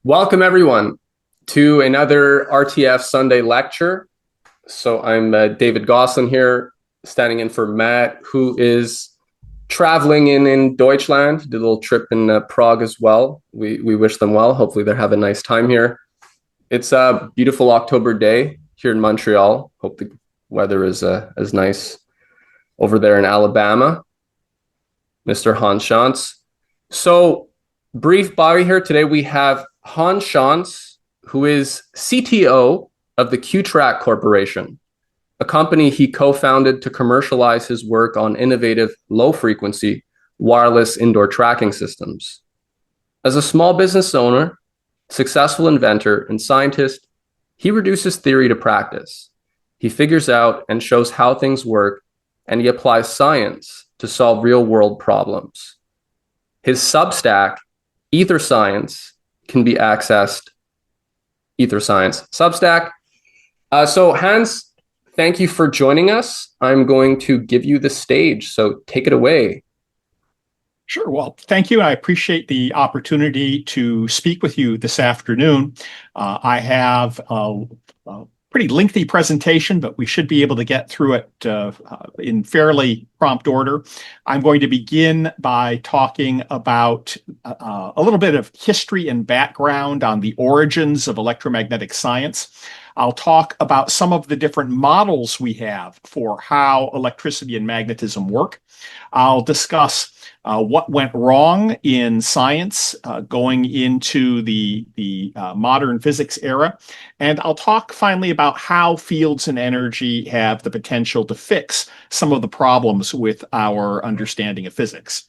Welcome, everyone, to another RTF Sunday lecture. So I'm David Gosselin here, standing in for Matt, who is traveling in Deutschland. Did a little trip in Prague as well. We wish them well. Hopefully, they're having a nice time here. It's a beautiful October day here in Montreal. Hope the weather is as nice over there in Alabama. Mr. Hans Schantz. So, brief bio here. Today we have Hans Schantz, who is CTO of the Qtrack Corporation, a company he co-founded to commercialize his work on innovative low-frequency wireless indoor tracking systems. As a small business owner, successful inventor, and scientist, he reduces theory to practice. He figures out and shows how things work, and he applies science to solve real-world problems. His Substack, Ether Science, can be accessed. Ether Science Substack. So Hans, thank you for joining us. I'm going to give you the stage, so take it away. Sure. Well, thank you. I appreciate the opportunity to speak with you this afternoon. I have a pretty lengthy presentation, but we should be able to get through it in fairly prompt order. I'm going to begin by talking about a little bit of history and background on the origins of electromagnetic science. I'll talk about some of the different models we have for how electricity and magnetism work. I'll discuss what went wrong in science going into the modern physics era. And I'll talk finally about how fields and energy have the potential to fix some of the problems with our understanding of physics.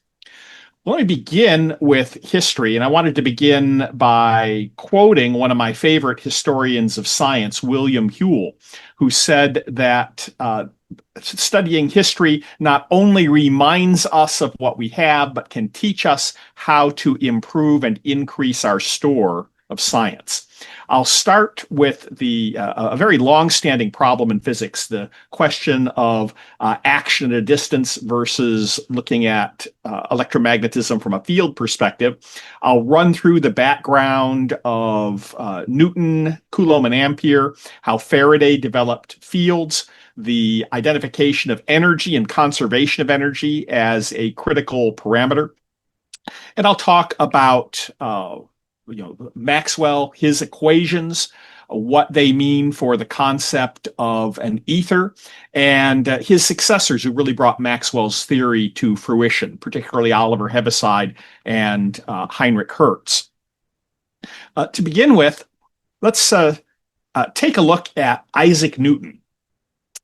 Let me begin with history, and I wanted to begin by quoting one of my favorite historians of science, William Whewell, who said that studying history not only reminds us of what we have, but can teach us how to improve and increase our store of science. I'll start with a very long-standing problem in physics, the question of action at a distance versus looking at electromagnetism from a field perspective. I'll run through the background of Newton, Coulomb, and Ampere, how Faraday developed fields, the identification of energy and conservation of energy as a critical parameter. And I'll talk about Maxwell, his equations, what they mean for the concept of an ether, and his successors who really brought Maxwell's theory to fruition, particularly Oliver Heaviside and Heinrich Hertz. To begin with, let's take a look at Isaac Newton.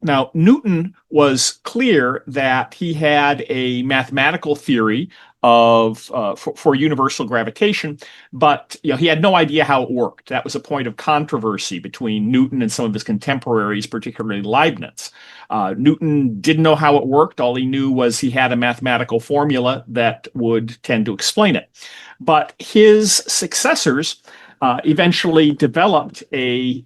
Now, Newton was clear that he had a mathematical theory for universal gravitation, but he had no idea how it worked. That was a point of controversy between Newton and some of his contemporaries, particularly Leibniz. Newton didn't know how it worked. All he knew was he had a mathematical formula that would tend to explain it. But his successors eventually developed an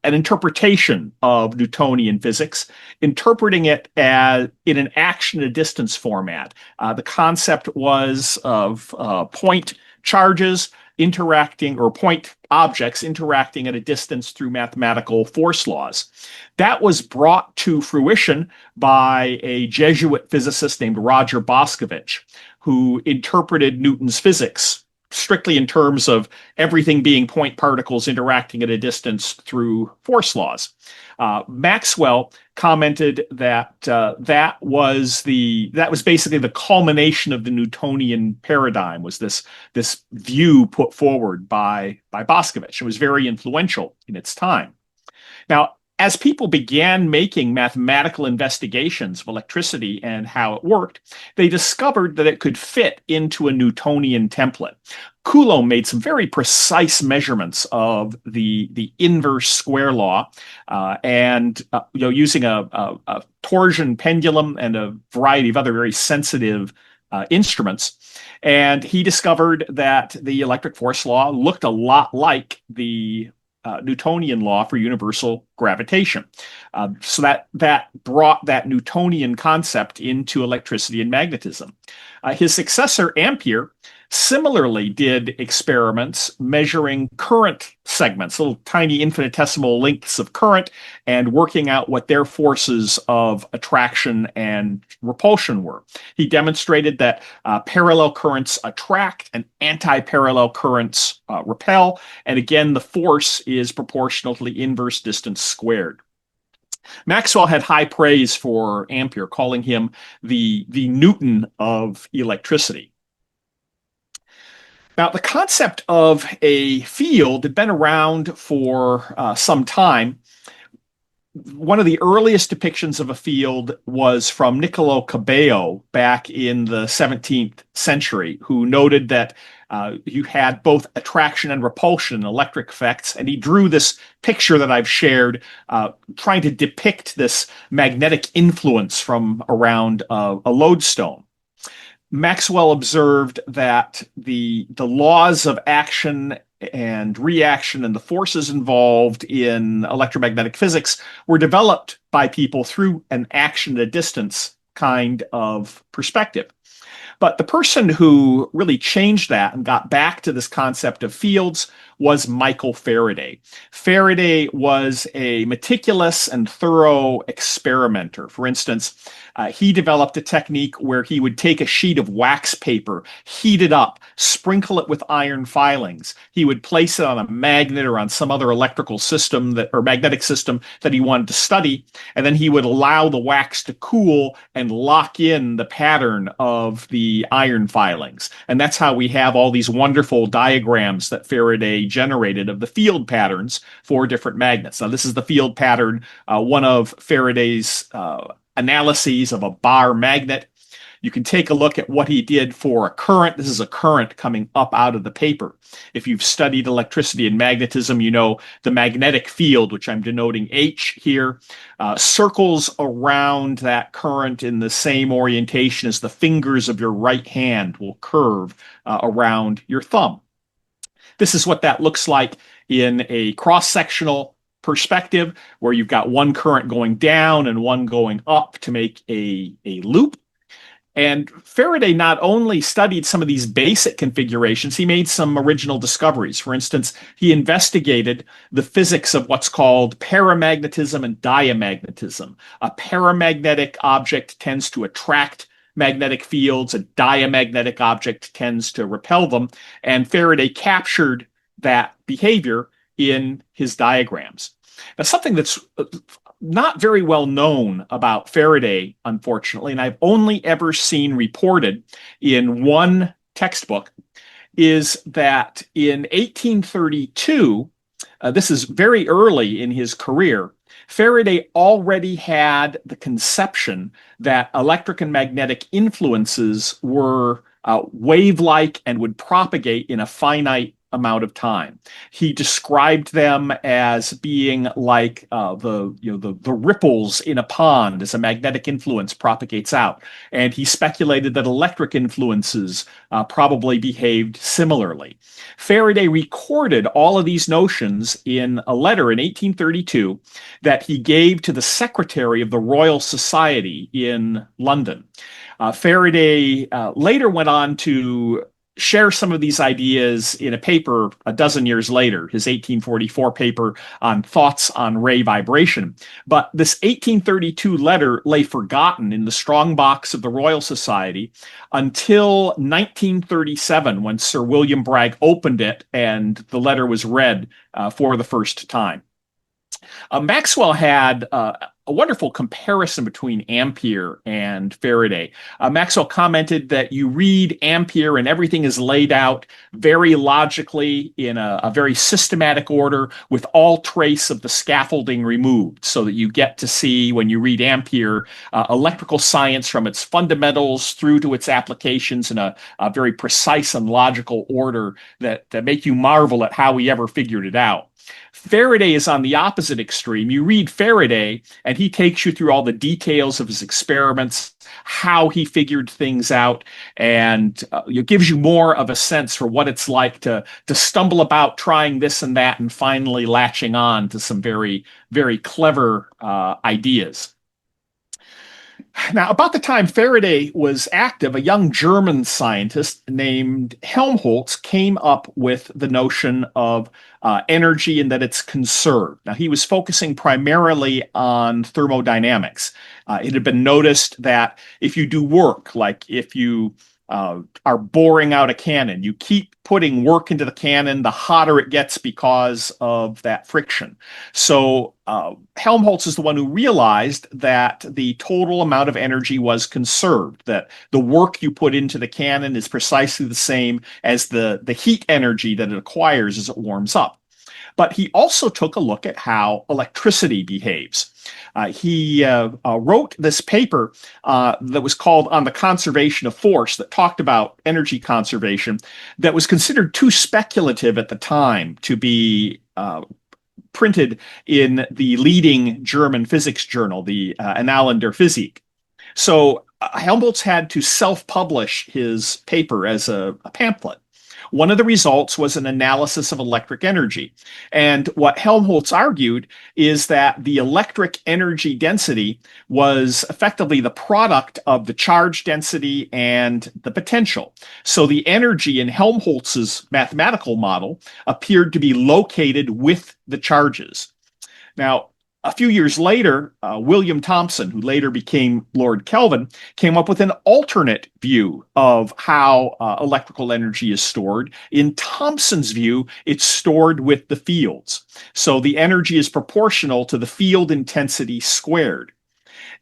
interpretation of Newtonian physics, interpreting it as in an action at a distance format. The concept was of point charges interacting, or point objects interacting at a distance through mathematical force laws. That was brought to fruition by a Jesuit physicist named Roger Boscovich, who interpreted Newton's physics strictly in terms of everything being point particles interacting at a distance through force laws. Maxwell commented that that was basically the culmination of the Newtonian paradigm, was this view put forward by Boscovich. It was very influential in its time. Now, as people began making mathematical investigations of electricity and how it worked, they discovered that it could fit into a Newtonian template. Coulomb made some very precise measurements of the inverse square law, and using a torsion pendulum and a variety of other very sensitive instruments. And he discovered that the electric force law looked a lot like the Newtonian law for universal gravitation. So that brought that Newtonian concept into electricity and magnetism. His successor, Ampere, similarly did experiments measuring current segments, little tiny infinitesimal lengths of current, and working out what their forces of attraction and repulsion were. He demonstrated that parallel currents attract and anti-parallel currents repel, and again, the force is proportional to the inverse distance squared. Maxwell had high praise for Ampere, calling him the Newton of electricity. Now, the concept of a field had been around for some time. One of the earliest depictions of a field was from Niccolo Cabeo back in the 17th century, who noted that you had both attraction and repulsion electric effects. And he drew this picture that I've shared, trying to depict this magnetic influence from around a lodestone. Maxwell observed that the laws of action and reaction and the forces involved in electromagnetic physics were developed by people through an action at a distance kind of perspective. But the person who really changed that and got back to this concept of fields was Michael Faraday. Faraday was a meticulous and thorough experimenter. For instance, he developed a technique where he would take a sheet of wax paper, heat it up, sprinkle it with iron filings. He would place it on a magnet or on some other electrical system or magnetic system that he wanted to study, and then he would allow the wax to cool and lock in the pattern of the iron filings. And that's how we have all these wonderful diagrams that Faraday generated of the field patterns for different magnets. Now, this is the field pattern, one of Faraday's analyses of a bar magnet. You can take a look at what he did for a current. This is a current coming up out of the paper. If you've studied electricity and magnetism, you know the magnetic field, which I'm denoting H here, circles around that current in the same orientation as the fingers of your right hand will curve around your thumb. This is what that looks like in a cross-sectional perspective, where you've got one current going down and one going up to make a loop. And Faraday not only studied some of these basic configurations, he made some original discoveries. For instance, he investigated the physics of what's called paramagnetism and diamagnetism. A paramagnetic object tends to attract magnetic fields, a diamagnetic object tends to repel them, and Faraday captured that behavior in his diagrams. Now, something that's not very well known about Faraday, unfortunately, and I've only ever seen reported in one textbook, is that in 1832, this is very early in his career, Faraday already had the conception that electric and magnetic influences were wave-like and would propagate in a finite amount of time. He described them as being like the ripples in a pond as a magnetic influence propagates out. And he speculated that electric influences probably behaved similarly. Faraday recorded all of these notions in a letter in 1832 that he gave to the secretary of the Royal Society in London. Faraday later went on to share some of these ideas in a paper a dozen years later, his 1844 paper on thoughts on ray vibration. But this 1832 letter lay forgotten in the strongbox of the Royal Society until 1937, when Sir William Bragg opened it and the letter was read for the first time. Maxwell had a wonderful comparison between Ampere and Faraday. Maxwell commented that you read Ampere and everything is laid out very logically in a very systematic order with all trace of the scaffolding removed, so that you get to see, when you read Ampere, electrical science from its fundamentals through to its applications in a very precise and logical order that make you marvel at how he ever figured it out. Faraday is on the opposite extreme. You read Faraday, and and he takes you through all the details of his experiments, how he figured things out, and it gives you more of a sense for what it's like to stumble about trying this and that and finally latching on to some very, very clever ideas. Now, about the time Faraday was active, a young German scientist named Helmholtz came up with the notion of energy and that it's conserved. Now, he was focusing primarily on thermodynamics. It had been noticed that if you do work, like if you are boring out a cannon, you keep putting work into the cannon, the hotter it gets because of that friction. So Helmholtz is the one who realized that the total amount of energy was conserved, that the work you put into the cannon is precisely the same as the heat energy that it acquires as it warms up. But he also took a look at how electricity behaves. He wrote this paper that was called On the Conservation of Force, that talked about energy conservation, that was considered too speculative at the time to be printed in the leading German physics journal, the Annalen der Physik. So Helmholtz had to self-publish his paper as a pamphlet. One of the results was an analysis of electric energy. And what Helmholtz argued is that the electric energy density was effectively the product of the charge density and the potential. So the energy in Helmholtz's mathematical model appeared to be located with the charges. Now, a few years later, William Thomson, who later became Lord Kelvin, came up with an alternate view of how electrical energy is stored. In Thomson's view, it's stored with the fields. So the energy is proportional to the field intensity squared.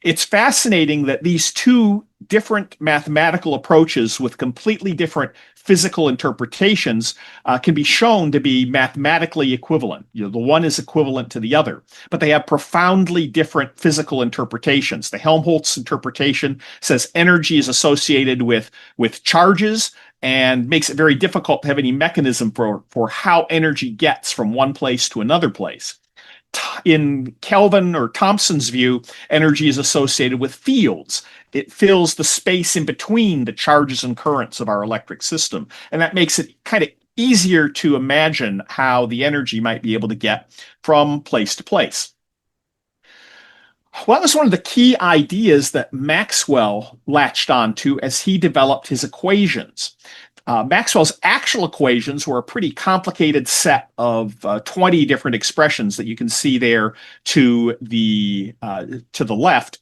It's fascinating that these two different mathematical approaches with completely different physical interpretations can be shown to be mathematically equivalent. The one is equivalent to the other, but they have profoundly different physical interpretations. The Helmholtz interpretation says energy is associated with charges and makes it very difficult to have any mechanism for how energy gets from one place to another place. In Kelvin or Thomson's view, energy is associated with fields. It fills the space in between the charges and currents of our electric system. And that makes it kind of easier to imagine how the energy might be able to get from place to place. Well, that was one of the key ideas that Maxwell latched onto as he developed his equations. Maxwell's actual equations were a pretty complicated set of 20 different expressions that you can see there to the left.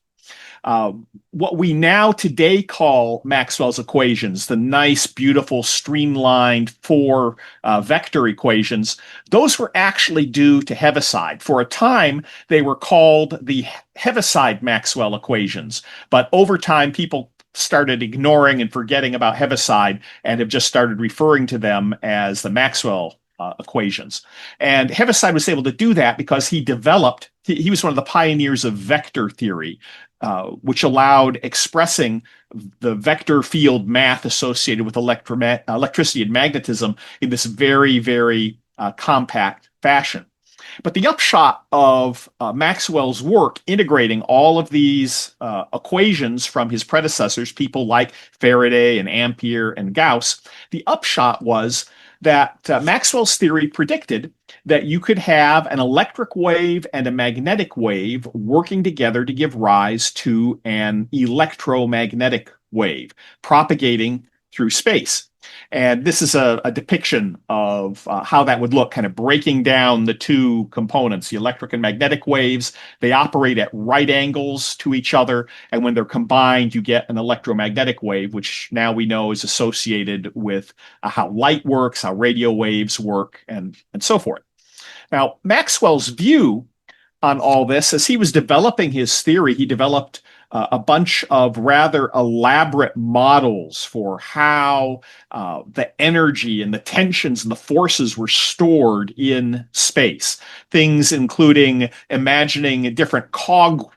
What we now today call Maxwell's equations, the nice, beautiful, streamlined four vector equations, those were actually due to Heaviside. For a time, they were called the Heaviside-Maxwell equations, but over time, people started ignoring and forgetting about Heaviside and have just started referring to them as the Maxwell equations. And Heaviside was able to do that because he was one of the pioneers of vector theory, which allowed expressing the vector field math associated with electricity and magnetism in this very, very compact fashion. But the upshot of Maxwell's work integrating all of these equations from his predecessors, people like Faraday and Ampere and Gauss, the upshot was that Maxwell's theory predicted that you could have an electric wave and a magnetic wave working together to give rise to an electromagnetic wave propagating through space. And this is a depiction of how that would look, kind of breaking down the two components, the electric and magnetic waves. They operate at right angles to each other. And when they're combined, you get an electromagnetic wave, which now we know is associated with how light works, how radio waves work, and so forth. Now, Maxwell's view on all this, as he was developing his theory, he developed a bunch of rather elaborate models for how the energy and the tensions and the forces were stored in space. Things including imagining different cog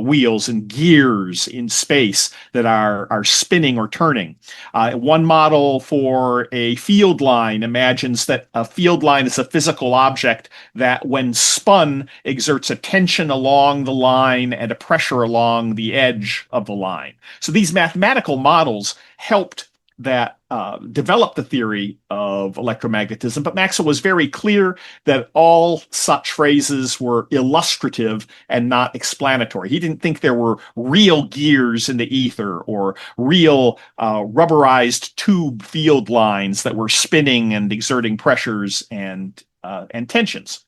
wheels and gears in space that are spinning or turning. One model for a field line imagines that a field line is a physical object that, when spun, exerts a tension along the line and a pressure along the edge of the line. So these mathematical models helped that developed the theory of electromagnetism, but Maxwell was very clear that all such phrases were illustrative and not explanatory. He didn't think there were real gears in the ether or real rubberized tube field lines that were spinning and exerting pressures and tensions.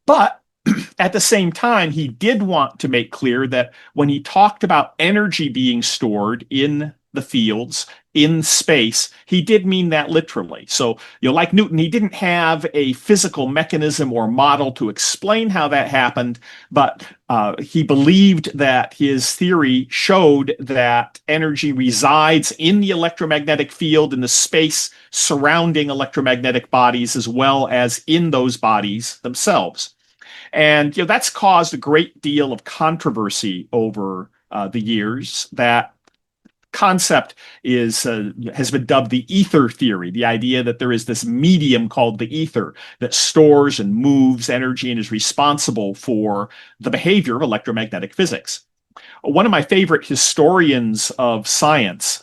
But at the same time, he did want to make clear that when he talked about energy being stored in the fields in space, he did mean that literally. So, like Newton, he didn't have a physical mechanism or model to explain how that happened, but he believed that his theory showed that energy resides in the electromagnetic field in the space surrounding electromagnetic bodies, as well as in those bodies themselves. And that's caused a great deal of controversy over the years. That concept has been dubbed the ether theory, the idea that there is this medium called the ether that stores and moves energy and is responsible for the behavior of electromagnetic physics. One of my favorite historians of science,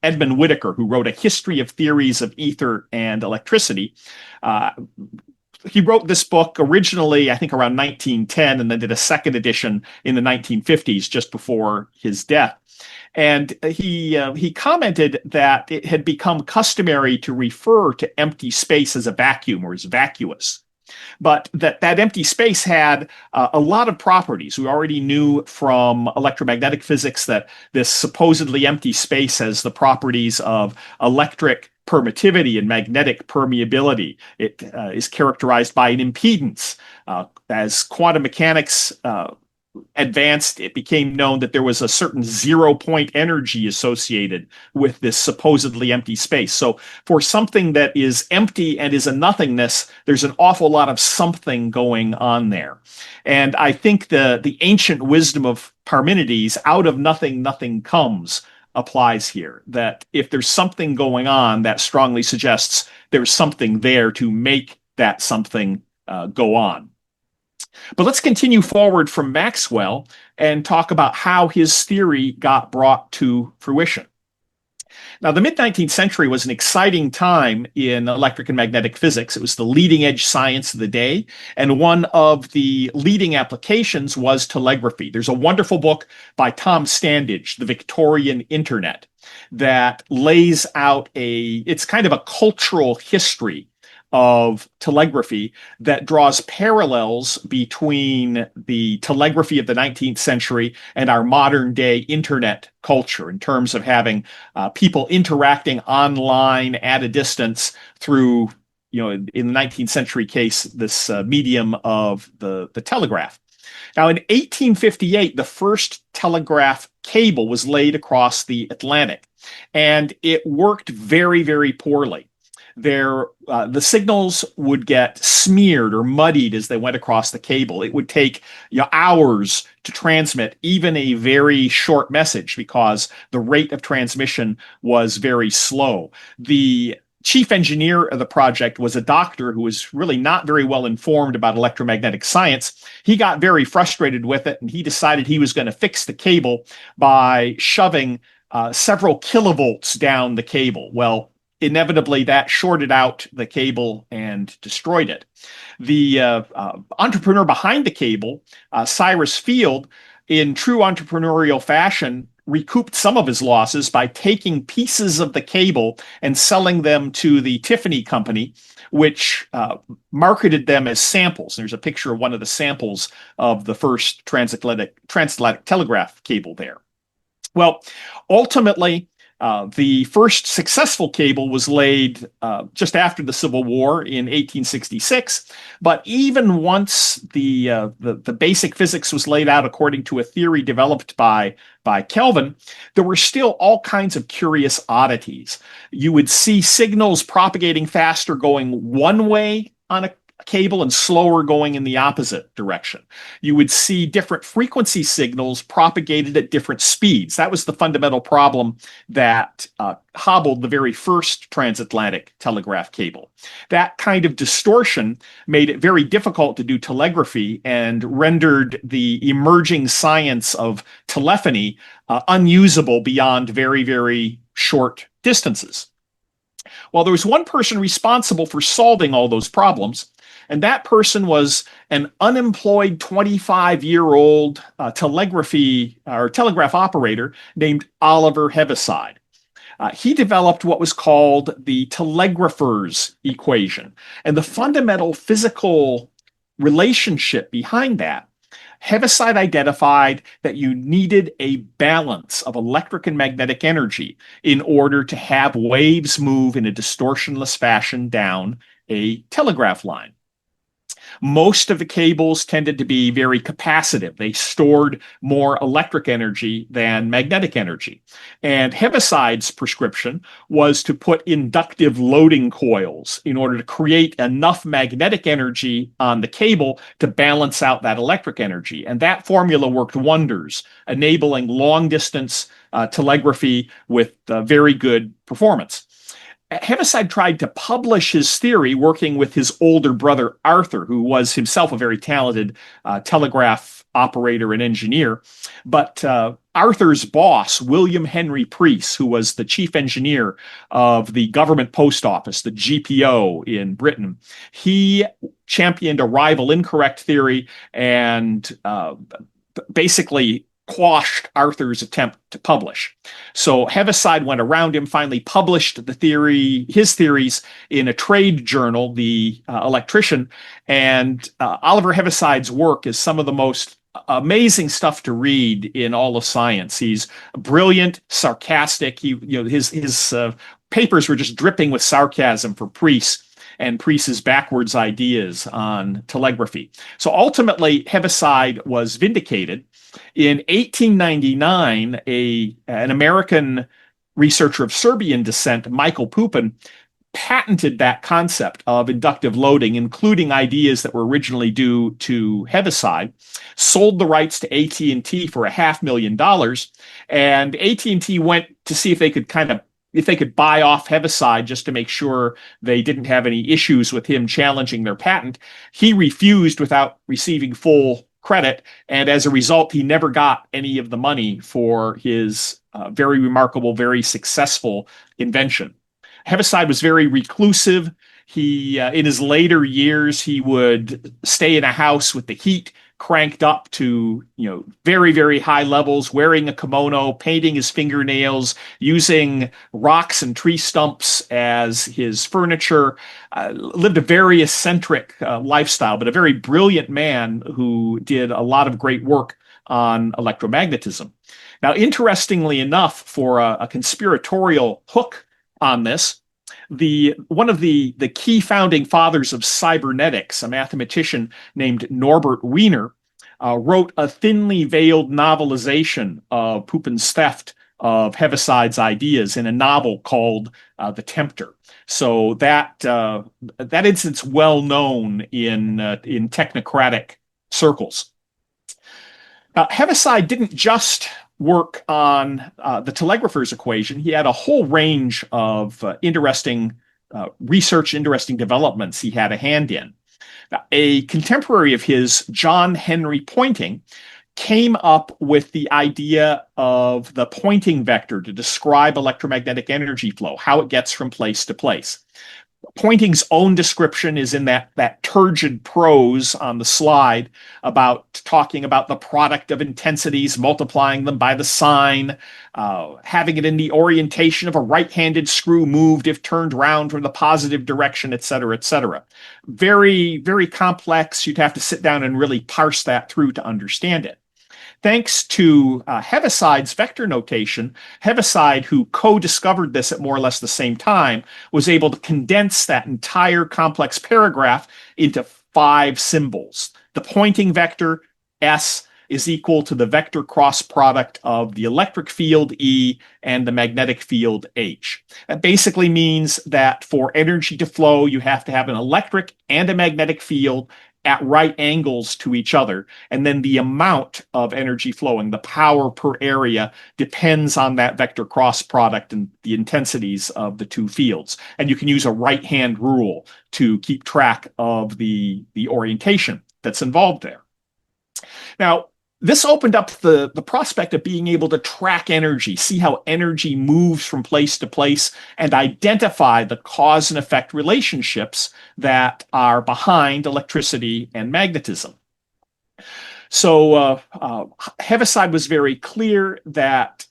Edmund Whittaker, who wrote a history of theories of ether and electricity, he wrote this book originally, I think, around 1910, and then did a second edition in the 1950s, just before his death. And he commented that it had become customary to refer to empty space as a vacuum or as vacuous, but that empty space had a lot of properties. We already knew from electromagnetic physics that this supposedly empty space has the properties of electric permittivity and magnetic permeability. It is characterized by an impedance. As quantum mechanics advanced, it became known that there was a certain 0-point energy associated with this supposedly empty space. So for something that is empty and is a nothingness, there's an awful lot of something going on there. And I think the ancient wisdom of Parmenides, out of nothing, nothing comes, applies here. That if there's something going on, that strongly suggests there's something there to make that something go on. But let's continue forward from Maxwell and talk about how his theory got brought to fruition. Now, the mid-19th century was an exciting time in electric and magnetic physics. It was the leading edge science of the day, and one of the leading applications was telegraphy. There's a wonderful book by Tom Standage, The Victorian Internet, that lays out it's kind of a cultural history of telegraphy that draws parallels between the telegraphy of the 19th century and our modern day internet culture, in terms of having people interacting online at a distance through, in the 19th century case, this medium of the telegraph. Now, in 1858, the first telegraph cable was laid across the Atlantic, and it worked very, very poorly. The signals would get smeared or muddied as they went across the cable. It would take hours to transmit even a very short message because the rate of transmission was very slow. The chief engineer of the project was a doctor who was really not very well informed about electromagnetic science. He got very frustrated with it, and he decided he was going to fix the cable by shoving several kilovolts down the cable. Well, inevitably, that shorted out the cable and destroyed it. The entrepreneur behind the cable, Cyrus Field, in true entrepreneurial fashion, recouped some of his losses by taking pieces of the cable and selling them to the Tiffany Company, which marketed them as samples. There's a picture of one of the samples of the first transatlantic telegraph cable there. Well, ultimately, the first successful cable was laid just after the Civil War in 1866, but even once the basic physics was laid out according to a theory developed by Kelvin, there were still all kinds of curious oddities. You would see signals propagating faster going one way on a cable and slower going in the opposite direction. You would see different frequency signals propagated at different speeds. That was the fundamental problem that hobbled the very first transatlantic telegraph cable. That kind of distortion made it very difficult to do telegraphy and rendered the emerging science of telephony unusable beyond very, very short distances. Well, there was one person responsible for solving all those problems, and that person was an unemployed 25-year-old telegraphy or telegraph operator named Oliver Heaviside. He developed what was called the telegrapher's equation. And the fundamental physical relationship behind that, Heaviside identified that you needed a balance of electric and magnetic energy in order to have waves move in a distortionless fashion down a telegraph line. Most of the cables tended to be very capacitive. They stored more electric energy than magnetic energy. And Heaviside's prescription was to put inductive loading coils in order to create enough magnetic energy on the cable to balance out that electric energy. And that formula worked wonders, enabling long-distance telegraphy with very good performance. Heaviside tried to publish his theory working with his older brother Arthur, who was himself a very talented telegraph operator and engineer. But Arthur's boss, William Henry Preece, who was the chief engineer of the government post office, the GPO in Britain, he championed a rival incorrect theory and basically quashed Arthur's attempt to publish. So Heaviside went around him, finally published his theories in a trade journal, the Electrician, and Oliver Heaviside's work is some of the most amazing stuff to read in all of science. He's brilliant, sarcastic. His papers were just dripping with sarcasm for Preece and Preece's backwards ideas on telegraphy. So ultimately, Heaviside was vindicated. In 1899, an American researcher of Serbian descent, Michael Pupin, patented that concept of inductive loading, including ideas that were originally due to Heaviside, sold the rights to AT&T for $500,000, and AT&T went to see if they could buy off Heaviside just to make sure they didn't have any issues with him challenging their patent. He refused without receiving full credit, and as a result, he never got any of the money for his very remarkable, very successful invention. Heaviside was very reclusive. He, in his later years, he would stay in a house with the heat cranked up to, very, very high levels, wearing a kimono, painting his fingernails, using rocks and tree stumps as his furniture, lived a very eccentric lifestyle, but a very brilliant man who did a lot of great work on electromagnetism. Now, interestingly enough, for a conspiratorial hook on this, one of the key founding fathers of cybernetics, a mathematician named Norbert Wiener, wrote a thinly veiled novelization of Pupin's theft of Heaviside's ideas in a novel called The Tempter. So that incident's well known in technocratic circles. Heaviside didn't just work on the telegrapher's equation. He had a whole range of interesting research, interesting developments he had a hand in. Now, a contemporary of his, John Henry Poynting, came up with the idea of the Poynting vector to describe electromagnetic energy flow, how it gets from place to place. Poynting's own description is in that turgid prose on the slide about talking about the product of intensities, multiplying them by the sine, having it in the orientation of a right-handed screw moved if turned round from the positive direction, et cetera, et cetera. Very, very complex. You'd have to sit down and really parse that through to understand it. Thanks to Heaviside's vector notation, Heaviside, who co-discovered this at more or less the same time, was able to condense that entire complex paragraph into 5 symbols. The Poynting vector, S, is equal to the vector cross product of the electric field E and the magnetic field H. That basically means that for energy to flow, you have to have an electric and a magnetic field at right angles to each other. And then the amount of energy flowing, the power per area, depends on that vector cross product and the intensities of the two fields. And you can use a right-hand rule to keep track of the orientation that's involved there. Now, this opened up the prospect of being able to track energy, see how energy moves from place to place, and identify the cause and effect relationships that are behind electricity and magnetism. So Heaviside was very clear that,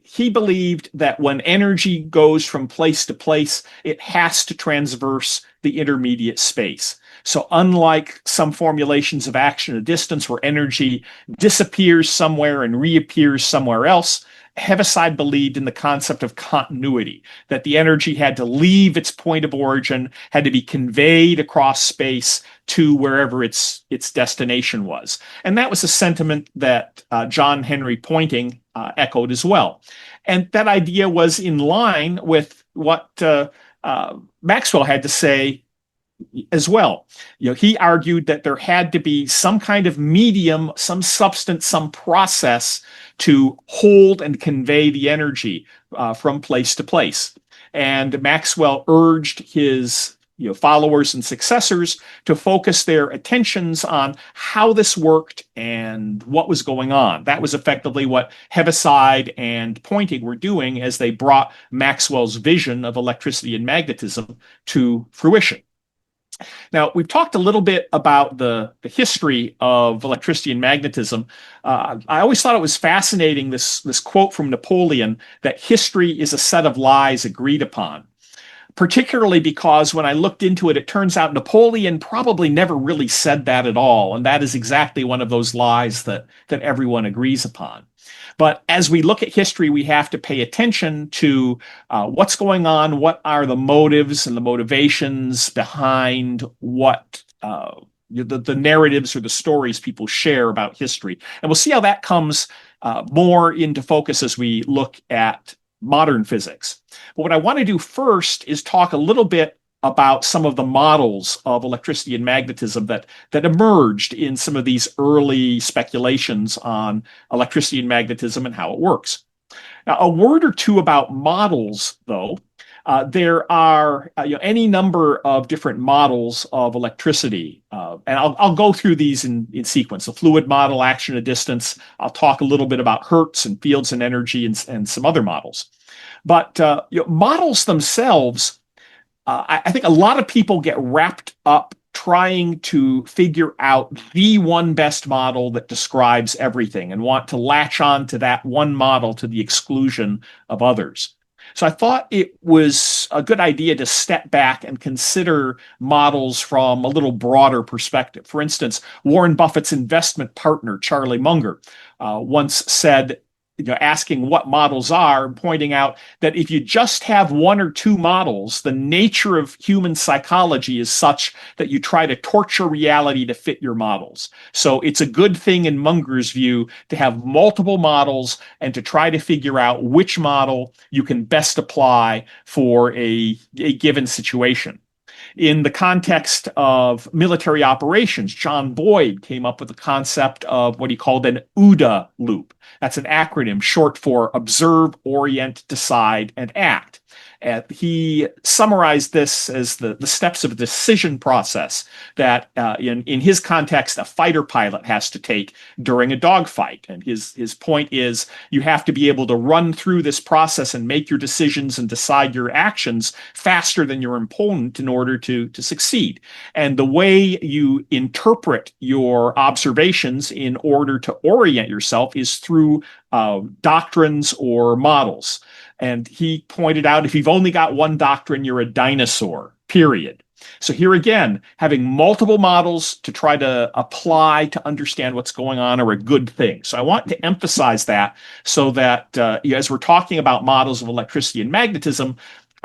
he believed that when energy goes from place to place, it has to transverse the intermediate space. So unlike some formulations of action at a distance where energy disappears somewhere and reappears somewhere else, Heaviside believed in the concept of continuity, that the energy had to leave its point of origin, had to be conveyed across space to wherever its destination was. And that was a sentiment that John Henry Poynting echoed as well. And that idea was in line with what Maxwell had to say as well. He argued that there had to be some kind of medium, some substance, some process to hold and convey the energy from place to place. And Maxwell urged his followers and successors to focus their attentions on how this worked and what was going on. That was effectively what Heaviside and Poynting were doing as they brought Maxwell's vision of electricity and magnetism to fruition. Now, we've talked a little bit about the history of electricity and magnetism. I always thought it was fascinating, this quote from Napoleon, that history is a set of lies agreed upon. Particularly because when I looked into it, it turns out Napoleon probably never really said that at all. And that is exactly one of those lies that everyone agrees upon. But as we look at history, we have to pay attention to what's going on, what are the motives and the motivations behind what the narratives or the stories people share about history. And we'll see how that comes more into focus as we look at modern physics. But what I want to do first is talk a little bit about some of the models of electricity and magnetism that emerged in some of these early speculations on electricity and magnetism and how it works. Now, a word or two about models, though. There are any number of different models of electricity, and I'll go through these in sequence. The fluid model, action at distance. I'll talk a little bit about Hertz and fields and energy and some other models. But models themselves, I think a lot of people get wrapped up trying to figure out the one best model that describes everything and want to latch on to that one model to the exclusion of others. So I thought it was a good idea to step back and consider models from a little broader perspective. For instance, Warren Buffett's investment partner, Charlie Munger, once said, asking what models are, pointing out that if you just have one or two models, the nature of human psychology is such that you try to torture reality to fit your models. So it's a good thing in Munger's view to have multiple models and to try to figure out which model you can best apply for a given situation. In the context of military operations, John Boyd came up with the concept of what he called an OODA loop. That's an acronym short for Observe, Orient, Decide, and Act. He summarized this as the steps of a decision process that, in his context, a fighter pilot has to take during a dogfight. And his point is you have to be able to run through this process and make your decisions and decide your actions faster than your opponent in order to succeed. And the way you interpret your observations in order to orient yourself is through doctrines or models. And he pointed out if you've only got one doctrine, you're a dinosaur, period. So here again, having multiple models to try to apply to understand what's going on are a good thing. So I want to emphasize that so that as we're talking about models of electricity and magnetism,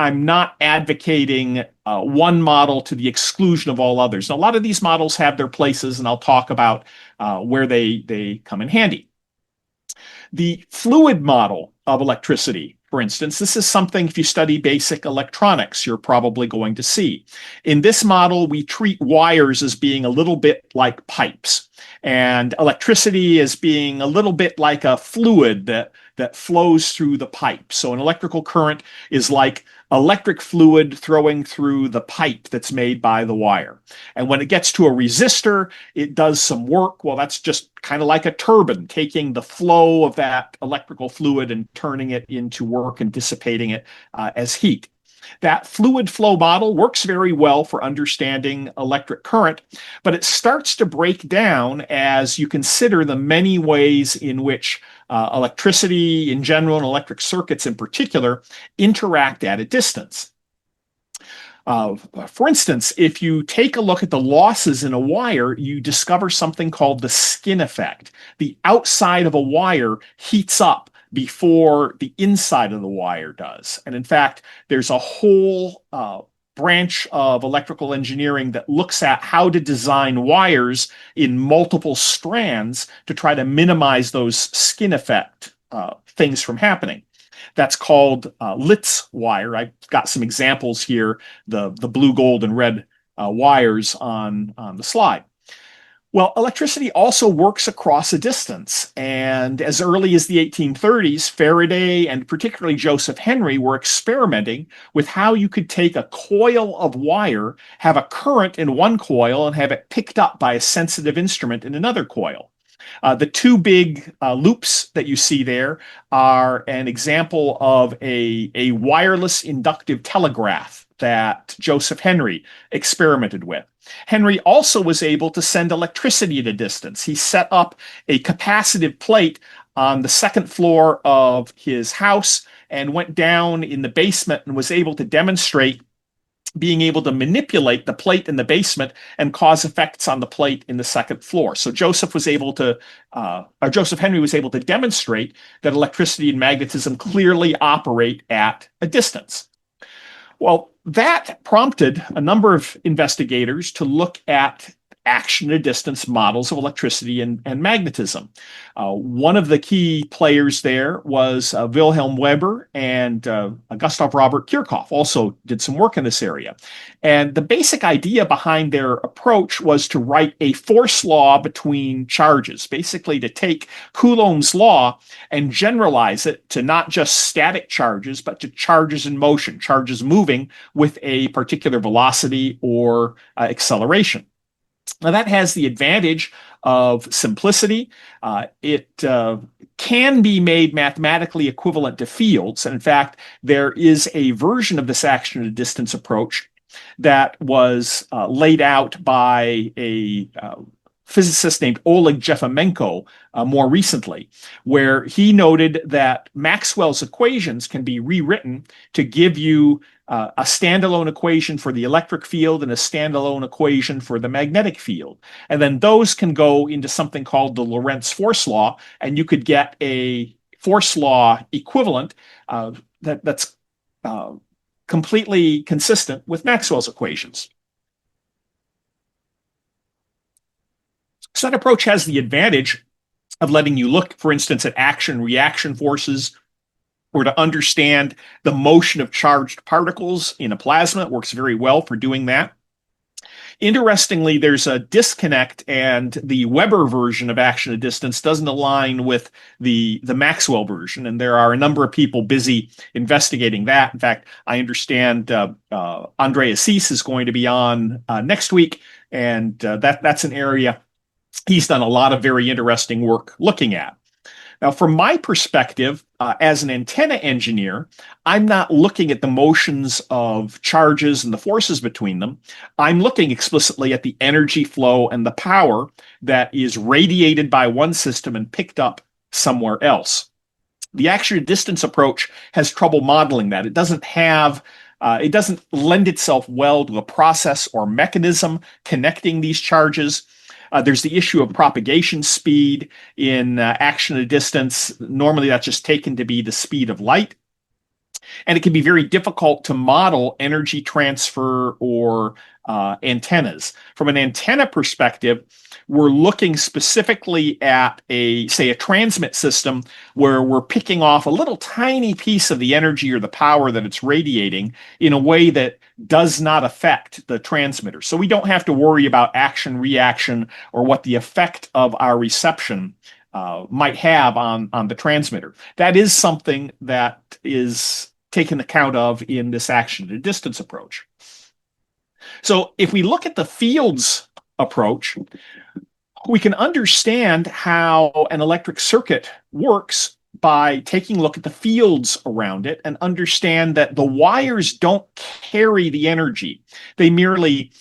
I'm not advocating one model to the exclusion of all others. Now, a lot of these models have their places, and I'll talk about where they come in handy. The fluid model of electricity, for instance, this is something, if you study basic electronics, you're probably going to see. In this model, we treat wires as being a little bit like pipes, and electricity as being a little bit like a fluid that flows through the pipe. So an electrical current is like electric fluid throwing through the pipe that's made by the wire. And when it gets to a resistor, it does some work. Well, that's just kind of like a turbine, taking the flow of that electrical fluid and turning it into work and dissipating it as heat. That fluid flow model works very well for understanding electric current, but it starts to break down as you consider the many ways in which electricity in general and electric circuits in particular interact at a distance. For instance, if you take a look at the losses in a wire, you discover something called the skin effect. The outside of a wire heats up before the inside of the wire does. And in fact, there's a whole branch of electrical engineering that looks at how to design wires in multiple strands to try to minimize those skin effect things from happening. That's called Litz wire. I've got some examples here, the blue, gold, and red wires on the slide. Well, electricity also works across a distance. And as early as the 1830s, Faraday and particularly Joseph Henry were experimenting with how you could take a coil of wire, have a current in one coil, and have it picked up by a sensitive instrument in another coil. The two big loops that you see there are an example of a wireless inductive telegraph that Joseph Henry experimented with. Henry also was able to send electricity at a distance. He set up a capacitive plate on the second floor of his house and went down in the basement and was able to demonstrate being able to manipulate the plate in the basement and cause effects on the plate in the second floor. So Joseph Henry was able to demonstrate that electricity and magnetism clearly operate at a distance. Well, that prompted a number of investigators to look at action at a distance models of electricity and magnetism. One of the key players there was Wilhelm Weber, and Gustav Robert Kirchhoff also did some work in this area. And the basic idea behind their approach was to write a force law between charges, basically to take Coulomb's law and generalize it to not just static charges, but to charges in motion, charges moving with a particular velocity or acceleration. Now, that has the advantage of simplicity. It can be made mathematically equivalent to fields. And in fact, there is a version of this action at a distance approach that was laid out by a physicist named Oleg Jeffimenko more recently, where he noted that Maxwell's equations can be rewritten to give you a standalone equation for the electric field and a standalone equation for the magnetic field. And then those can go into something called the Lorentz force law, and you could get a force law equivalent that's completely consistent with Maxwell's equations. So that approach has the advantage of letting you look, for instance, at action-reaction forces, or to understand the motion of charged particles in a plasma. It works very well for doing that. Interestingly, there's a disconnect, and the Weber version of action at distance doesn't align with the Maxwell version, and there are a number of people busy investigating that. In fact, I understand Andre Assis is going to be on next week, and that's an area he's done a lot of very interesting work looking at. Now, from my perspective, as an antenna engineer, I'm not looking at the motions of charges and the forces between them. I'm looking explicitly at the energy flow and the power that is radiated by one system and picked up somewhere else. The action at distance approach has trouble modeling that. It doesn't lend itself well to a process or mechanism connecting these charges. There's the issue of propagation speed in action at a distance. Normally, that's just taken to be the speed of light. And it can be very difficult to model energy transfer or antennas. From an antenna perspective, we're looking specifically at say, a transmit system where we're picking off a little tiny piece of the energy or the power that it's radiating in a way that does not affect the transmitter. So we don't have to worry about action, reaction, or what the effect of our reception might have on the transmitter. That is something that is taken account of in this action at a distance approach. So if we look at the fields approach, we can understand how an electric circuit works by taking a look at the fields around it and understand that the wires don't carry the energy. They merely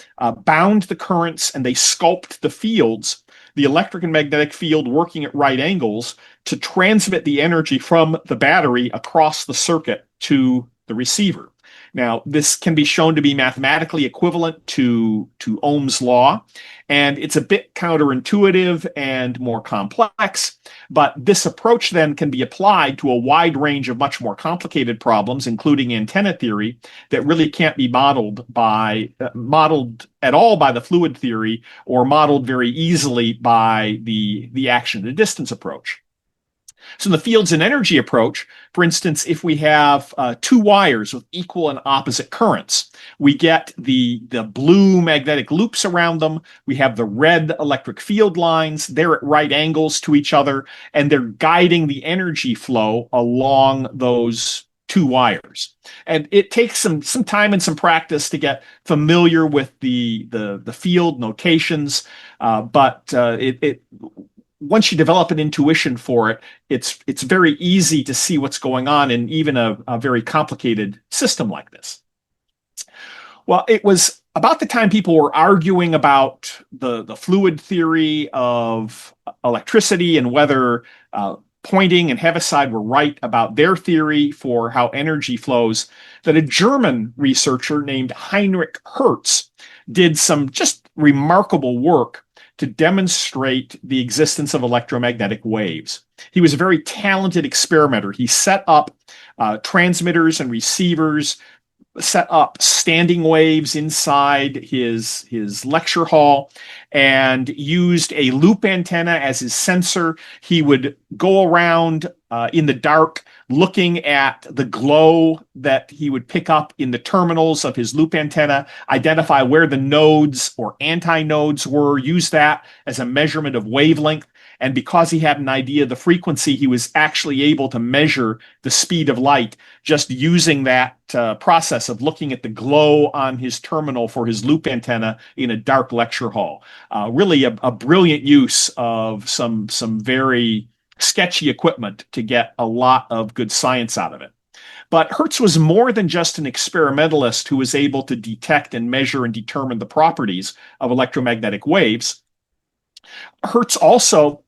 bound the currents and they sculpt the fields, the electric and magnetic field working at right angles to transmit the energy from the battery across the circuit to the receiver. Now, this can be shown to be mathematically equivalent to Ohm's law, and it's a bit counterintuitive and more complex, but this approach then can be applied to a wide range of much more complicated problems, including antenna theory, that really can't be modeled at all by the fluid theory or modeled very easily by the action at a distance approach. So in the fields and energy approach, for instance, if we have two wires with equal and opposite currents, we get the blue magnetic loops around them. We have the red electric field lines. They're at right angles to each other, and they're guiding the energy flow along those two wires. And it takes some time and some practice to get familiar with the field notations, but once you develop an intuition for it, it's very easy to see what's going on in even a very complicated system like this. Well, it was about the time people were arguing about the fluid theory of electricity and whether Poynting and Heaviside were right about their theory for how energy flows, that a German researcher named Heinrich Hertz did some just remarkable work to demonstrate the existence of electromagnetic waves. He was a very talented experimenter. He set up transmitters and receivers, set up standing waves inside his lecture hall, and used a loop antenna as his sensor. He would go around in the dark looking at the glow that he would pick up in the terminals of his loop antenna, identify where the nodes or antinodes were, use that as a measurement of wavelength. And because he had an idea of the frequency, he was actually able to measure the speed of light just using that process of looking at the glow on his terminal for his loop antenna in a dark lecture hall. Really a brilliant use of some very sketchy equipment to get a lot of good science out of it. But Hertz was more than just an experimentalist who was able to detect and measure and determine the properties of electromagnetic waves. Hertz also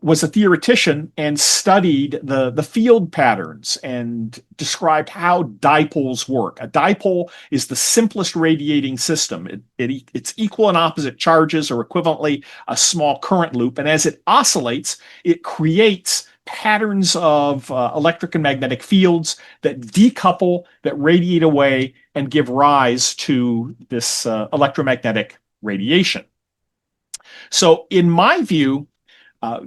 was a theoretician and studied the field patterns and described how dipoles work. A dipole is the simplest radiating system. It's equal and opposite charges, or equivalently a small current loop. And as it oscillates, it creates patterns of electric and magnetic fields that decouple, that radiate away, and give rise to this electromagnetic radiation. So in my view,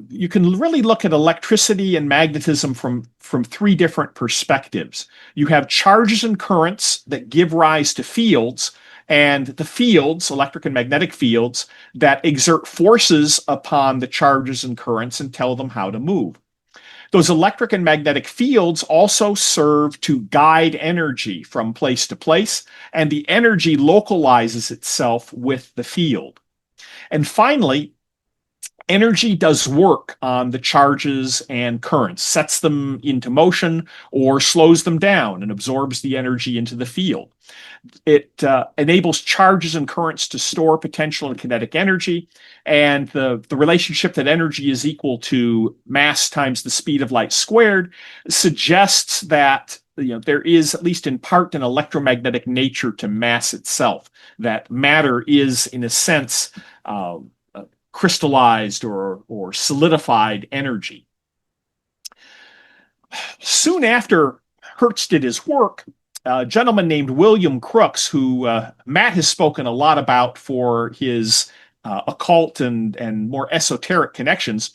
you can really look at electricity and magnetism from three different perspectives. You have charges and currents that give rise to fields, and the fields, electric and magnetic fields, that exert forces upon the charges and currents and tell them how to move. Those electric and magnetic fields also serve to guide energy from place to place, and the energy localizes itself with the field. And finally, energy does work on the charges and currents, sets them into motion or slows them down and absorbs the energy into the field. It enables charges and currents to store potential and kinetic energy, and the relationship that energy is equal to mass times the speed of light squared suggests that there is, at least in part, an electromagnetic nature to mass itself, that matter is, in a sense, crystallized or solidified energy. Soon after Hertz did his work, a gentleman named William Crookes, who Matt has spoken a lot about for his occult and more esoteric connections.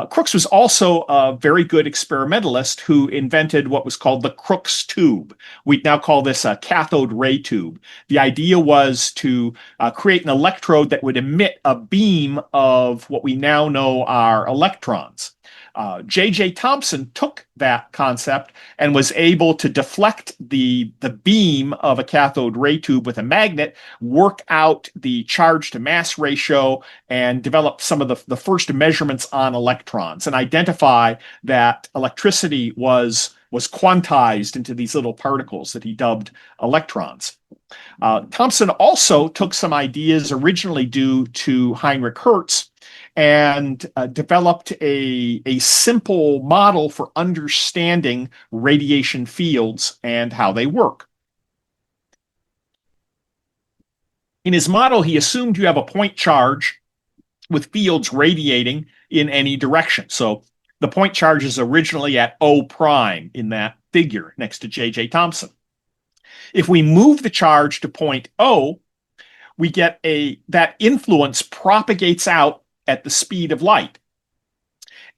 Crookes was also a very good experimentalist who invented what was called the Crookes tube. We now call this a cathode ray tube. The idea was to create an electrode that would emit a beam of what we now know are electrons. J.J. Thomson took that concept and was able to deflect the beam of a cathode ray tube with a magnet, work out the charge to mass ratio, and develop some of the first measurements on electrons and identify that electricity was quantized into these little particles that he dubbed electrons. Thomson also took some ideas originally due to Heinrich Hertz and developed a simple model for understanding radiation fields and how they work. In his model, he assumed you have a point charge with fields radiating in any direction. So the point charge is originally at O prime in that figure next to J.J. Thomson. If we move the charge to point O, we get that influence propagates out at the speed of light.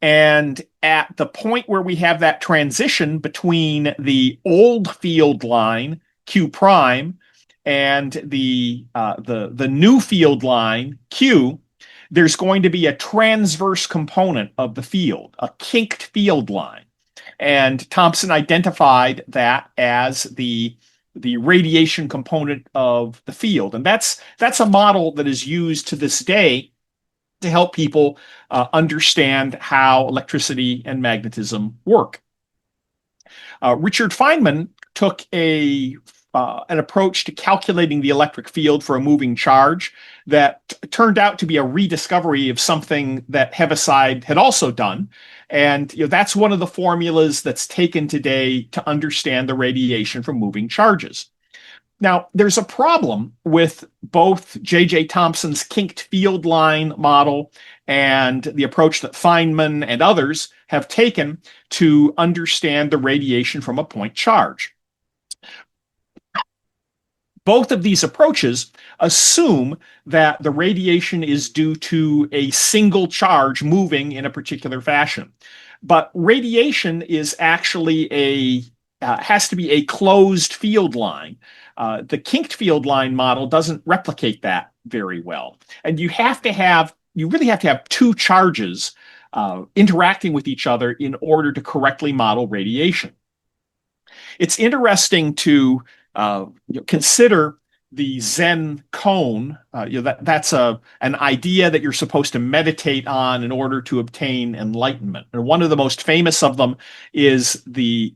And at the point where we have that transition between the old field line, Q prime, and the new field line, Q, there's going to be a transverse component of the field, a kinked field line. And Thomson identified that as the radiation component of the field. And that's a model that is used to this day to help people understand how electricity and magnetism work. Richard Feynman took an approach to calculating the electric field for a moving charge that turned out to be a rediscovery of something that Heaviside had also done. And that's one of the formulas that's taken today to understand the radiation from moving charges. Now, there's a problem with both J.J. Thomson's kinked field line model and the approach that Feynman and others have taken to understand the radiation from a point charge. Both of these approaches assume that the radiation is due to a single charge moving in a particular fashion. But radiation is actually has to be a closed field line. The kinked field line model doesn't replicate that very well. And you really have to have two charges interacting with each other in order to correctly model radiation. It's interesting to consider the Zen cone. That's an idea that you're supposed to meditate on in order to obtain enlightenment. And one of the most famous of them is the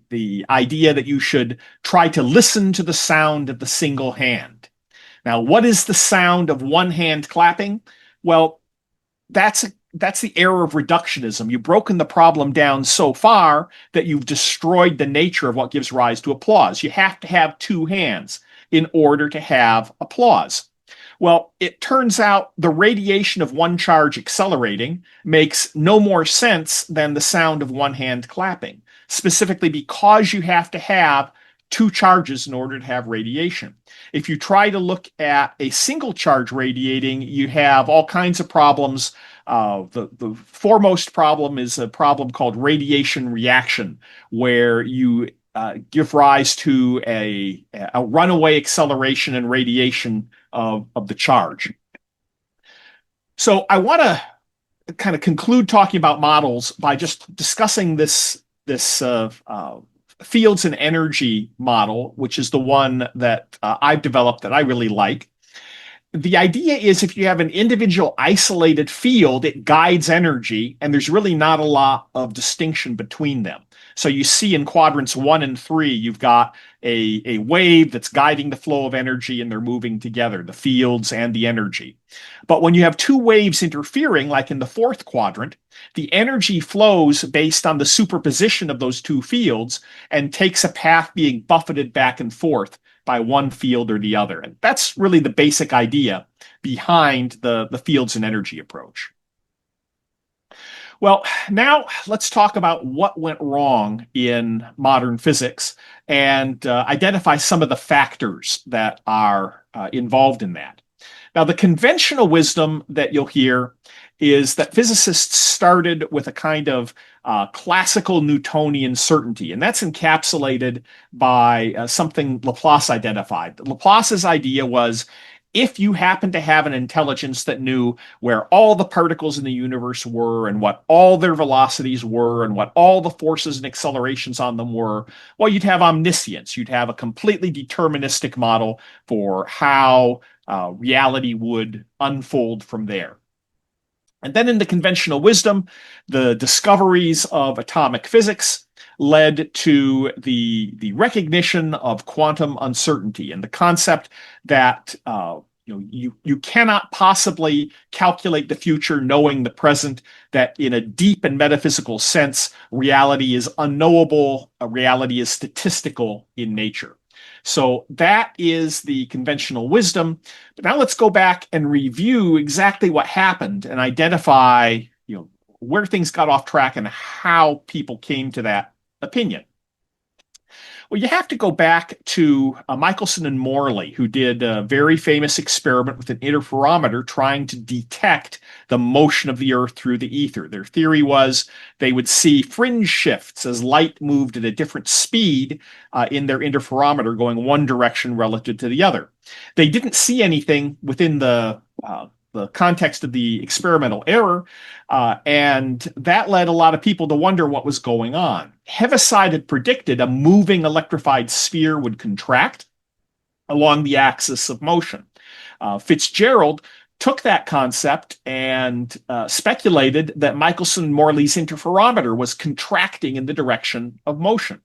idea that you should try to listen to the sound of the single hand. Now, what is the sound of one hand clapping? Well, that's the error of reductionism. You've broken the problem down so far that you've destroyed the nature of what gives rise to applause. You have to have two hands in order to have applause. Well, it turns out the radiation of one charge accelerating makes no more sense than the sound of one hand clapping, specifically because you have to have two charges in order to have radiation. If you try to look at a single charge radiating, you have all kinds of problems. The foremost problem is a problem called radiation reaction, where you give rise to a runaway acceleration and radiation of the charge. So I want to kind of conclude talking about models by just discussing this fields and energy model, which is the one that I've developed that I really like. The idea is if you have an individual isolated field, it guides energy, and there's really not a lot of distinction between them. So you see in quadrants 1 and 3, you've got a wave that's guiding the flow of energy, and they're moving together, the fields and the energy. But when you have two waves interfering, like in the 4th quadrant, the energy flows based on the superposition of those two fields and takes a path being buffeted back and forth by one field or the other. And that's really the basic idea behind the fields and energy approach. Well, now let's talk about what went wrong in modern physics and identify some of the factors that are involved in that. Now, the conventional wisdom that you'll hear is that physicists started with a kind of classical Newtonian certainty, and that's encapsulated by something Laplace identified. Laplace's idea was if you happen to have an intelligence that knew where all the particles in the universe were and what all their velocities were and what all the forces and accelerations on them were, well, you'd have omniscience. You'd have a completely deterministic model for how reality would unfold from there. And then in the conventional wisdom, the discoveries of atomic physics led to the recognition of quantum uncertainty and the concept that you cannot possibly calculate the future knowing the present, that in a deep and metaphysical sense, reality is unknowable, reality is statistical in nature. So that is the conventional wisdom. But now let's go back and review exactly what happened and identify, where things got off track and how people came to that opinion. Well, you have to go back to Michelson and Morley, who did a very famous experiment with an interferometer trying to detect the motion of the Earth through the ether. Their theory was they would see fringe shifts as light moved at a different speed in their interferometer going one direction relative to the other. They didn't see anything within the context of the experimental error, and that led a lot of people to wonder what was going on. Heaviside had predicted a moving electrified sphere would contract along the axis of motion. Fitzgerald took that concept and speculated that Michelson-Morley's interferometer was contracting in the direction of motion.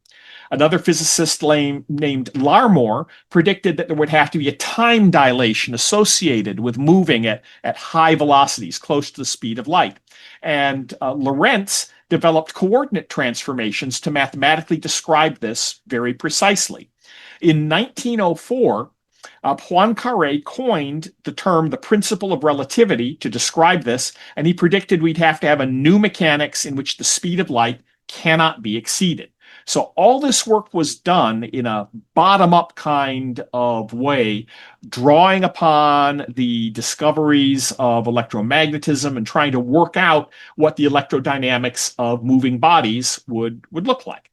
Another physicist named Larmor predicted that there would have to be a time dilation associated with moving at high velocities, close to the speed of light. And Lorentz developed coordinate transformations to mathematically describe this very precisely. In 1904, Poincaré coined the term the principle of relativity to describe this, and he predicted we'd have to have a new mechanics in which the speed of light cannot be exceeded. So all this work was done in a bottom-up kind of way, drawing upon the discoveries of electromagnetism and trying to work out what the electrodynamics of moving bodies would look like.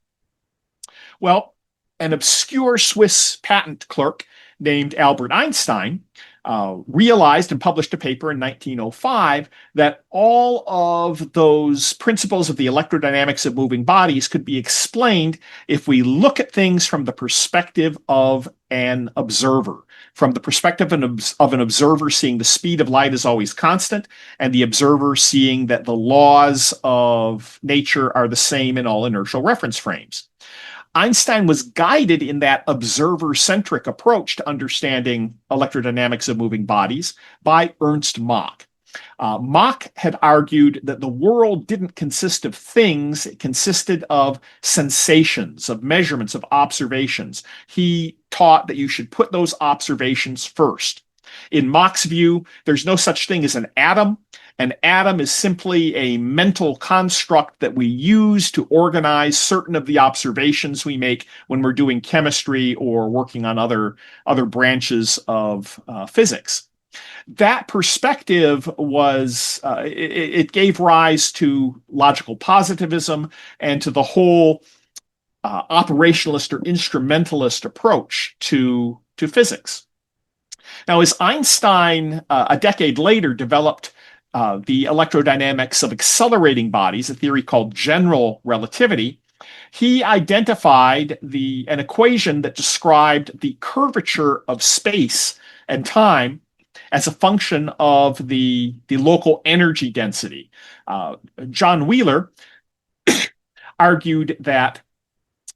Well, an obscure Swiss patent clerk named Albert Einstein realized and published a paper in 1905 that all of those principles of the electrodynamics of moving bodies could be explained if we look at things from the perspective of an observer, from the perspective of an observer seeing the speed of light is always constant, and the observer seeing that the laws of nature are the same in all inertial reference frames. Einstein was guided in that observer-centric approach to understanding electrodynamics of moving bodies by Ernst Mach. Mach had argued that the world didn't consist of things, it consisted of sensations, of measurements, of observations. He taught that you should put those observations first. In Mach's view, there's no such thing as an atom. An atom is simply a mental construct that we use to organize certain of the observations we make when we're doing chemistry or working on other branches of physics. That perspective was, it gave rise to logical positivism and to the whole operationalist or instrumentalist approach to physics. Now, as Einstein, a decade later, developed the electrodynamics of accelerating bodies, a theory called general relativity, he identified an equation that described the curvature of space and time as a function of the local energy density. John Wheeler argued that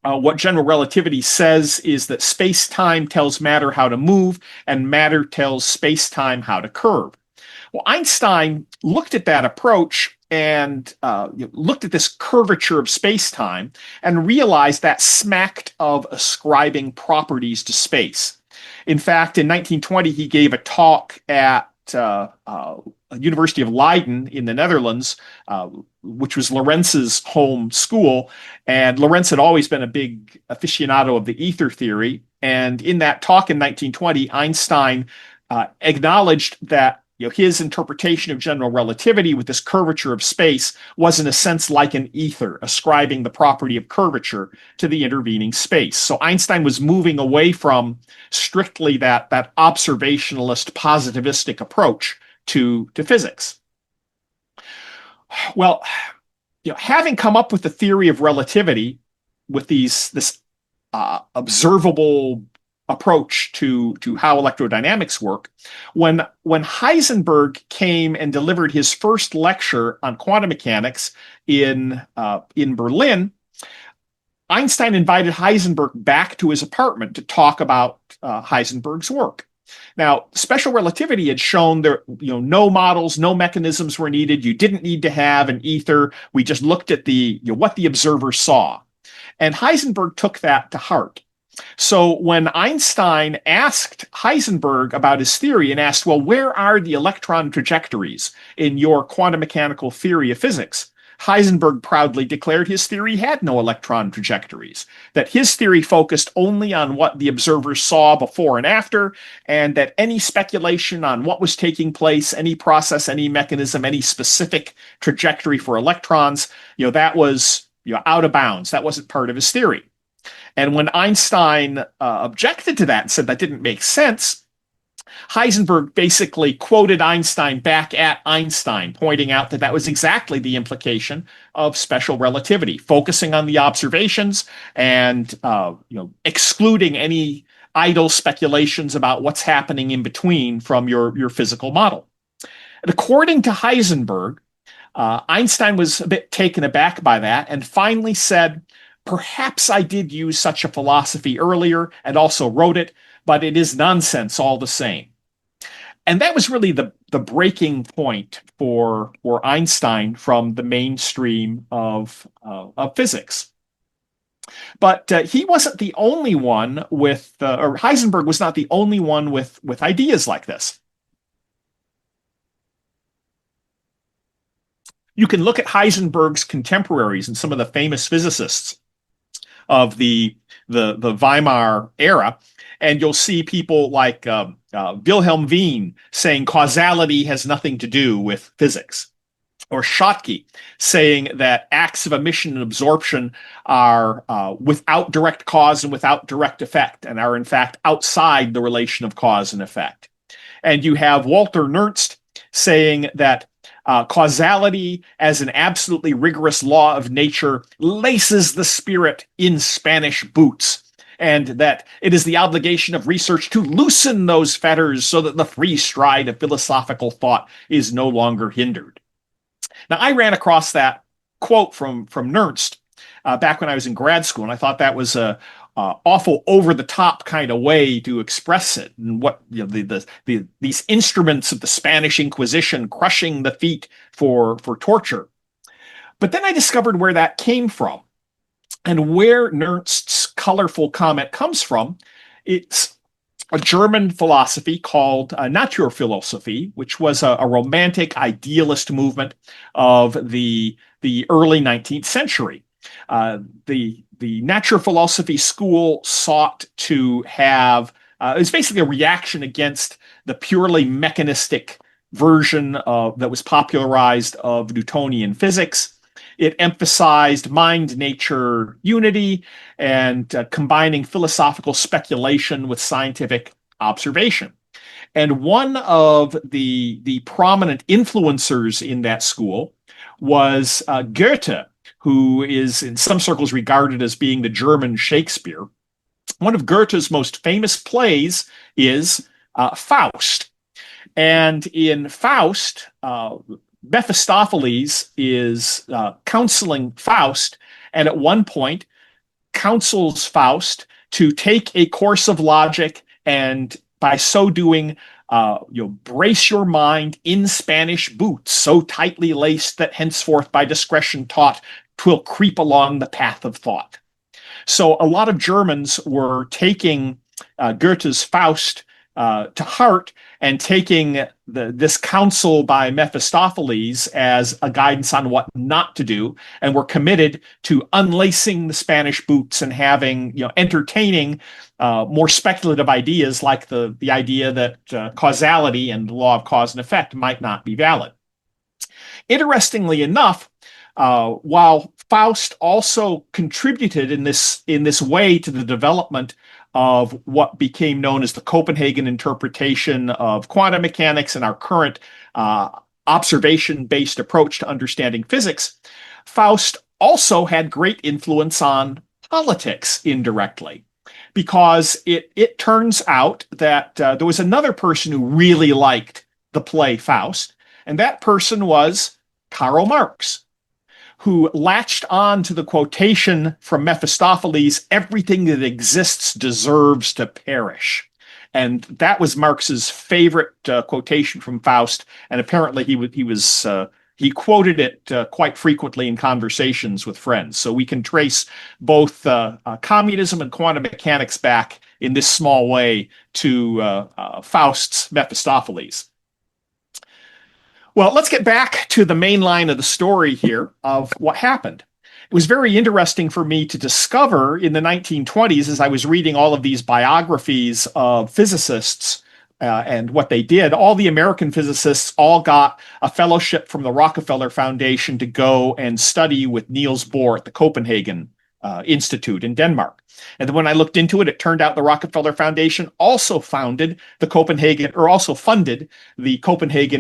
what general relativity says is that space-time tells matter how to move, and matter tells space-time how to curve. Well, Einstein looked at that approach and looked at this curvature of space-time and realized that smacked of ascribing properties to space. In fact, in 1920, he gave a talk at University of Leiden in the Netherlands, which was Lorentz's home school. And Lorentz had always been a big aficionado of the ether theory. And in that talk in 1920, Einstein acknowledged that his interpretation of general relativity with this curvature of space was in a sense like an ether, ascribing the property of curvature to the intervening space. So Einstein was moving away from strictly that observationalist positivistic approach to physics. Well, having come up with the theory of relativity with this observable approach to how electrodynamics work, when Heisenberg came and delivered his first lecture on quantum mechanics in Berlin, Einstein invited Heisenberg back to his apartment to talk about Heisenberg's work. Now, special relativity had shown there, no models, no mechanisms were needed. You didn't need to have an ether. We just looked at what the observer saw. And Heisenberg took that to heart. So when Einstein asked Heisenberg about his theory and asked, well, where are the electron trajectories in your quantum mechanical theory of physics? Heisenberg proudly declared his theory had no electron trajectories, that his theory focused only on what the observers saw before and after, and that any speculation on what was taking place, any process, any mechanism, any specific trajectory for electrons, that was out of bounds. That wasn't part of his theory. And when Einstein objected to that and said that didn't make sense, Heisenberg basically quoted Einstein back at Einstein, pointing out that was exactly the implication of special relativity, focusing on the observations and excluding any idle speculations about what's happening in between from your physical model. And according to Heisenberg, Einstein was a bit taken aback by that and finally said, perhaps I did use such a philosophy earlier and also wrote it, but it is nonsense all the same. And that was really the breaking point for Einstein from the mainstream of physics. But he wasn't the only one or Heisenberg was not the only one with ideas like this. You can look at Heisenberg's contemporaries and some of the famous physicists of the Weimar era, and you'll see people like Wilhelm Wien saying causality has nothing to do with physics, or Schottky saying that acts of emission and absorption are without direct cause and without direct effect, and are in fact outside the relation of cause and effect. And you have Walter Nernst saying that causality as an absolutely rigorous law of nature laces the spirit in Spanish boots, and that it is the obligation of research to loosen those fetters so that the free stride of philosophical thought is no longer hindered. Now, I ran across that quote from Nernst back when I was in grad school, and I thought that was a awful over-the-top kind of way to express it, and what these instruments of the Spanish Inquisition crushing the feet for torture. But then I discovered where that came from, and where Nernst's colorful comment comes from. It's a German philosophy called Naturphilosophie, which was a romantic idealist movement of the early 19th century. The natural philosophy school sought to have, it was basically a reaction against the purely mechanistic version that was popularized of Newtonian physics. It emphasized mind-nature unity and combining philosophical speculation with scientific observation. And one of the prominent influencers in that school was Goethe, who is in some circles regarded as being the German Shakespeare. One of Goethe's most famous plays is Faust. And in Faust, Mephistopheles is counseling Faust, and at one point counsels Faust to take a course of logic, and by so doing, brace your mind in Spanish boots, so tightly laced that henceforth by discretion taught, 'twill creep along the path of thought. So a lot of Germans were taking Goethe's Faust to heart and taking this counsel by Mephistopheles as a guidance on what not to do, and were committed to unlacing the Spanish boots and having, entertaining more speculative ideas like the idea that causality and the law of cause and effect might not be valid. Interestingly enough, while Faust also contributed in this way to the development of what became known as the Copenhagen interpretation of quantum mechanics and our current observation-based approach to understanding physics, Faust also had great influence on politics indirectly, because it turns out that there was another person who really liked the play Faust, and that person was Karl Marx, who latched on to the quotation from Mephistopheles, "Everything that exists deserves to perish." And that was Marx's favorite quotation from Faust, and apparently he quoted it quite frequently in conversations with friends. So we can trace both communism and quantum mechanics back in this small way to Faust's Mephistopheles. Well, let's get back to the main line of the story here of what happened. It was very interesting for me to discover in the 1920s, as I was reading all of these biographies of physicists and what they did. All the American physicists all got a fellowship from the Rockefeller Foundation to go and study with Niels Bohr at the Copenhagen Institute in Denmark. And then when I looked into it, it turned out the Rockefeller Foundation also funded the Copenhagen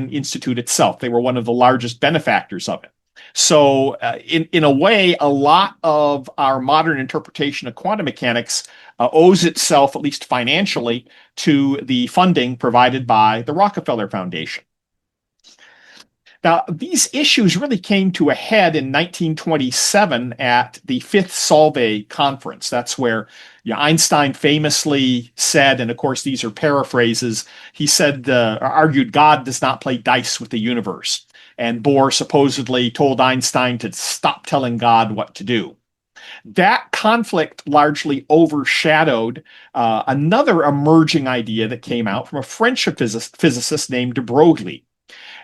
Institute itself. They were one of the largest benefactors of it. So in a way, a lot of our modern interpretation of quantum mechanics owes itself, at least financially, to the funding provided by the Rockefeller Foundation. Now, these issues really came to a head in 1927 at the Fifth Solvay Conference. That's where Einstein famously said, and of course these are paraphrases, he said, argued God does not play dice with the universe. And Bohr supposedly told Einstein to stop telling God what to do. That conflict largely overshadowed another emerging idea that came out from a French physicist named de Broglie.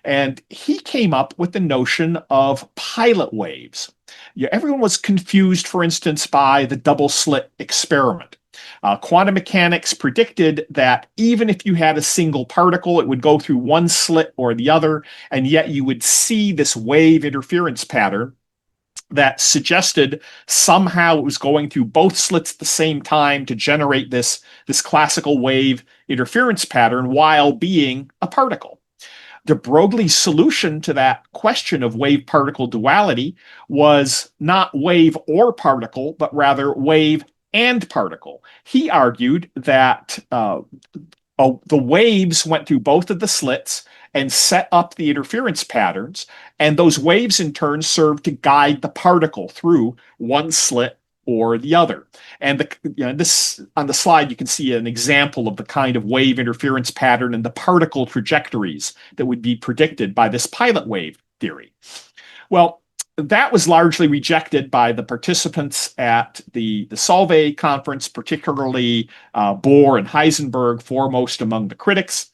And he came up with the notion of pilot waves. Everyone was confused, for instance, by the double slit experiment. Quantum mechanics predicted that even if you had a single particle, it would go through one slit or the other, and yet you would see this wave interference pattern that suggested somehow it was going through both slits at the same time to generate this classical wave interference pattern while being a particle. De Broglie's solution to that question of wave-particle duality was not wave or particle, but rather wave and particle. He argued that the waves went through both of the slits and set up the interference patterns, and those waves in turn served to guide the particle through one slit or the other. And this on the slide, you can see an example of the kind of wave interference pattern and the particle trajectories that would be predicted by this pilot wave theory. Well, that was largely rejected by the participants at the Solvay conference, particularly Bohr and Heisenberg, foremost among the critics.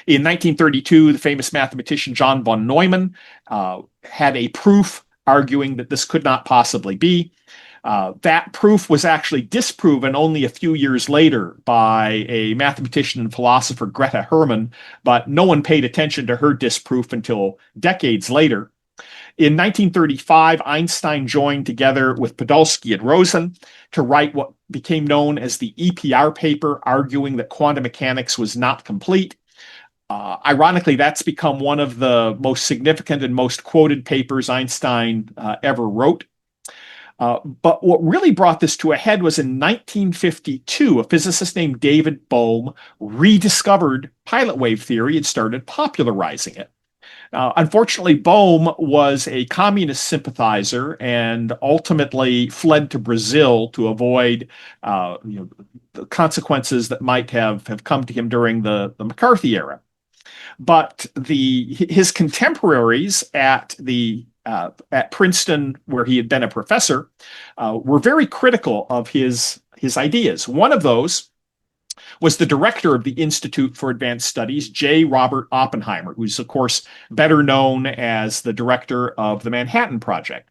In 1932, the famous mathematician John von Neumann had a proof arguing that this could not possibly be. That proof was actually disproven only a few years later by a mathematician and philosopher, Greta Hermann, but no one paid attention to her disproof until decades later. In 1935, Einstein joined together with Podolsky and Rosen to write what became known as the EPR paper, arguing that quantum mechanics was not complete. Ironically, that's become one of the most significant and most quoted papers Einstein ever wrote. But what really brought this to a head was in 1952, a physicist named David Bohm rediscovered pilot wave theory and started popularizing it. Unfortunately, Bohm was a communist sympathizer and ultimately fled to Brazil to avoid the consequences that might have come to him during the McCarthy era. But his contemporaries at Princeton, where he had been a professor, were very critical of his ideas. One of those was the director of the Institute for Advanced Studies, J. Robert Oppenheimer, who's, of course, better known as the director of the Manhattan Project.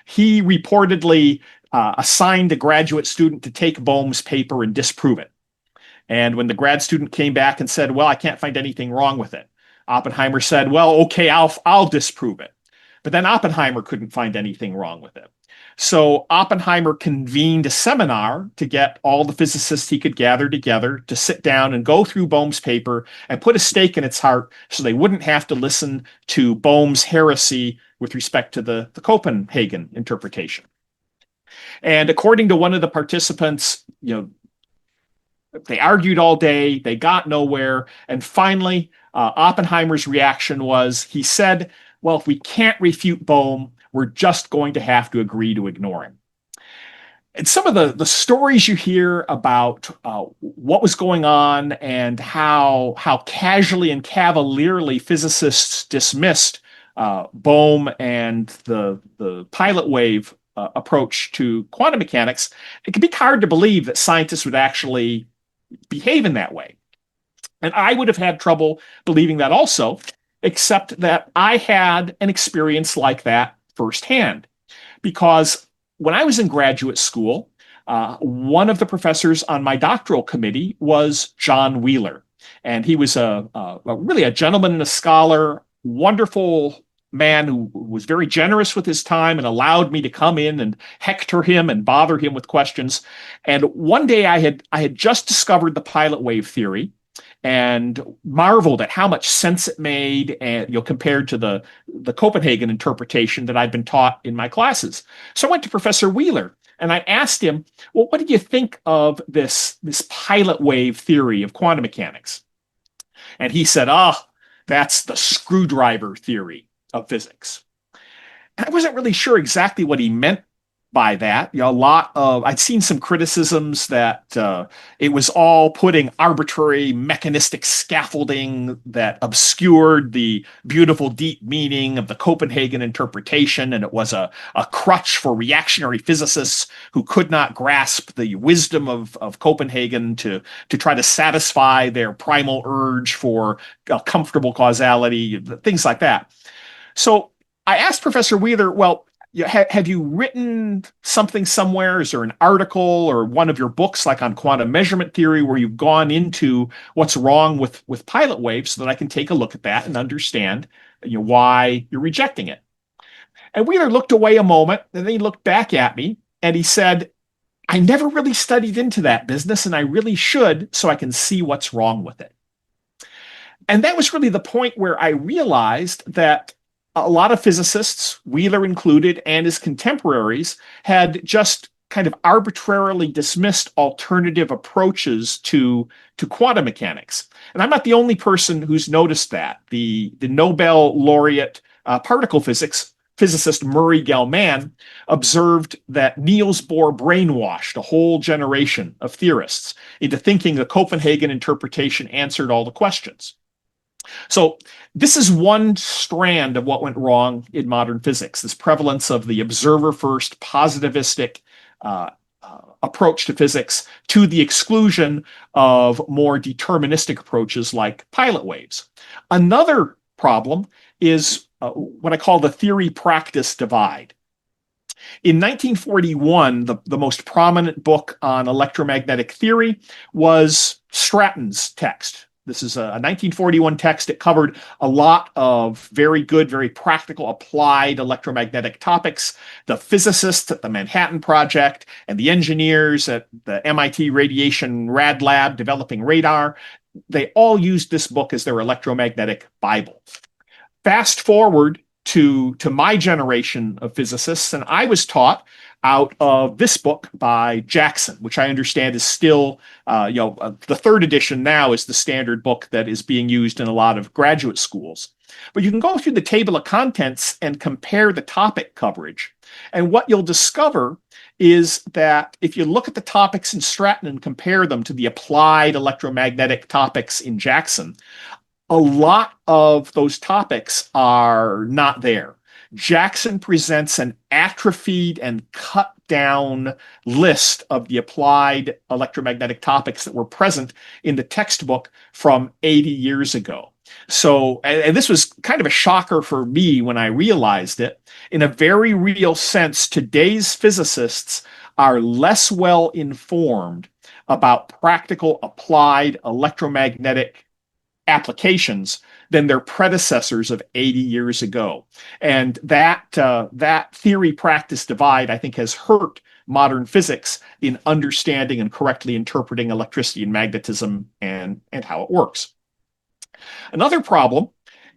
He reportedly assigned a graduate student to take Bohm's paper and disprove it. And when the grad student came back and said, well, I can't find anything wrong with it, Oppenheimer said, well, okay, I'll disprove it. But then Oppenheimer couldn't find anything wrong with it. So Oppenheimer convened a seminar to get all the physicists he could gather together to sit down and go through Bohm's paper and put a stake in its heart so they wouldn't have to listen to Bohm's heresy with respect to the Copenhagen interpretation. And according to one of the participants, they argued all day, they got nowhere, and finally, Oppenheimer's reaction was, he said, well, if we can't refute Bohm, we're just going to have to agree to ignore him. And some of the stories you hear about what was going on and how casually and cavalierly physicists dismissed Bohm and the pilot wave approach to quantum mechanics, it can be hard to believe that scientists would actually behave in that way. And I would have had trouble believing that also, except that I had an experience like that firsthand. Because when I was in graduate school, one of the professors on my doctoral committee was John Wheeler. And he was really a gentleman and a scholar, wonderful man who was very generous with his time and allowed me to come in and hector him and bother him with questions. And one day I had just discovered the pilot wave theory and marveled at how much sense it made, and compared to the Copenhagen interpretation that I'd been taught in my classes. So I went to Professor Wheeler and I asked him, well, what do you think of this pilot wave theory of quantum mechanics? And he said, that's the screwdriver theory of physics. And I wasn't really sure exactly what he meant by that. I'd seen some criticisms that it was all putting arbitrary mechanistic scaffolding that obscured the beautiful deep meaning of the Copenhagen interpretation, and it was a crutch for reactionary physicists who could not grasp the wisdom of Copenhagen to try to satisfy their primal urge for comfortable causality, things like that. So I asked Professor Wheeler, well, have you written something somewhere? Is there an article or one of your books, like on quantum measurement theory, where you've gone into what's wrong with pilot waves so that I can take a look at that and understand why you're rejecting it? And Wheeler looked away a moment, and then he looked back at me, and he said, I never really studied into that business, and I really should, so I can see what's wrong with it. And that was really the point where I realized that a lot of physicists, Wheeler included, and his contemporaries, had just kind of arbitrarily dismissed alternative approaches to quantum mechanics. And I'm not the only person who's noticed that. The Nobel laureate particle physicist Murray Gell-Mann observed that Niels Bohr brainwashed a whole generation of theorists into thinking the Copenhagen interpretation answered all the questions. So this is one strand of what went wrong in modern physics, this prevalence of the observer-first positivistic approach to physics to the exclusion of more deterministic approaches like pilot waves. Another problem is what I call the theory-practice divide. In 1941, the most prominent book on electromagnetic theory was Stratton's text. This is a 1941 text. It covered a lot of very good, very practical, applied electromagnetic topics. The physicists at the Manhattan Project and the engineers at the MIT Radiation Rad Lab developing radar, they all used this book as their electromagnetic Bible. Fast forward to my generation of physicists, and I was taught out of this book by Jackson, which I understand is still, the third edition now is the standard book that is being used in a lot of graduate schools. But you can go through the table of contents and compare the topic coverage. And what you'll discover is that if you look at the topics in Stratton and compare them to the applied electromagnetic topics in Jackson, a lot of those topics are not there. Jackson presents an atrophied and cut down list of the applied electromagnetic topics that were present in the textbook from 80 years ago. So, and this was kind of a shocker for me when I realized it. In a very real sense, today's physicists are less well informed about practical applied electromagnetic applications than their predecessors of 80 years ago. And that theory practice divide, I think, has hurt modern physics in understanding and correctly interpreting electricity and magnetism and how it works. Another problem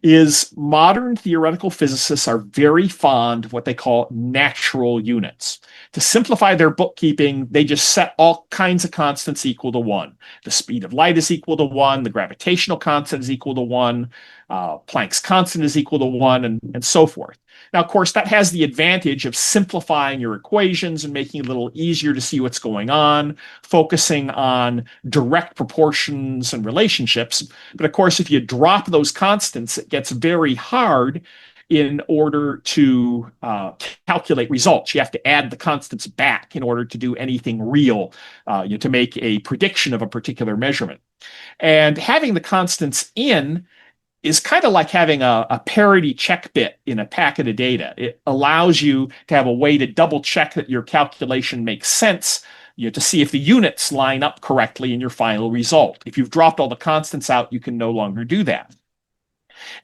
is modern theoretical physicists are very fond of what they call natural units. To simplify their bookkeeping, they just set all kinds of constants equal to 1. The speed of light is equal to 1, the gravitational constant is equal to 1, Planck's constant is equal to 1, and so forth. Now, of course, that has the advantage of simplifying your equations and making it a little easier to see what's going on, focusing on direct proportions and relationships. But of course, if you drop those constants, it gets very hard in order to calculate results. You have to add the constants back in order to do anything real, to make a prediction of a particular measurement. And having the constants in is kind of like having a parity check bit in a packet of data. It allows you to have a way to double check that your calculation makes sense, to see if the units line up correctly in your final result. If you've dropped all the constants out, you can no longer do that.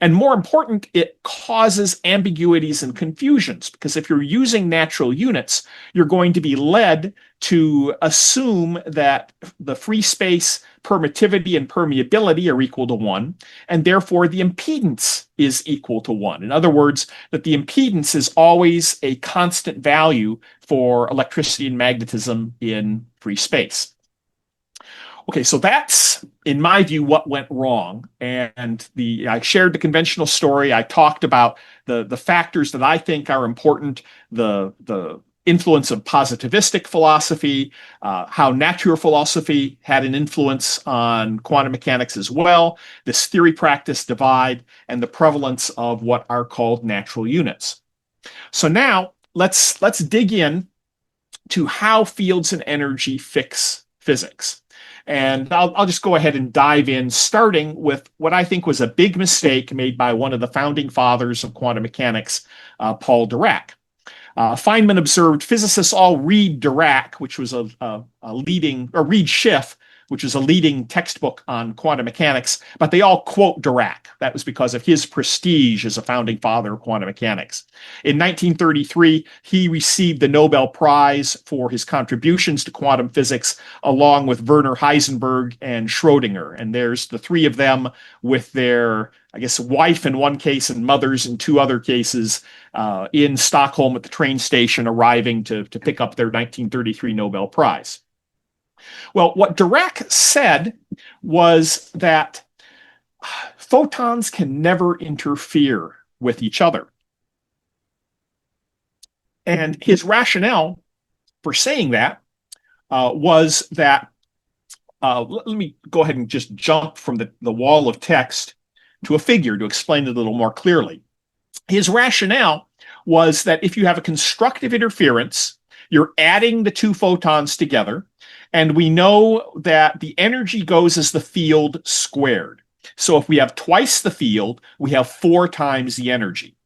And more important, it causes ambiguities and confusions, because if you're using natural units, you're going to be led to assume that the free space permittivity and permeability are equal to 1, and therefore the impedance is equal to 1. In other words, that the impedance is always a constant value for electricity and magnetism in free space. Okay, so that's, in my view, what went wrong. And I shared the conventional story. I talked about the factors that I think are important, the influence of positivistic philosophy, how natural philosophy had an influence on quantum mechanics as well, this theory-practice divide, and the prevalence of what are called natural units. So now let's dig in to how fields and energy fix physics. And I'll just go ahead and dive in, starting with what I think was a big mistake made by one of the founding fathers of quantum mechanics, Paul Dirac. Feynman observed physicists all read Dirac, which was read Schiff, which is a leading textbook on quantum mechanics, but they all quote Dirac. That was because of his prestige as a founding father of quantum mechanics. In 1933, he received the Nobel Prize for his contributions to quantum physics, along with Werner Heisenberg and Schrödinger. And there's the three of them with their, I guess, wife in one case and mothers in two other cases, in Stockholm at the train station, arriving to pick up their 1933 Nobel Prize. Well, what Dirac said was that photons can never interfere with each other. And his rationale for saying that was that, let me go ahead and just jump from the wall of text to a figure to explain it a little more clearly. His rationale was that if you have a constructive interference, you're adding the two photons together, and we know that the energy goes as the field squared. So if we have twice the field, we have 4 times the energy.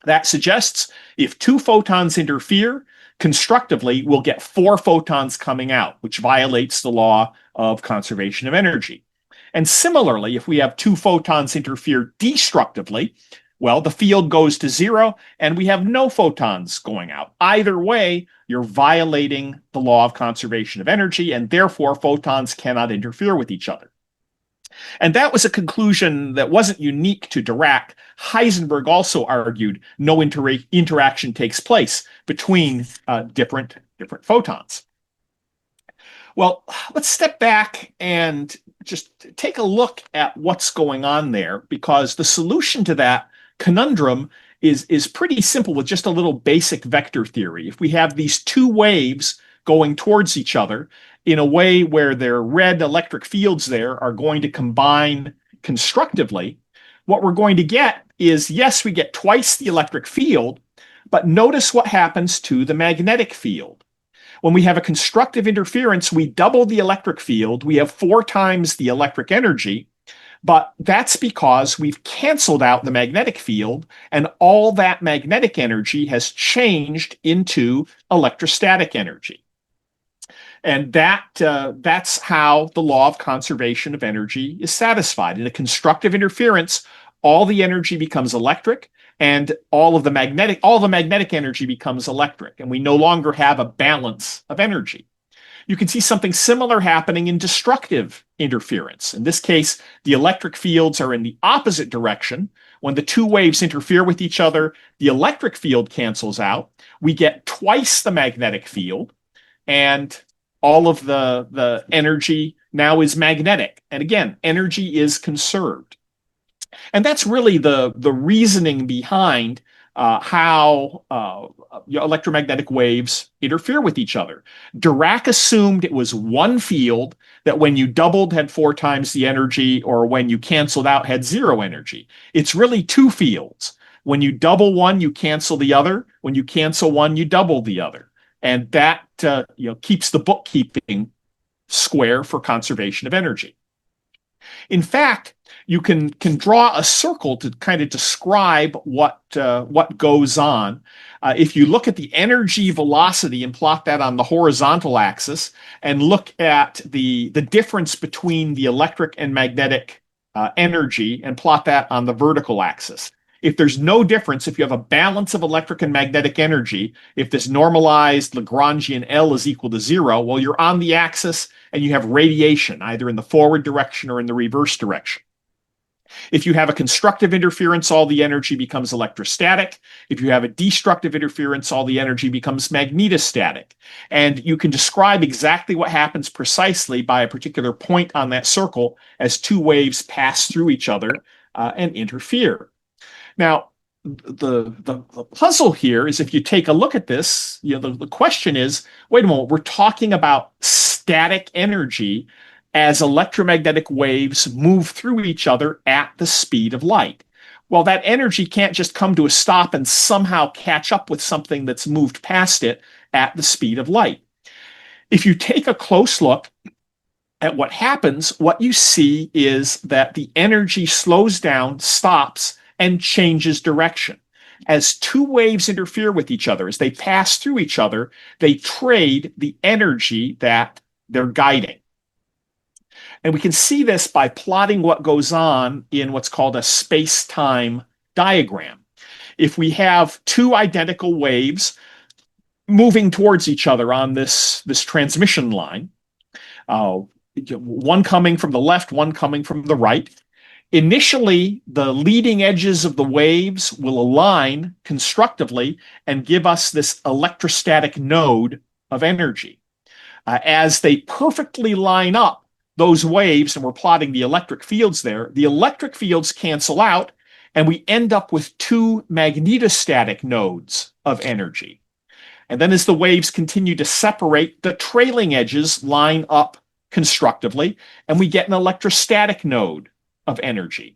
That suggests if 2 photons interfere, constructively, we'll get 4 photons coming out, which violates the law of conservation of energy. And similarly, if we have 2 photons interfere destructively, well, the field goes to 0 and we have no photons going out. Either way, you're violating the law of conservation of energy, and therefore photons cannot interfere with each other. And that was a conclusion that wasn't unique to Dirac. Heisenberg also argued no interaction takes place between different photons. Well, let's step back and just take a look at what's going on there, because the solution to that conundrum is pretty simple with just a little basic vector theory. If we have these 2 waves going towards each other in a way where their red electric fields there are going to combine constructively, what we're going to get is, yes, we get twice the electric field, But notice what happens to the magnetic field. When we have a constructive interference, we double the electric field. We have 4 times the electric energy, but that's because we've canceled out the magnetic field, and all that magnetic energy has changed into electrostatic energy. And that's how the law of conservation of energy is satisfied. In a constructive interference, all the energy becomes electric, and all the magnetic energy becomes electric, and we no longer have a balance of energy. You can see something similar happening in destructive interference. In this case, the electric fields are in the opposite direction. When the 2 waves interfere with each other, the electric field cancels out. We get twice the magnetic field, and all of the energy now is magnetic. And again, energy is conserved. And that's really the reasoning behind how electromagnetic waves interfere with each other. Dirac assumed it was one field that when you doubled had 4 times the energy, or when you canceled out had 0 energy. It's really 2 fields. When you double one, you cancel the other. When you cancel one, you double the other. And that keeps the bookkeeping square for conservation of energy. In fact, you can draw a circle to kind of describe what goes on. If you look at the energy velocity and plot that on the horizontal axis, and look at the difference between the electric and magnetic energy and plot that on the vertical axis. If there's no difference, if you have a balance of electric and magnetic energy, if this normalized Lagrangian L is equal to 0, well, you're on the axis and you have radiation, either in the forward direction or in the reverse direction. If you have a constructive interference, all the energy becomes electrostatic. If you have a destructive interference, all the energy becomes magnetostatic. And you can describe exactly what happens precisely by a particular point on that circle as 2 waves pass through each other and interfere. Now, the puzzle here is, if you take a look at this, the question is, wait a moment, we're talking about static energy as electromagnetic waves move through each other at the speed of light. Well, that energy can't just come to a stop and somehow catch up with something that's moved past it at the speed of light. If you take a close look at what happens, what you see is that the energy slows down, stops, and changes direction. As 2 waves interfere with each other, as they pass through each other, they trade the energy that they're guiding. And we can see this by plotting what goes on in what's called a space-time diagram. If we have 2 identical waves moving towards each other on this transmission line, one coming from the left, one coming from the right, initially, the leading edges of the waves will align constructively and give us this electrostatic node of energy. As they perfectly line up, those waves, and we're plotting the electric fields there, the electric fields cancel out, and we end up with 2 magnetostatic nodes of energy. And then as the waves continue to separate, the trailing edges line up constructively, and we get an electrostatic node of energy.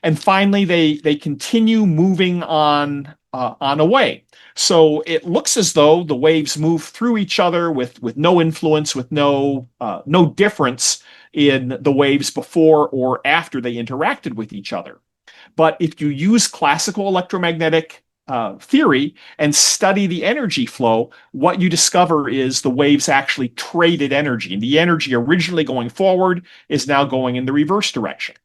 And finally, they continue moving on away. So it looks as though the waves move through each other with no influence, with no difference in the waves before or after they interacted with each other. But if you use classical electromagnetic theory and study the energy flow, what you discover is the waves actually traded energy, and the energy originally going forward is now going in the reverse direction.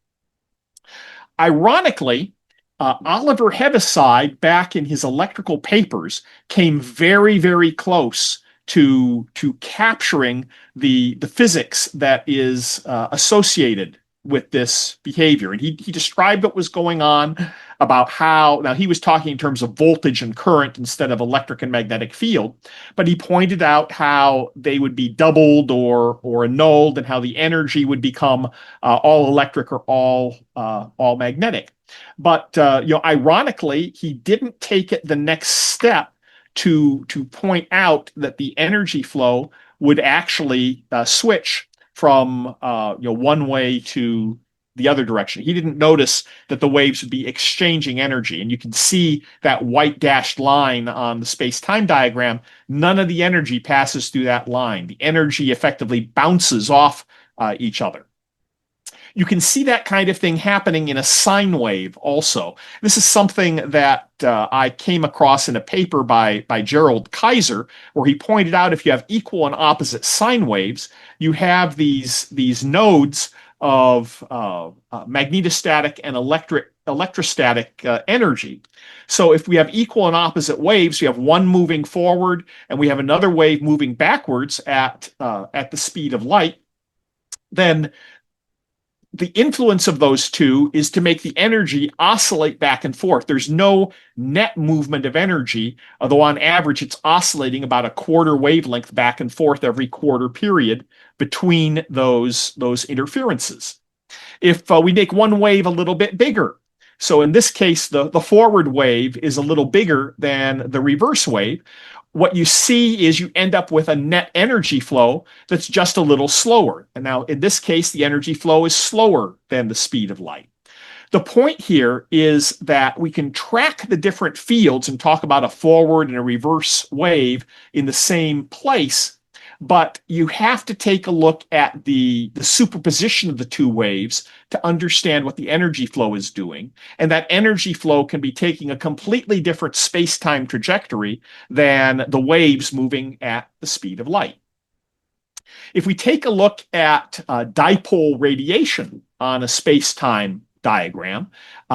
Ironically, Oliver Heaviside, back in his electrical papers, came very, very close to capturing the physics that is associated with this behavior. And he described what was going on, about how, now he was talking in terms of voltage and current instead of electric and magnetic field, but he pointed out how they would be doubled or annulled, and how the energy would become all electric or all magnetic. But ironically, he didn't take it the next step to point out that the energy flow would actually switch from one way to the other direction. He didn't notice that the waves would be exchanging energy. And you can see that white dashed line on the space-time diagram. None of the energy passes through that line. The energy effectively bounces off each other. You can see that kind of thing happening in a sine wave also. This is something that I came across in a paper by Gerald Kaiser, where he pointed out if you have equal and opposite sine waves, you have these nodes of magnetostatic and electrostatic energy. So if we have equal and opposite waves, we have one moving forward and we have another wave moving backwards at the speed of light, then the influence of those two is to make the energy oscillate back and forth. There's no net movement of energy, although on average it's oscillating about a quarter wavelength back and forth every quarter period between those interferences. If we make one wave a little bit bigger, so in this case, the forward wave is a little bigger than the reverse wave, what you see is you end up with a net energy flow that's just a little slower. And now in this case, the energy flow is slower than the speed of light. The point here is that we can track the different fields and talk about a forward and a reverse wave in the same place, but you have to take a look at the superposition of the two waves to understand what the energy flow is doing. And that energy flow can be taking a completely different space-time trajectory than the waves moving at the speed of light. If we take a look at dipole radiation on a space-time diagram,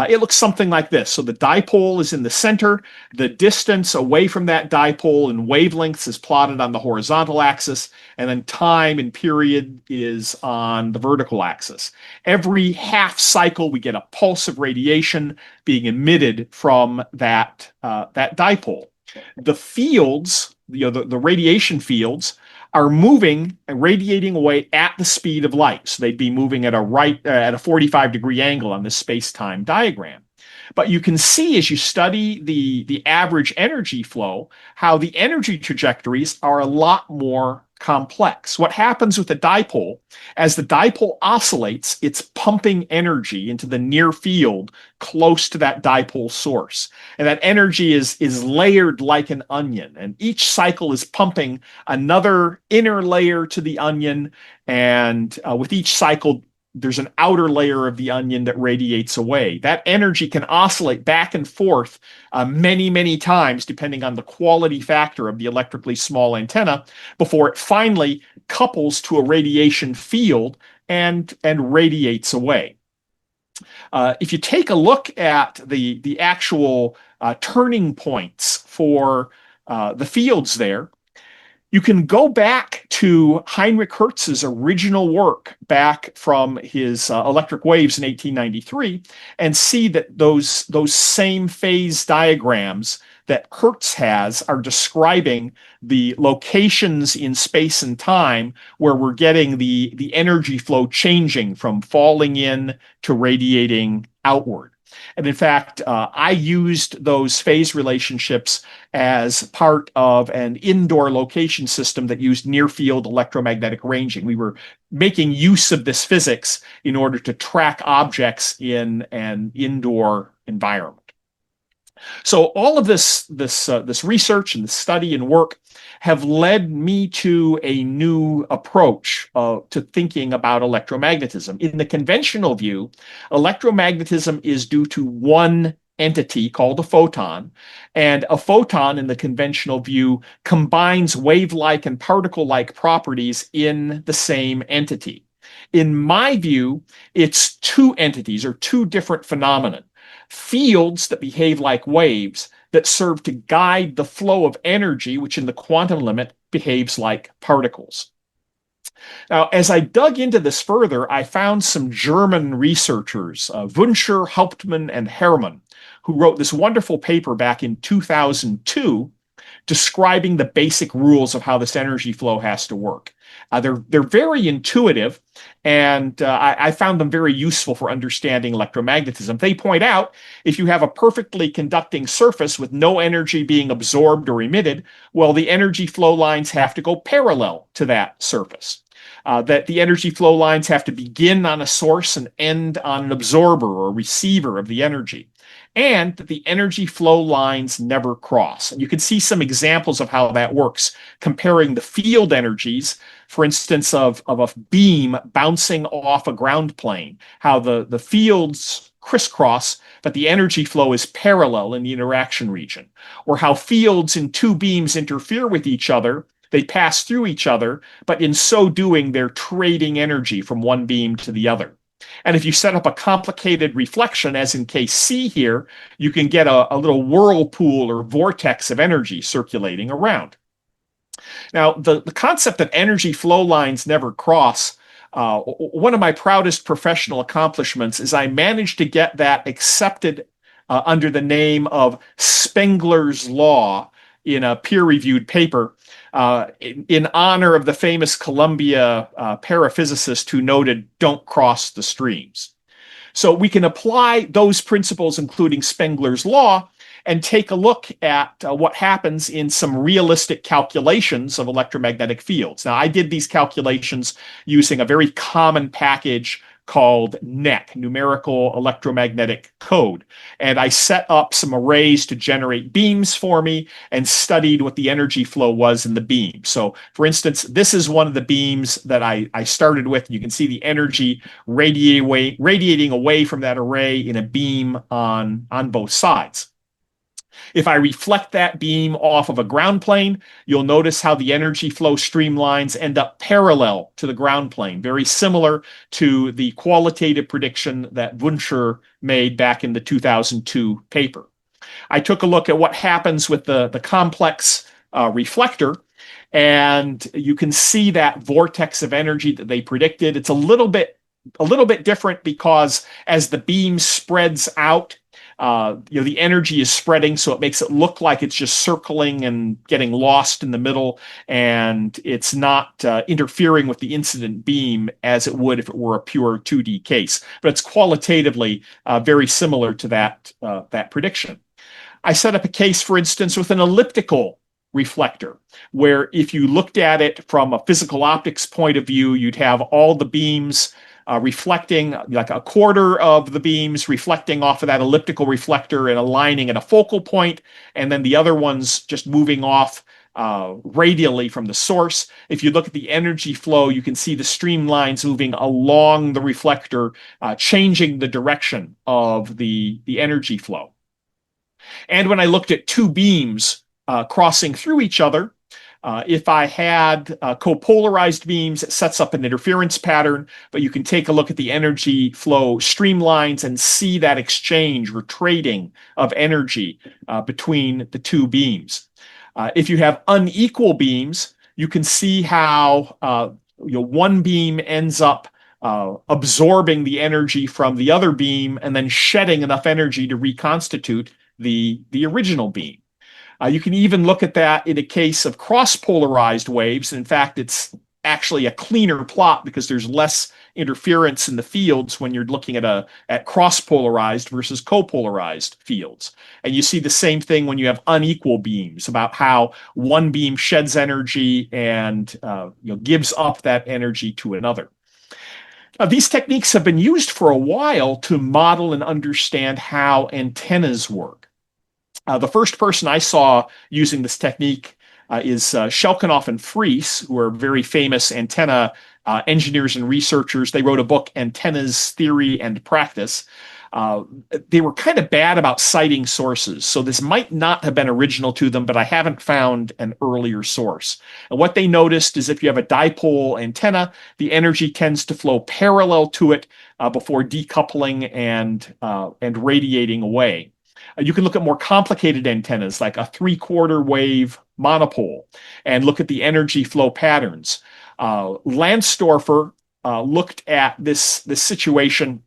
it looks something like this. So the dipole is in the center. The distance away from that dipole in wavelengths is plotted on the horizontal axis, and then time and period is on the vertical axis. Every half cycle, we get a pulse of radiation being emitted from that dipole. The fields, the radiation fields, are moving and radiating away at the speed of light. So they'd be moving at a 45-degree angle on this space-time diagram. But you can see as you study the average energy flow, how the energy trajectories are a lot more complex. What happens with the dipole, as the dipole oscillates, it's pumping energy into the near field close to that dipole source. And that energy is layered like an onion. And each cycle is pumping another inner layer to the onion. And with each cycle, there's an outer layer of the onion that radiates away. That energy can oscillate back and forth many, many times, depending on the quality factor of the electrically small antenna, before it finally couples to a radiation field and radiates away. If you take a look at the actual turning points for the fields there, you can go back to Heinrich Hertz's original work back from his electric waves in 1893 and see that those same phase diagrams that Hertz has are describing the locations in space and time where we're getting the energy flow changing from falling in to radiating outward. And in fact, I used those phase relationships as part of an indoor location system that used near-field electromagnetic ranging. We were making use of this physics in order to track objects in an indoor environment. So all of this research and the study and work have led me to a new approach to thinking about electromagnetism. In the conventional view, electromagnetism is due to one entity called a photon, and a photon in the conventional view combines wave-like and particle-like properties in the same entity. In my view, it's two entities or two different phenomena. Fields that behave like waves that serve to guide the flow of energy, which in the quantum limit behaves like particles. Now, as I dug into this further, I found some German researchers, Wünscher, Hauptmann, and Hermann, who wrote this wonderful paper back in 2002 describing the basic rules of how this energy flow has to work. They're very intuitive, and I found them very useful for understanding electromagnetism. They point out if you have a perfectly conducting surface with no energy being absorbed or emitted, well, the energy flow lines have to go parallel to that surface. that the energy flow lines have to begin on a source and end on an absorber or receiver of the energy, and that the energy flow lines never cross. And you can see some examples of how that works, comparing the field energies, for instance, of a beam bouncing off a ground plane, how the fields crisscross, but the energy flow is parallel in the interaction region, or how fields in two beams interfere with each other. They pass through each other, but in so doing, they're trading energy from one beam to the other. And if you set up a complicated reflection, as in case C here, you can get a little whirlpool or vortex of energy circulating around. Now, the concept that energy flow lines never cross, one of my proudest professional accomplishments is I managed to get that accepted under the name of Spengler's Law in a peer-reviewed paper in honor of the famous Columbia paraphysicist who noted, "Don't cross the streams." So we can apply those principles, including Spengler's Law, and take a look at what happens in some realistic calculations of electromagnetic fields. Now, I did these calculations using a very common package called NEC, Numerical Electromagnetic Code. And I set up some arrays to generate beams for me and studied what the energy flow was in the beam. So, for instance, this is one of the beams that I started with. You can see the energy radiating away from that array in a beam on both sides. If I reflect that beam off of a ground plane, you'll notice how the energy flow streamlines end up parallel to the ground plane, very similar to the qualitative prediction that Wunsch made back in the 2002 paper. I took a look at what happens with the complex reflector, and you can see that vortex of energy that they predicted. It's a little bit different because as the beam spreads out, the energy is spreading, so it makes it look like it's just circling and getting lost in the middle, and it's not interfering with the incident beam as it would if it were a pure 2D case. But it's qualitatively very similar to that prediction. I set up a case, for instance, with an elliptical reflector, where if you looked at it from a physical optics point of view, you'd have all the beams reflecting, like a quarter of the beams reflecting off of that elliptical reflector and aligning at a focal point, and then the other ones just moving off radially from the source. If you look at the energy flow, you can see the streamlines moving along the reflector, changing the direction of the energy flow. And when I looked at two beams crossing through each other, if I had copolarized beams, it sets up an interference pattern, but you can take a look at the energy flow streamlines and see that exchange or trading of energy between the two beams. If you have unequal beams, you can see how one beam ends up absorbing the energy from the other beam and then shedding enough energy to reconstitute the original beam. You can even look at that in a case of cross-polarized waves. In fact, it's actually a cleaner plot because there's less interference in the fields when you're looking at cross-polarized versus copolarized fields. And you see the same thing when you have unequal beams, about how one beam sheds energy and gives up that energy to another. These techniques have been used for a while to model and understand how antennas work. The first person I saw using this technique is Schelkenoff and Fries, who are very famous antenna engineers and researchers. They wrote a book, Antennas, Theory and Practice. They were kind of bad about citing sources, so this might not have been original to them, but I haven't found an earlier source. And what they noticed is if you have a dipole antenna, the energy tends to flow parallel to it before decoupling and radiating away. You can look at more complicated antennas like a 3/4 wave monopole and look at the energy flow patterns. Landstorfer looked at this situation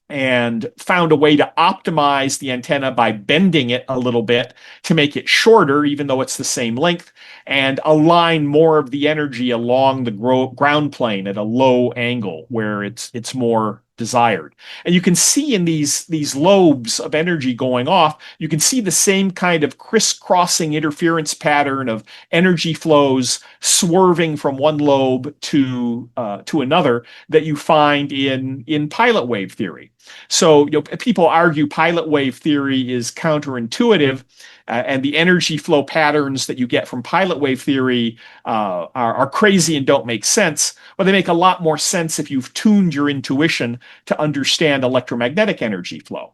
and found a way to optimize the antenna by bending it a little bit to make it shorter, even though it's the same length, and align more of the energy along the ground plane at a low angle where it's more desired. And you can see in these lobes of energy going off, you can see the same kind of crisscrossing interference pattern of energy flows swerving from one lobe to another that you find in pilot wave theory. So people argue pilot wave theory is counterintuitive, and the energy flow patterns that you get from pilot wave theory are crazy and don't make sense. But they make a lot more sense if you've tuned your intuition to understand electromagnetic energy flow.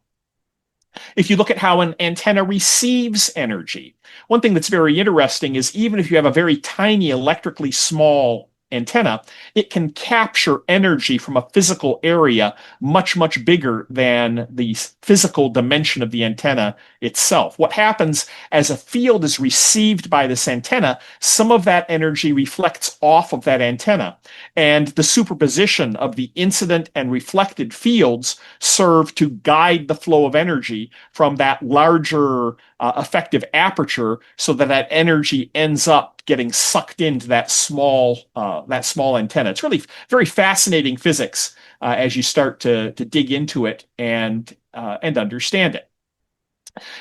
If you look at how an antenna receives energy, one thing that's very interesting is even if you have a very tiny electrically small antenna, it can capture energy from a physical area much, much bigger than the physical dimension of the antenna itself. What happens as a field is received by this antenna, some of that energy reflects off of that antenna, and the superposition of the incident and reflected fields serve to guide the flow of energy from that larger effective aperture so that that energy ends up getting sucked into that small antenna. It's really very fascinating physics as you start to dig into it and understand it.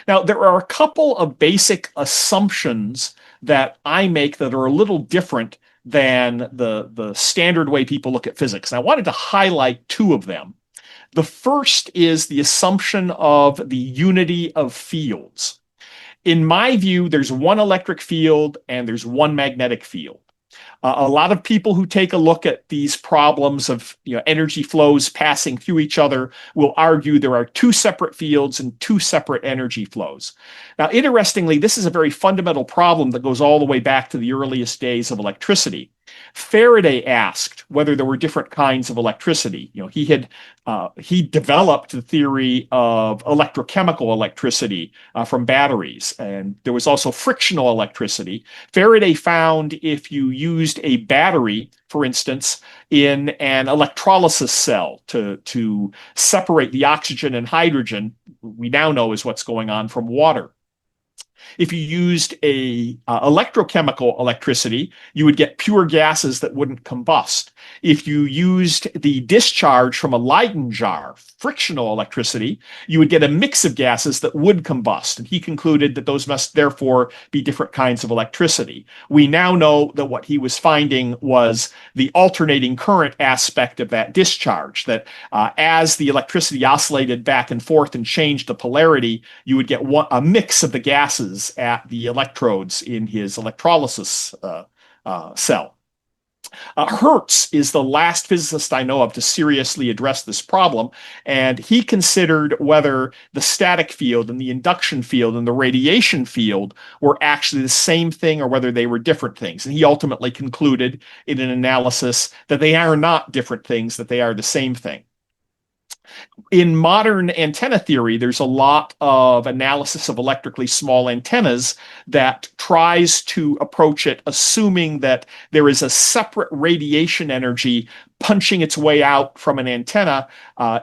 Now, there are a couple of basic assumptions that I make that are a little different than the standard way people look at physics. And I wanted to highlight two of them. The first is the assumption of the unity of fields. In my view, there's one electric field and there's one magnetic field. A lot of people who take a look at these problems of energy flows passing through each other will argue there are two separate fields and two separate energy flows. Now, interestingly, this is a very fundamental problem that goes all the way back to the earliest days of electricity. Faraday asked whether there were different kinds of electricity. He developed the theory of electrochemical electricity from batteries, and there was also frictional electricity. Faraday found if you used a battery, for instance, in an electrolysis cell to separate the oxygen and hydrogen, we now know is what's going on, from water. If you used a electrochemical electricity, you would get pure gases that wouldn't combust. If you used the discharge from a Leyden jar, frictional electricity, you would get a mix of gases that would combust. And he concluded that those must therefore be different kinds of electricity. We now know that what he was finding was the alternating current aspect of that discharge, that as the electricity oscillated back and forth and changed the polarity, you would get a mix of the gases at the electrodes in his electrolysis cell. Hertz is the last physicist I know of to seriously address this problem, and he considered whether the static field and the induction field and the radiation field were actually the same thing or whether they were different things. And he ultimately concluded in an analysis that they are not different things, that they are the same thing. In modern antenna theory, there's a lot of analysis of electrically small antennas that tries to approach it assuming that there is a separate radiation energy punching its way out from an antenna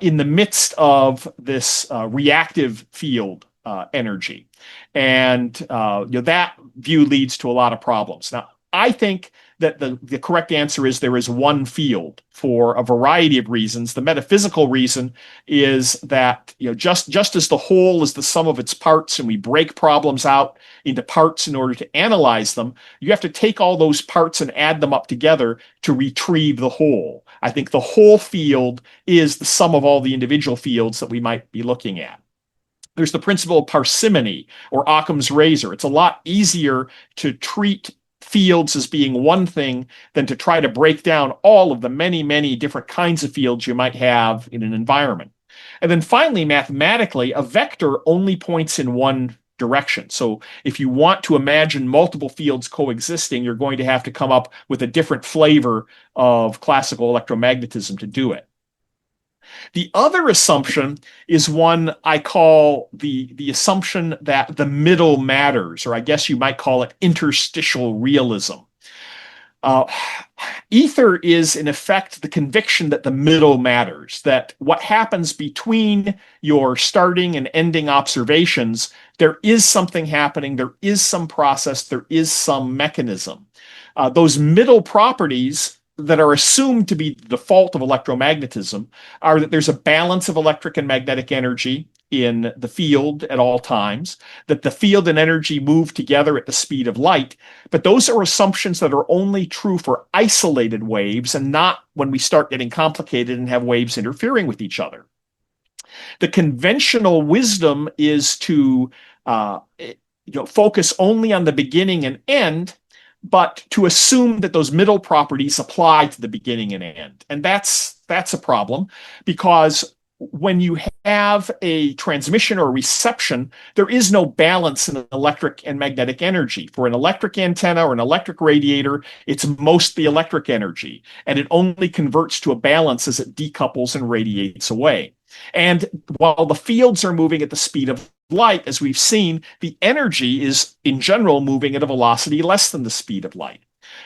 in the midst of this reactive field energy. And that view leads to a lot of problems. Now, I think that the correct answer is there is one field for a variety of reasons. The metaphysical reason is that just as the whole is the sum of its parts, and we break problems out into parts in order to analyze them, you have to take all those parts and add them up together to retrieve the whole. I think the whole field is the sum of all the individual fields that we might be looking at. There's the principle of parsimony, or Occam's razor. It's a lot easier to treat fields as being one thing than to try to break down all of the many, many different kinds of fields you might have in an environment. And then finally, mathematically, a vector only points in one direction. So if you want to imagine multiple fields coexisting, you're going to have to come up with a different flavor of classical electromagnetism to do it. The other assumption is one I call the assumption that the middle matters, or I guess you might call it interstitial realism. Ether is, in effect, the conviction that the middle matters, that what happens between your starting and ending observations, there is something happening, there is some process, there is some mechanism. Those middle properties that are assumed to be the default of electromagnetism are that there's a balance of electric and magnetic energy in the field at all times, that the field and energy move together at the speed of light. But those are assumptions that are only true for isolated waves and not when we start getting complicated and have waves interfering with each other. The conventional wisdom is to focus only on the beginning and end, but to assume that those middle properties apply to the beginning and end. And that's a problem, because when you have a transmission or reception, there is no balance in electric and magnetic energy. For an electric antenna or an electric radiator, it's mostly electric energy, and it only converts to a balance as it decouples and radiates away. And while the fields are moving at the speed of light, as we've seen, the energy is in general moving at a velocity less than the speed of light.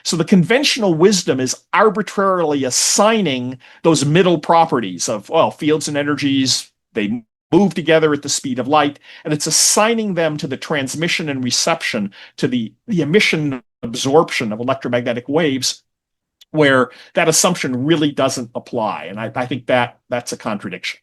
So the conventional wisdom is arbitrarily assigning those middle properties of, well, fields and energies, they move together at the speed of light, and it's assigning them to the transmission and reception, to the emission and absorption of electromagnetic waves, where that assumption really doesn't apply. And I think that's a contradiction.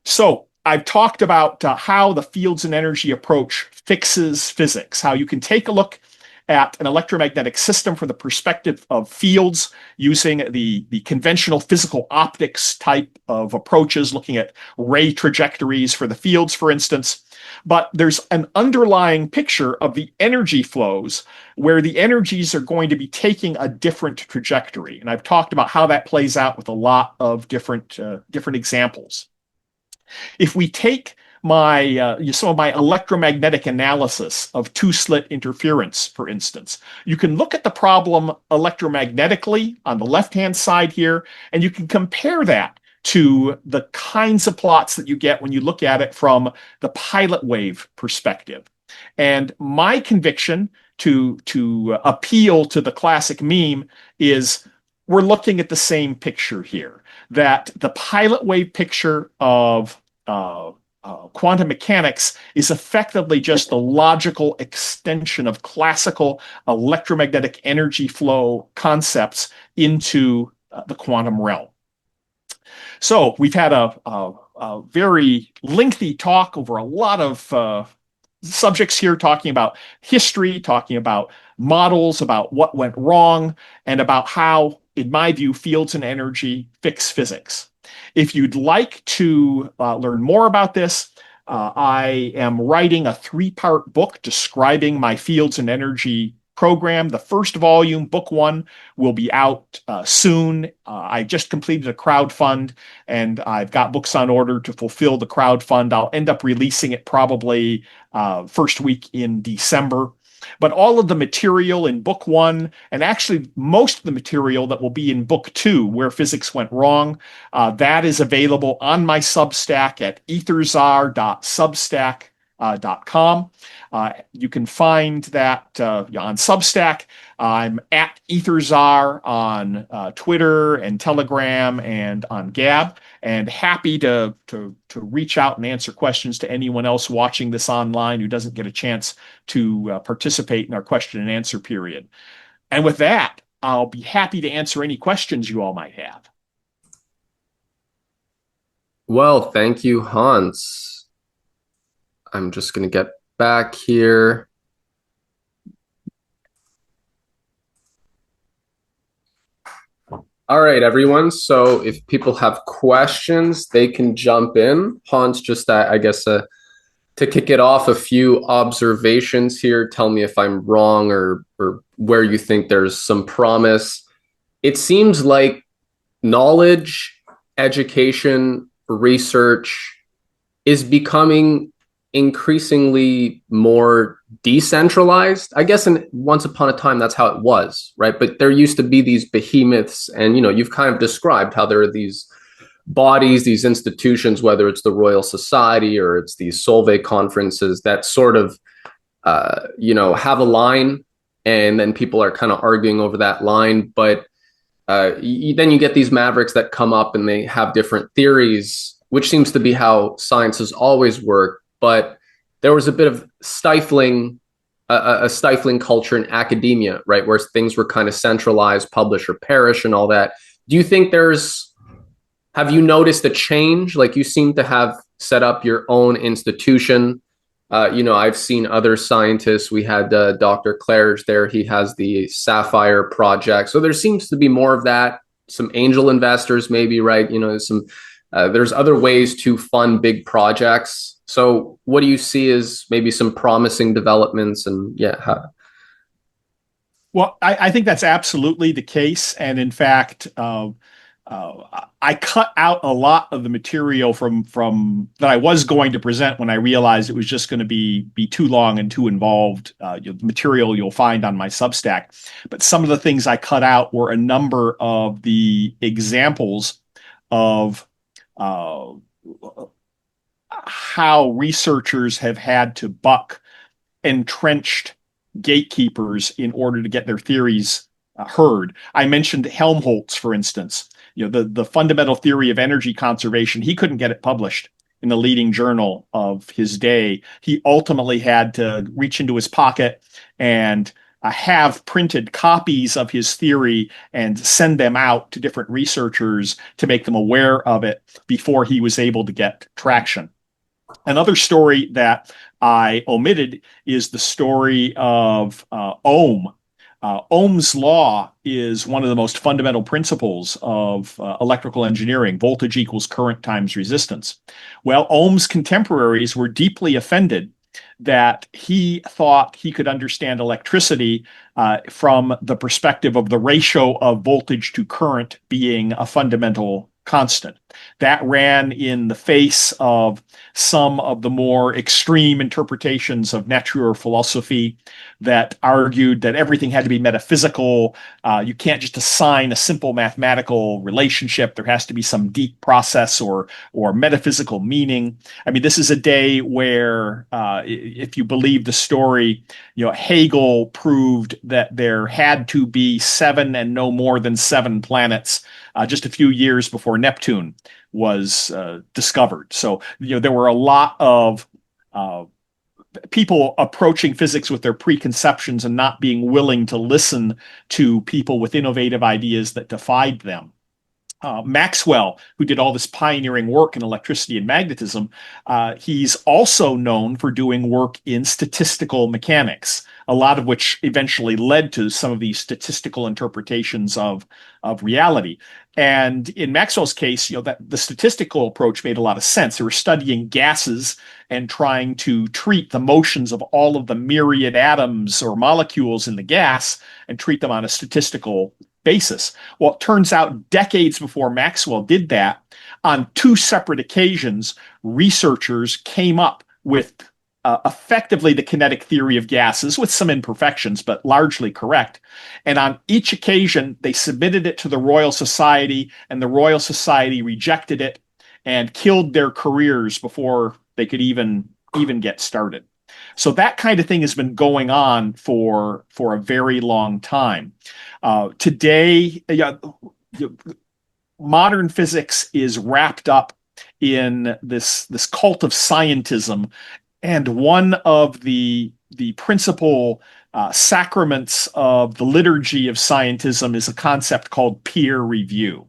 So I've talked about how the fields and energy approach fixes physics, how you can take a look at an electromagnetic system from the perspective of fields using the conventional physical optics type of approaches, looking at ray trajectories for the fields, for instance. But there's an underlying picture of the energy flows where the energies are going to be taking a different trajectory. And I've talked about how that plays out with a lot of different examples. If we take some of my electromagnetic analysis of two-slit interference, for instance, you can look at the problem electromagnetically on the left-hand side here, and you can compare that to the kinds of plots that you get when you look at it from the pilot wave perspective. And my conviction to appeal to the classic meme is we're looking at the same picture here, that the pilot wave picture of quantum mechanics is effectively just the logical extension of classical electromagnetic energy flow concepts into the quantum realm. So we've had a very lengthy talk over a lot of subjects here, talking about history, talking about models, about what went wrong, and about how, in my view, fields and energy fix physics. If you'd like to learn more about this, I am writing a 3-part book describing my fields and energy program. The first volume, book 1, will be out soon. I just completed a crowdfund, and I've got books on order to fulfill the crowdfund. I'll end up releasing it probably first week in December. But all of the material in book 1, and actually most of the material that will be in book 2, Where Physics Went Wrong, that is available on my Substack at etherzar.substack.com. You can find that on Substack. I'm at etherzar on Twitter and Telegram and on Gab, and happy to reach out and answer questions to anyone else watching this online who doesn't get a chance to participate in our question and answer period. And with that, I'll be happy to answer any questions you all might have. Well, thank you, Hans. I'm just going to get back here. All right, everyone. So if people have questions, they can jump in. Hans, just I guess to kick it off, a few observations here. Tell me if I'm wrong or where you think there's some promise. It seems like knowledge, education, research is becoming increasingly more decentralized. I guess once upon a time, that's how it was, right? But there used to be these behemoths, and you've kind of described how there are these bodies, these institutions, whether it's the Royal Society or it's these Solvay conferences that sort of, have a line, and then people are kind of arguing over that line. But then you get these mavericks that come up and they have different theories, which seems to be how science has always worked. But there was a bit of stifling a stifling culture in academia, right, where things were kind of centralized, publish or perish, and all that. Do you think there's have you noticed a change? Like you seem to have set up your own institution. I've seen other scientists. We had Dr. Claridge there. He has the Sapphire Project. So there seems to be more of that. Some angel investors, maybe, right? There's other ways to fund big projects. So what do you see as maybe some promising developments? And yeah, Well, I think that's absolutely the case. And in fact, I cut out a lot of the material from that I was going to present when I realized it was just going to be too long and too involved. Material you'll find on my Substack, but some of the things I cut out were a number of the examples of uh, how researchers have had to buck entrenched gatekeepers in order to get their theories heard. I mentioned Helmholtz, for instance. The fundamental theory of energy conservation. He couldn't get it published in the leading journal of his day. He ultimately had to reach into his pocket and have printed copies of his theory and send them out to different researchers to make them aware of it before he was able to get traction. Another story that I omitted is the story of Ohm. Ohm's law is one of the most fundamental principles of electrical engineering. Voltage equals current times resistance. Well, Ohm's contemporaries were deeply offended that he thought he could understand electricity from the perspective of the ratio of voltage to current being a fundamental constant. That ran in the face of some of the more extreme interpretations of natural philosophy that argued that everything had to be metaphysical. You can't just assign a simple mathematical relationship. There has to be some deep process or metaphysical meaning. I mean, this is a day where, if you believe the story, Hegel proved that there had to be 7 and no more than 7 planets just a few years before Neptune was discovered. So, there were a lot of people approaching physics with their preconceptions and not being willing to listen to people with innovative ideas that defied them. Maxwell, who did all this pioneering work in electricity and magnetism, he's also known for doing work in statistical mechanics, a lot of which eventually led to some of these statistical interpretations of reality. And in Maxwell's case, that the statistical approach made a lot of sense. They were studying gases and trying to treat the motions of all of the myriad atoms or molecules in the gas and treat them on a statistical basis. Well, it turns out decades before Maxwell did that, on 2 separate occasions, researchers came up with effectively the kinetic theory of gases with some imperfections, but largely correct. And on each occasion, they submitted it to the Royal Society, and the Royal Society rejected it and killed their careers before they could even get started. So that kind of thing has been going on for a very long time. Today, modern physics is wrapped up in this cult of scientism, and one of the principal sacraments of the liturgy of scientism is a concept called peer review.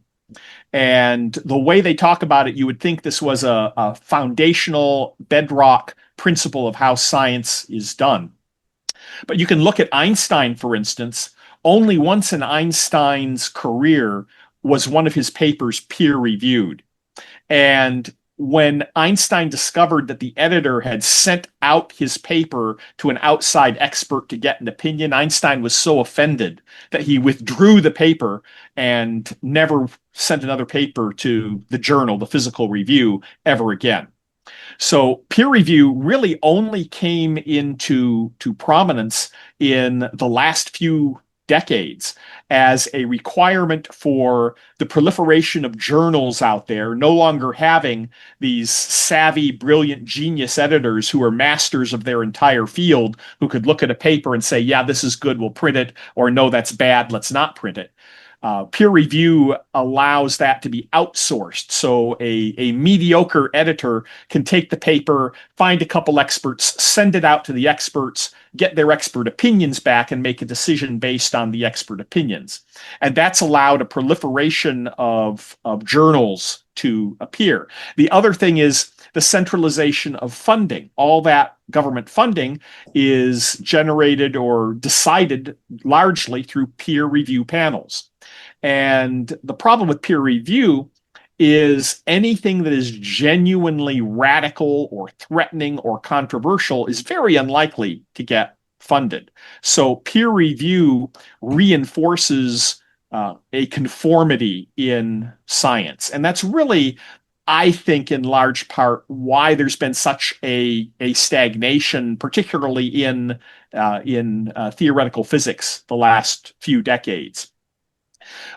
And the way they talk about it, you would think this was a foundational bedrock principle of how science is done. But you can look at Einstein, for instance. Only once in Einstein's career was one of his papers peer reviewed. And when Einstein discovered that the editor had sent out his paper to an outside expert to get an opinion, Einstein was so offended that he withdrew the paper and never sent another paper to the journal, the Physical Review, ever again. So peer review really only came into prominence in the last few decades as a requirement for the proliferation of journals out there, no longer having these savvy, brilliant, genius editors who are masters of their entire field, who could look at a paper and say, yeah, this is good, we'll print it, or no, that's bad, let's not print it. Peer review allows that to be outsourced. So a mediocre editor can take the paper, find a couple experts, send it out to the experts, get their expert opinions back, and make a decision based on the expert opinions. And that's allowed a proliferation of journals to appear. The other thing is the centralization of funding. All that government funding is generated or decided largely through peer review panels. And the problem with peer review is anything that is genuinely radical or threatening or controversial is very unlikely to get funded. So peer review reinforces a conformity in science. And that's really, I think, in large part, why there's been such a stagnation, particularly in theoretical physics the last few decades.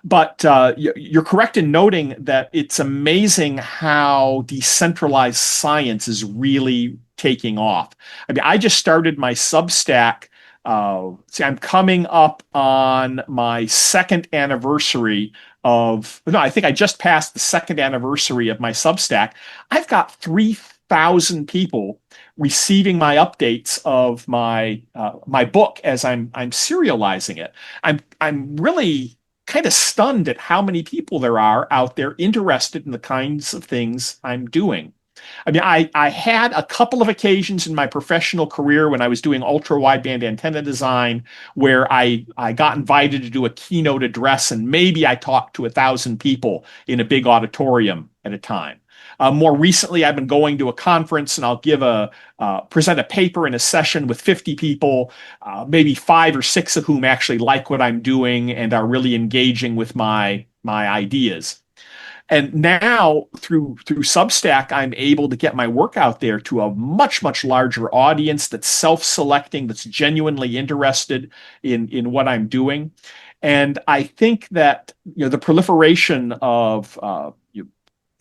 But you're correct in noting that it's amazing how decentralized science is really taking off. I mean, I just started my Substack. I'm coming up on my second anniversary I think I just passed the second anniversary of my Substack. I've got 3,000 people receiving my updates of my book as I'm serializing it. I'm really kind of stunned at how many people there are out there interested in the kinds of things I'm doing. I mean, I had a couple of occasions in my professional career when I was doing ultra wideband antenna design where I got invited to do a keynote address, and maybe I talked to 1,000 people in a big auditorium at a time. More recently, I've been going to a conference and I'll present a paper in a session with 50 people, maybe 5 or 6 of whom actually like what I'm doing and are really engaging with my ideas. And now through Substack, I'm able to get my work out there to a much, much larger audience that's self-selecting, that's genuinely interested in what I'm doing. And I think that the proliferation of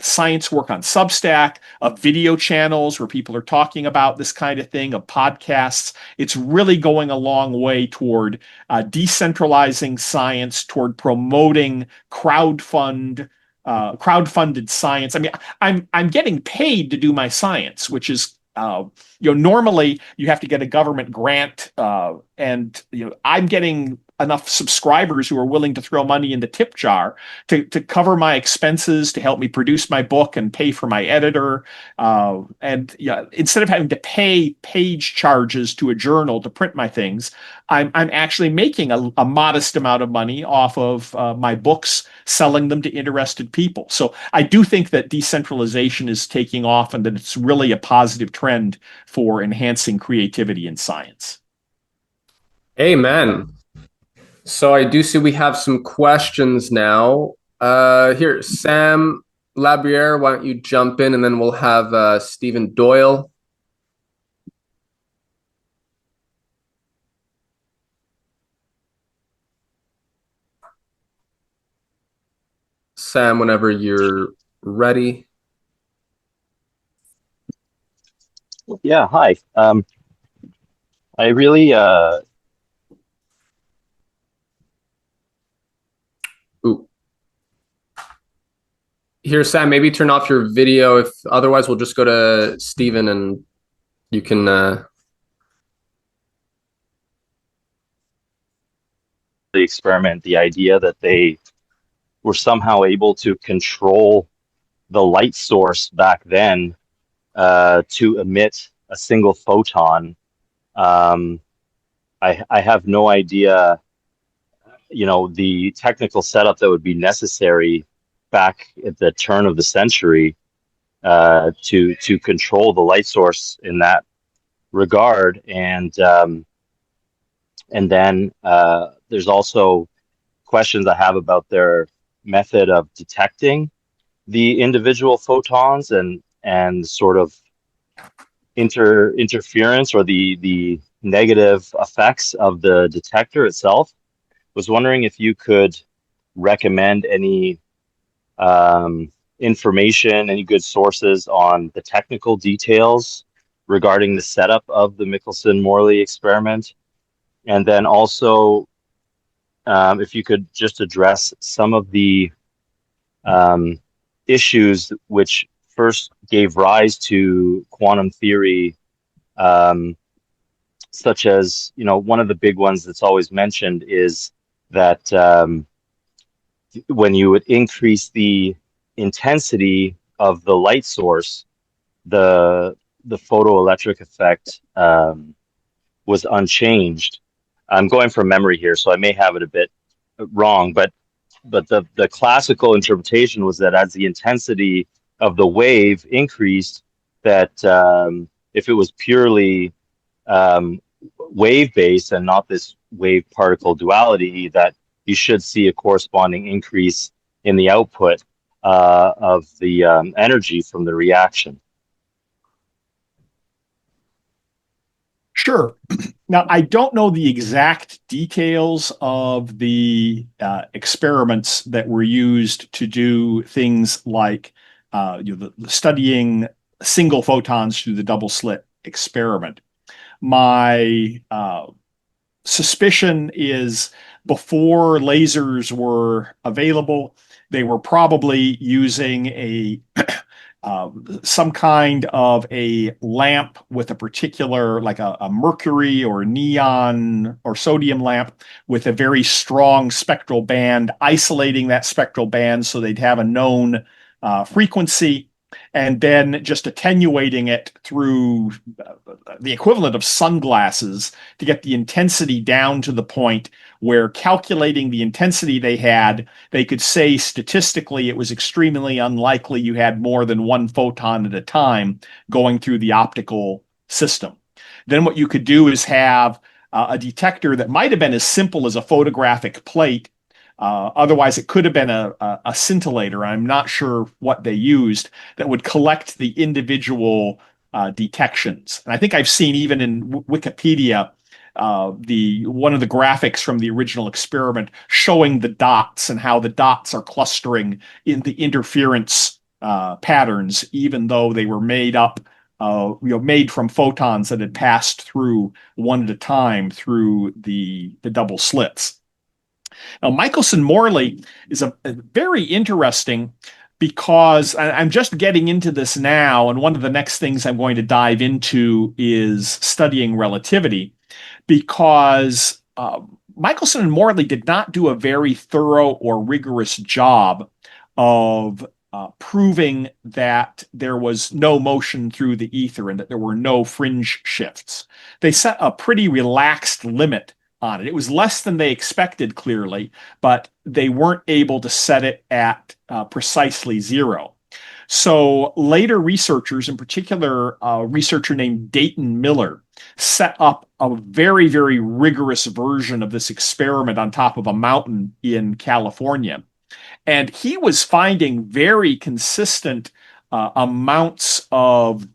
science work on Substack, of video channels where people are talking about this kind of thing, of podcasts, it's really going a long way toward decentralizing science, toward promoting crowdfunded science. I mean, I'm getting paid to do my science, which is normally you have to get a government grant, and I'm getting enough subscribers who are willing to throw money in the tip jar to cover my expenses, to help me produce my book and pay for my editor. And instead of having to pay page charges to a journal to print my things, I'm actually making a modest amount of money off of my books, selling them to interested people. So I do think that decentralization is taking off and that it's really a positive trend for enhancing creativity in science. Amen. So I do see we have some questions now. Here, Sam Labriere, why don't you jump in, and then we'll have Stephen Doyle. Sam, whenever you're ready. Yeah, hi. I really Ooh. Here, Sam, maybe turn off your video. If otherwise, we'll just go to Stephen and you can the experiment, the idea that they were somehow able to control the light source back then to emit a single photon. I have no idea, the technical setup that would be necessary back at the turn of the century to control the light source in that regard. And then there's also questions I have about their method of detecting the individual photons and sort of interference or the negative effects of the detector itself. Was wondering if you could recommend any information, any good sources on the technical details regarding the setup of the Michelson-Morley experiment, and then also if you could just address some of the issues which first gave rise to quantum theory, such as, one of the big ones that's always mentioned is that when you would increase the intensity of the light source, the photoelectric effect was unchanged. I'm going from memory here, so I may have it a bit wrong, but the classical interpretation was that as the intensity of the wave increased, that if it was purely wave based and not this wave particle duality, that you should see a corresponding increase in the output of the energy from the reaction. Sure. Now, I don't know the exact details of the experiments that were used to do things like studying single photons through the double slit experiment. My suspicion is before lasers were available, they were probably using some kind of a lamp with a particular, like a mercury or neon or sodium lamp with a very strong spectral band, isolating that spectral band so they'd have a known frequency, and then just attenuating it through the equivalent of sunglasses to get the intensity down to the point where, calculating the intensity they had, they could say statistically it was extremely unlikely you had more than one photon at a time going through the optical system. Then what you could do is have a detector that might have been as simple as a photographic plate. Otherwise, it could have been a scintillator. I'm not sure what they used that would collect the individual detections. And I think I've seen even in Wikipedia one of the graphics from the original experiment showing the dots and how the dots are clustering in the interference patterns, even though they were made up, made from photons that had passed through one at a time through the double slits. Now, Michelson-Morley is a very interesting, because I'm just getting into this now, and one of the next things I'm going to dive into is studying relativity, because Michelson and Morley did not do a very thorough or rigorous job of proving that there was no motion through the ether and that there were no fringe shifts. They set a pretty relaxed limit on it. It was less than they expected, clearly, but they weren't able to set it at precisely zero. So later researchers, in particular a researcher named Dayton Miller, set up a very, very rigorous version of this experiment on top of a mountain in California. And he was finding very consistent amounts of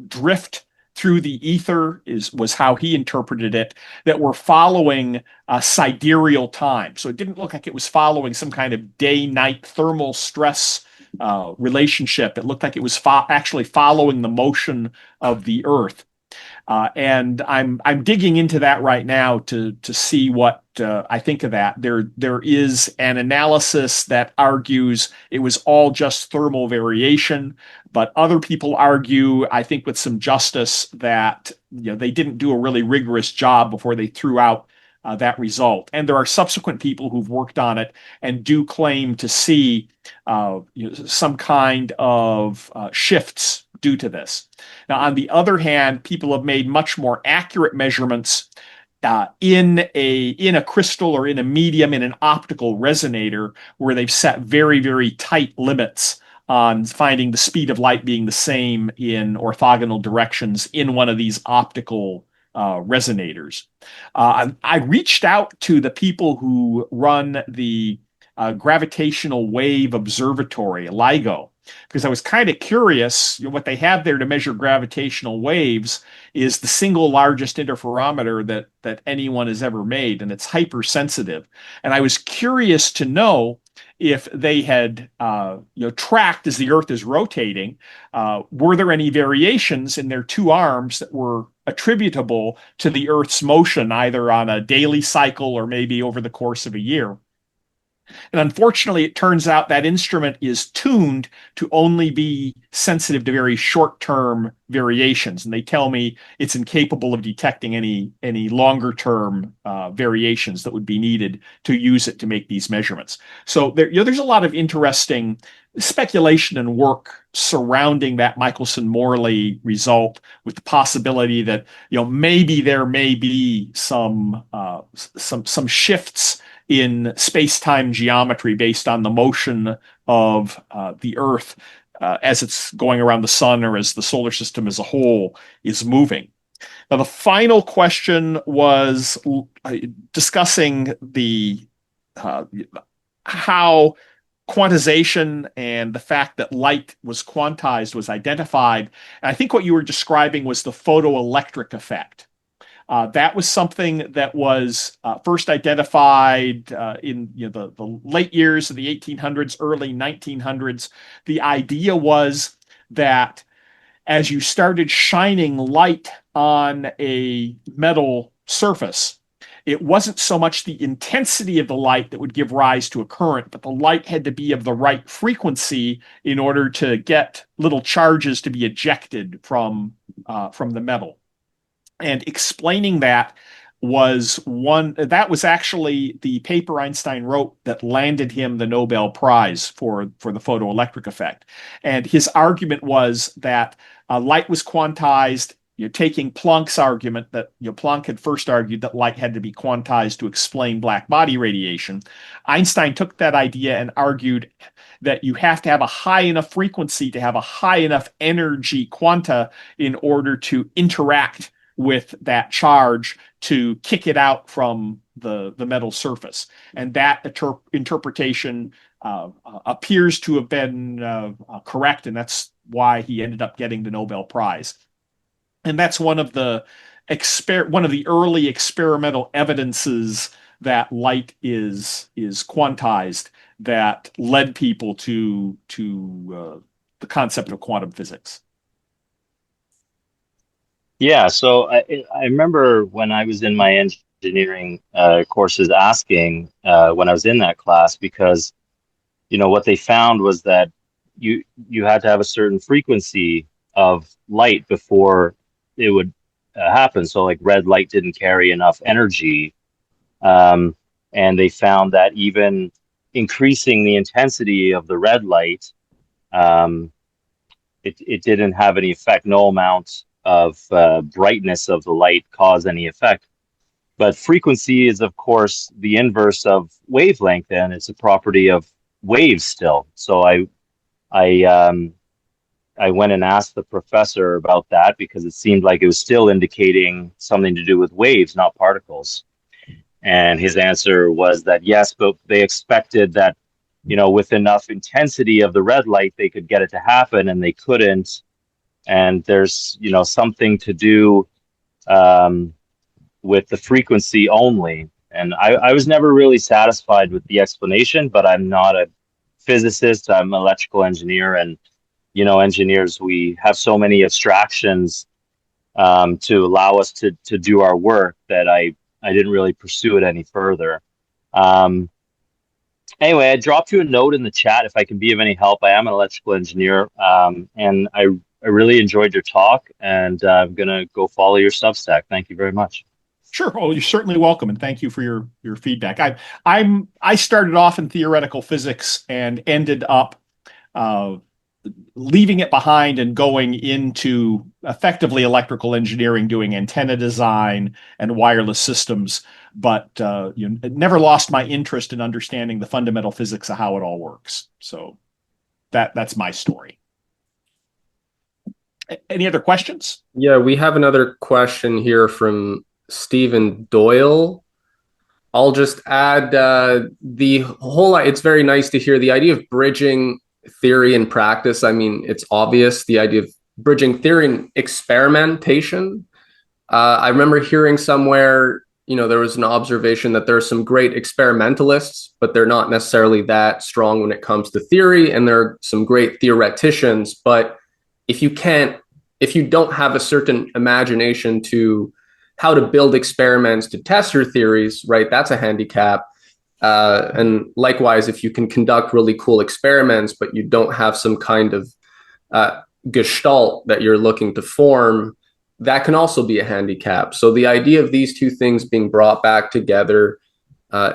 drift through the ether, was how he interpreted it, that were following sidereal time. So it didn't look like it was following some kind of day-night thermal stress relationship. It looked like it was actually following the motion of the Earth. And I'm digging into that right now to see what I think of that. There is an analysis that argues it was all just thermal variation, but other people argue, I think with some justice, that they didn't do a really rigorous job before they threw out that result. And there are subsequent people who've worked on it and do claim to see some kind of shifts due to this. Now, on the other hand, people have made much more accurate measurements in a crystal or in a medium, in an optical resonator, where they've set very, very tight limits on finding the speed of light being the same in orthogonal directions in one of these optical resonators. I reached out to the people who run the Gravitational Wave Observatory, LIGO, because I was kind of curious. What they have there to measure gravitational waves is the single largest interferometer that anyone has ever made, and it's hypersensitive. And I was curious to know if they had tracked as the Earth is rotating, were there any variations in their two arms that were attributable to the Earth's motion, either on a daily cycle or maybe over the course of a year. And unfortunately, it turns out that instrument is tuned to only be sensitive to very short-term variations. And they tell me it's incapable of detecting any longer-term variations that would be needed to use it to make these measurements. So there's a lot of interesting speculation and work surrounding that Michelson-Morley result, with the possibility that maybe there may be some shifts in space-time geometry based on the motion of the Earth as it's going around the sun, or as the solar system as a whole is moving. Now, the final question was discussing how quantization and the fact that light was quantized was identified. And I think what you were describing was the photoelectric effect. That was something that was first identified in the late years of the 1800s, early 1900s. The idea was that as you started shining light on a metal surface, it wasn't so much the intensity of the light that would give rise to a current, but the light had to be of the right frequency in order to get little charges to be ejected from the metal. And explaining that was actually the paper Einstein wrote that landed him the Nobel Prize for the photoelectric effect. And his argument was that light was quantized. You're taking Planck's argument that Planck had first argued that light had to be quantized to explain black body radiation. Einstein took that idea and argued that you have to have a high enough frequency to have a high enough energy quanta in order to interact with that charge to kick it out from the metal surface. And that interpretation appears to have been correct, and that's why he ended up getting the Nobel Prize. And that's one of the early experimental evidences that light is quantized that led people to the concept of quantum physics. Yeah, so I remember when I was in my engineering courses asking when I was in that class, because what they found was that you had to have a certain frequency of light before it would happen. So like red light didn't carry enough energy, and they found that even increasing the intensity of the red light, it didn't have any effect. No amount of brightness of the light caused any effect. But frequency is, of course, the inverse of wavelength, and it's a property of waves still. So I went and asked the professor about that, because it seemed like it was still indicating something to do with waves, not particles. And his answer was that yes, but they expected that, with enough intensity of the red light, they could get it to happen, and they couldn't. And there's, something to do with the frequency only. And I was never really satisfied with the explanation, but I'm not a physicist. I'm an electrical engineer, and engineers, we have so many abstractions to allow us to do our work that I didn't really pursue it any further. Anyway, I dropped you a note in the chat if I can be of any help. I am an electrical engineer, and I really enjoyed your talk, and I'm going to go follow your Substack. Thank you very much. Sure. Well, you're certainly welcome, and thank you for your feedback. I started off in theoretical physics and ended up leaving it behind and going into effectively electrical engineering, doing antenna design and wireless systems, but never lost my interest in understanding the fundamental physics of how it all works. So that's my story. Any other questions? Yeah, we have another question here from Stephen Doyle. I'll just add it's very nice to hear the idea of bridging theory and practice. I mean, it's obvious, the idea of bridging theory and experimentation. I remember hearing somewhere, there was an observation that there are some great experimentalists, but they're not necessarily that strong when it comes to theory. And there are some great theoreticians, but if you can't if you don't have a certain imagination to how to build experiments to test your theories, right, that's a handicap. And likewise, if you can conduct really cool experiments, but you don't have some kind of gestalt that you're looking to form, that can also be a handicap. So the idea of these two things being brought back together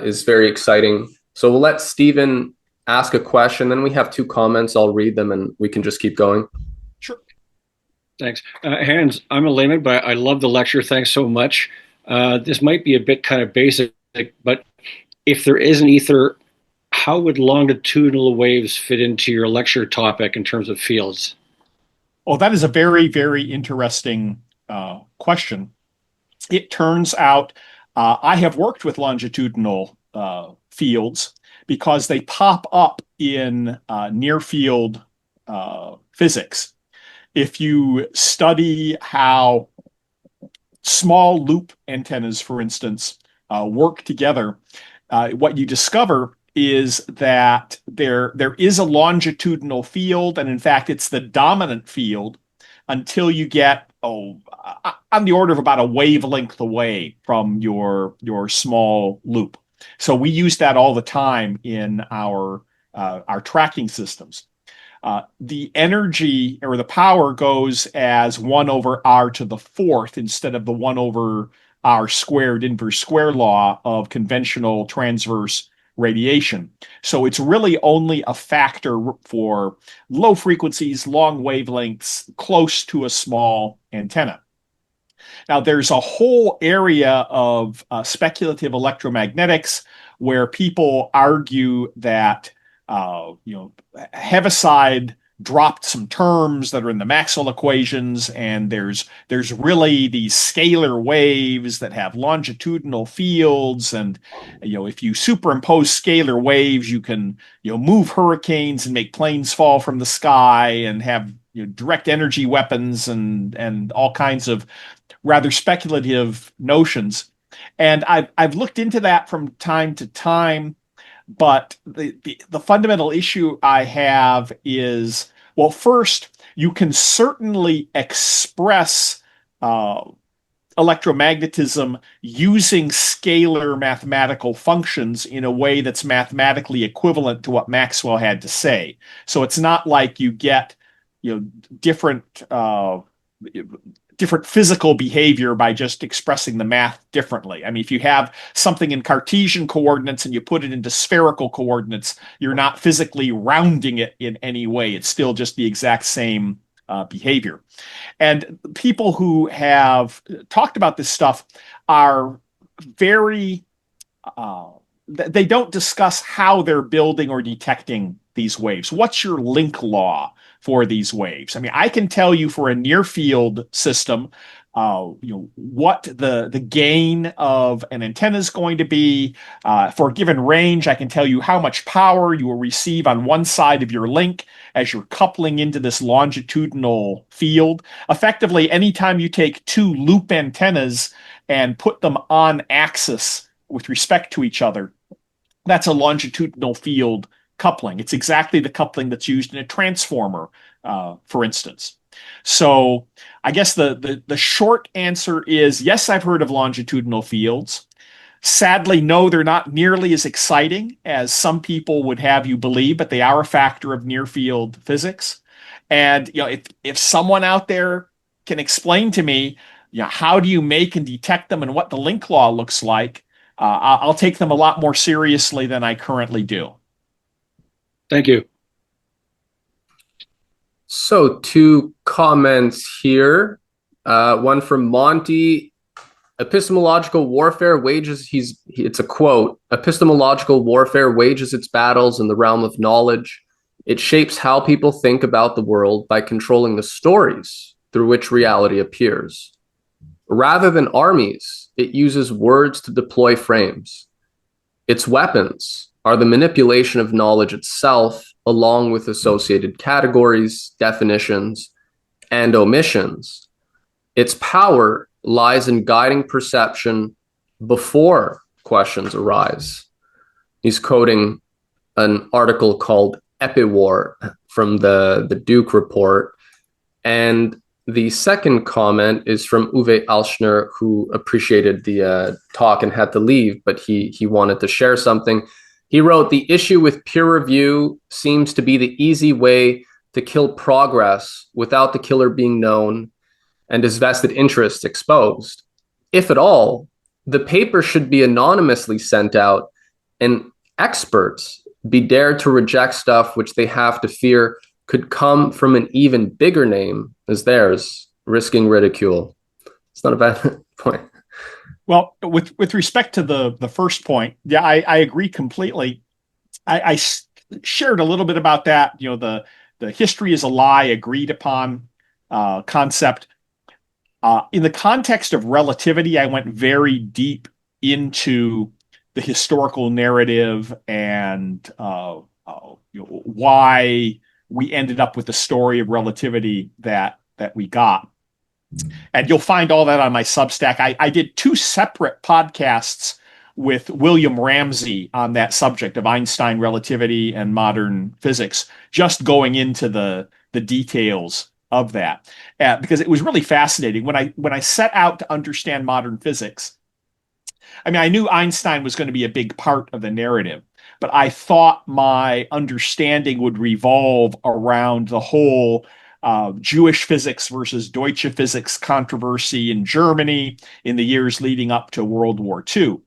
is very exciting. So we'll let Stephen ask a question, then we have two comments. I'll read them and we can just keep going. Sure. Thanks. Hans, I'm a layman, but I love the lecture. Thanks so much. This might be a bit kind of basic, but if there is an ether, how would longitudinal waves fit into your lecture topic in terms of fields? Oh, that is a very, very interesting question. It turns out I have worked with longitudinal fields because they pop up in near field physics. If you study how small loop antennas, for instance, work together, what you discover is that there is a longitudinal field, and in fact, it's the dominant field until you get on the order of about a wavelength away from your small loop. So we use that all the time in our tracking systems. The energy or the power goes as 1 over r to the fourth instead of the 1 over r squared inverse square law of conventional transverse radiation. So it's really only a factor for low frequencies, long wavelengths, close to a small antenna. Now, there's a whole area of speculative electromagnetics where people argue that Heaviside dropped some terms that are in the Maxwell equations, and there's really these scalar waves that have longitudinal fields, and if you superimpose scalar waves, you can move hurricanes and make planes fall from the sky and have direct energy weapons and all kinds of rather speculative notions. And I've looked into that from time to time. But the fundamental issue I have is, well, first, you can certainly express electromagnetism using scalar mathematical functions in a way that's mathematically equivalent to what Maxwell had to say. So it's not like you get different physical behavior by just expressing the math differently. I mean, if you have something in Cartesian coordinates and you put it into spherical coordinates, you're not physically rounding it in any way. It's still just the exact same behavior. And people who have talked about this stuff are very, they don't discuss how they're building or detecting these waves. What's your link law for these waves? I mean, I can tell you for a near field system, what the gain of an antenna is going to be. For a given range, I can tell you how much power you will receive on one side of your link as you're coupling into this longitudinal field. Effectively, anytime you take two loop antennas and put them on axis with respect to each other, that's a longitudinal field coupling. It's exactly the coupling that's used in a transformer, for instance. So I guess the short answer is yes, I've heard of longitudinal fields. Sadly, no, they're not nearly as exciting as some people would have you believe, but they are a factor of near field physics. And if someone out there can explain to me, how do you make and detect them and what the link law looks like, I'll take them a lot more seriously than I currently do. Thank you. So two comments here. One from Monty. Epistemological warfare wages, it's a quote, epistemological warfare wages its battles in the realm of knowledge. It shapes how people think about the world by controlling the stories through which reality appears. Rather than armies, it uses words to deploy frames. Its weapons are the manipulation of knowledge itself, along with associated categories, definitions, and omissions. Its power lies in guiding perception before questions arise. He's quoting an article called Epicwar from the Duke report. And The second comment is from Uwe Alschner, who appreciated the talk and had to leave, but he wanted to share something. He wrote, "The issue with peer review seems to be the easy way to kill progress without the killer being known and his vested interests exposed. If at all, the paper should be anonymously sent out and experts be dared to reject stuff which they have to fear could come from an even bigger name as theirs, risking ridicule." It's not a bad point. Well, with respect to the first point, yeah, I agree completely. I shared a little bit about that. The history is a lie agreed upon concept. In the context of relativity, I went very deep into the historical narrative and why we ended up with the story of relativity that we got. And you'll find all that on my Substack. I did 2 separate podcasts with William Ramsey on that subject of Einstein relativity and modern physics, just going into the details of that, because it was really fascinating. When I set out to understand modern physics, I mean, I knew Einstein was going to be a big part of the narrative, but I thought my understanding would revolve around the whole Jewish physics versus Deutsche physics controversy in Germany in the years leading up to World War II.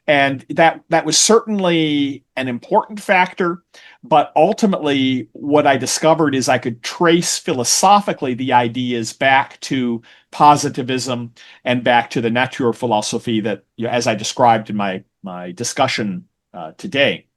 And that was certainly an important factor. But ultimately, what I discovered is I could trace philosophically the ideas back to positivism and back to the Naturphilosophie that, as I described in my discussion today.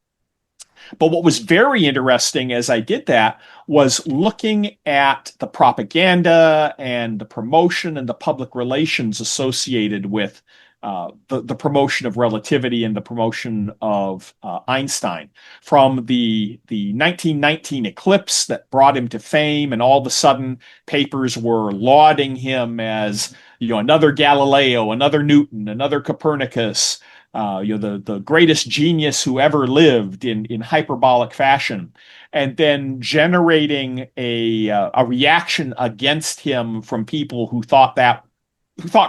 But what was very interesting as I did that was looking at the propaganda and the promotion and the public relations associated with the promotion of relativity and the promotion of Einstein. From the 1919 eclipse that brought him to fame, and all of a sudden papers were lauding him as another Galileo, another Newton, another Copernicus, the greatest genius who ever lived in hyperbolic fashion, and then generating a reaction against him from people who thought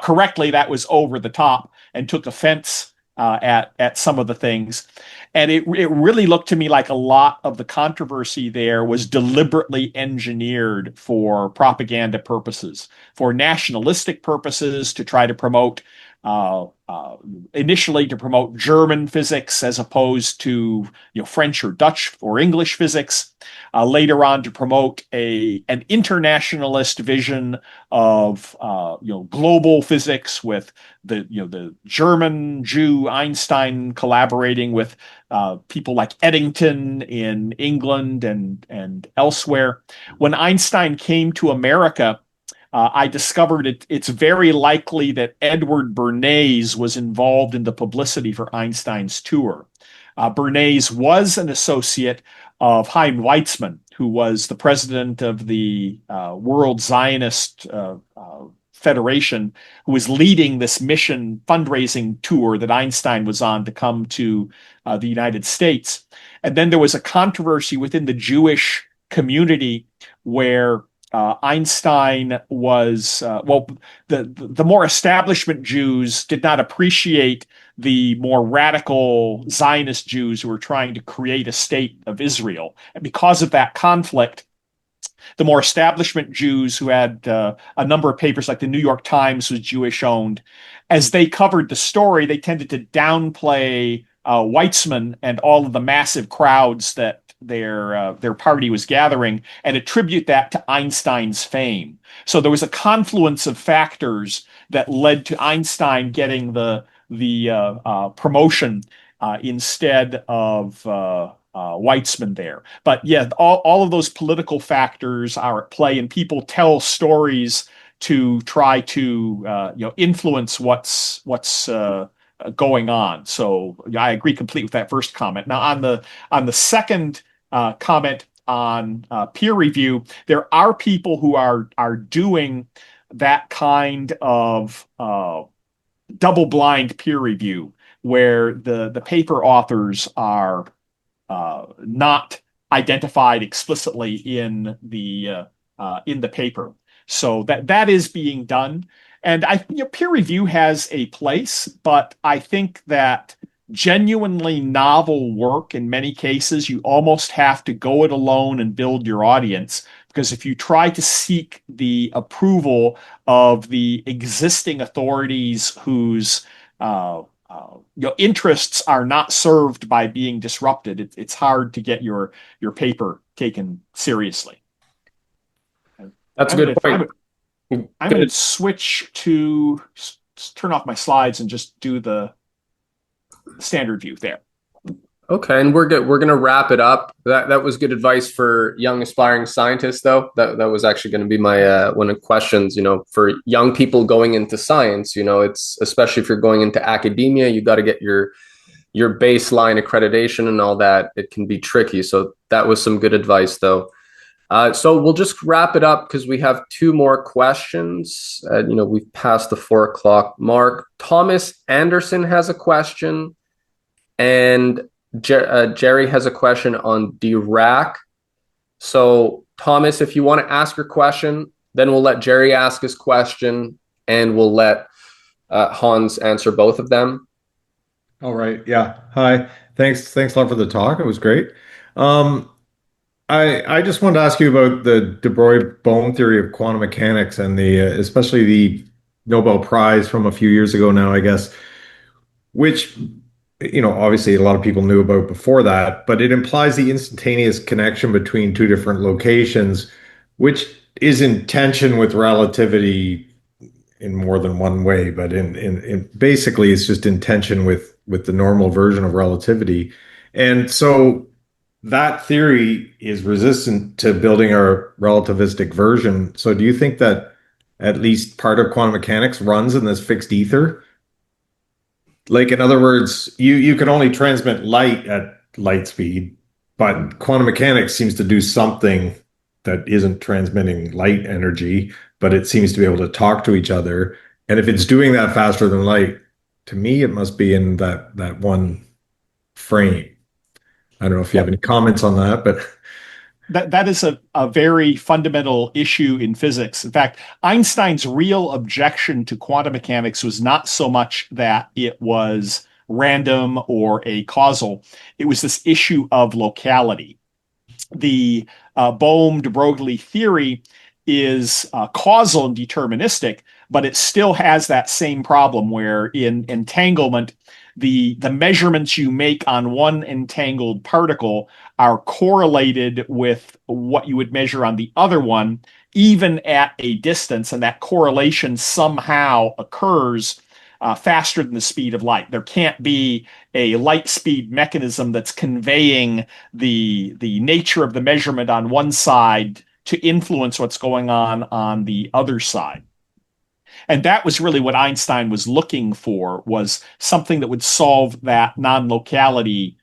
correctly that was over the top and took offense at some of the things. And it really looked to me like a lot of the controversy there was deliberately engineered for propaganda purposes, for nationalistic purposes, to try to promote initially to promote German physics as opposed to French or Dutch or English physics. Later on, to promote an internationalist vision of global physics, with the German Jew Einstein collaborating with people like Eddington in England and elsewhere. When Einstein came to America, I discovered it's very likely that Edward Bernays was involved in the publicity for Einstein's tour. Bernays was an associate of Chaim Weizmann, who was the president of the World Zionist Federation, who was leading this mission fundraising tour that Einstein was on to come to the United States. And then there was a controversy within the Jewish community where Einstein was, the more establishment Jews did not appreciate the more radical Zionist Jews who were trying to create a state of Israel. And because of that conflict, the more establishment Jews who had a number of papers, like the New York Times was Jewish owned, as they covered the story, they tended to downplay Weizmann and all of the massive crowds that their party was gathering, and attribute that to Einstein's fame. So there was a confluence of factors that led to Einstein getting the promotion instead of Weizmann there. But yeah, all of those political factors are at play, and people tell stories to try to influence what's going on. So I agree completely with that first comment. Now on the second comment on peer review, there are people who are doing that kind of double-blind peer review, where the paper authors are not identified explicitly in the paper. So that is being done. And peer review has a place, but I think that genuinely novel work, in many cases, you almost have to go it alone and build your audience. Because if you try to seek the approval of the existing authorities whose interests are not served by being disrupted, it's hard to get your paper taken seriously. That's a good point. I'm going to switch to turn off my slides and just do the standard view there. Okay, and we're good. We're gonna wrap it up. That was good advice for young aspiring scientists, though. That was actually going to be my one of the questions. For young people going into science, it's especially if you're going into academia, you got to get your baseline accreditation and all that. It can be tricky. So that was some good advice, though. So we'll just wrap it up because we have two more questions. We've passed the 4 o'clock mark. Thomas Anderson has a question, and Jerry has a question on Dirac. So Thomas, if you want to ask your question, then we'll let Jerry ask his question, and we'll let Hans answer both of them. All right. Yeah. Hi. Thanks a lot for the talk. It was great. I just wanted to ask you about the de Broglie-Bohm theory of quantum mechanics and especially the Nobel Prize from a few years ago now, I guess, which, obviously a lot of people knew about before that, but it implies the instantaneous connection between two different locations, which is in tension with relativity in more than one way, but in basically it's just in tension with the normal version of relativity. And so that theory is resistant to building our relativistic version. So do you think that at least part of quantum mechanics runs in this fixed ether? Like, in other words, you can only transmit light at light speed, but quantum mechanics seems to do something that isn't transmitting light energy, but it seems to be able to talk to each other. And if it's doing that faster than light, to me, it must be in that one frame. I don't know if you have any comments on that, but that is a very fundamental issue in physics. In fact, Einstein's real objection to quantum mechanics was not so much that it was random or a causal. It was this issue of locality. The Bohm-de Broglie theory is causal and deterministic, but it still has that same problem where in entanglement, the measurements you make on one entangled particle are correlated with what you would measure on the other one, even at a distance, and that correlation somehow occurs faster than the speed of light. There can't be a light speed mechanism that's conveying the nature of the measurement on one side to influence what's going on the other side. And that was really what Einstein was looking for, was something that would solve that non-locality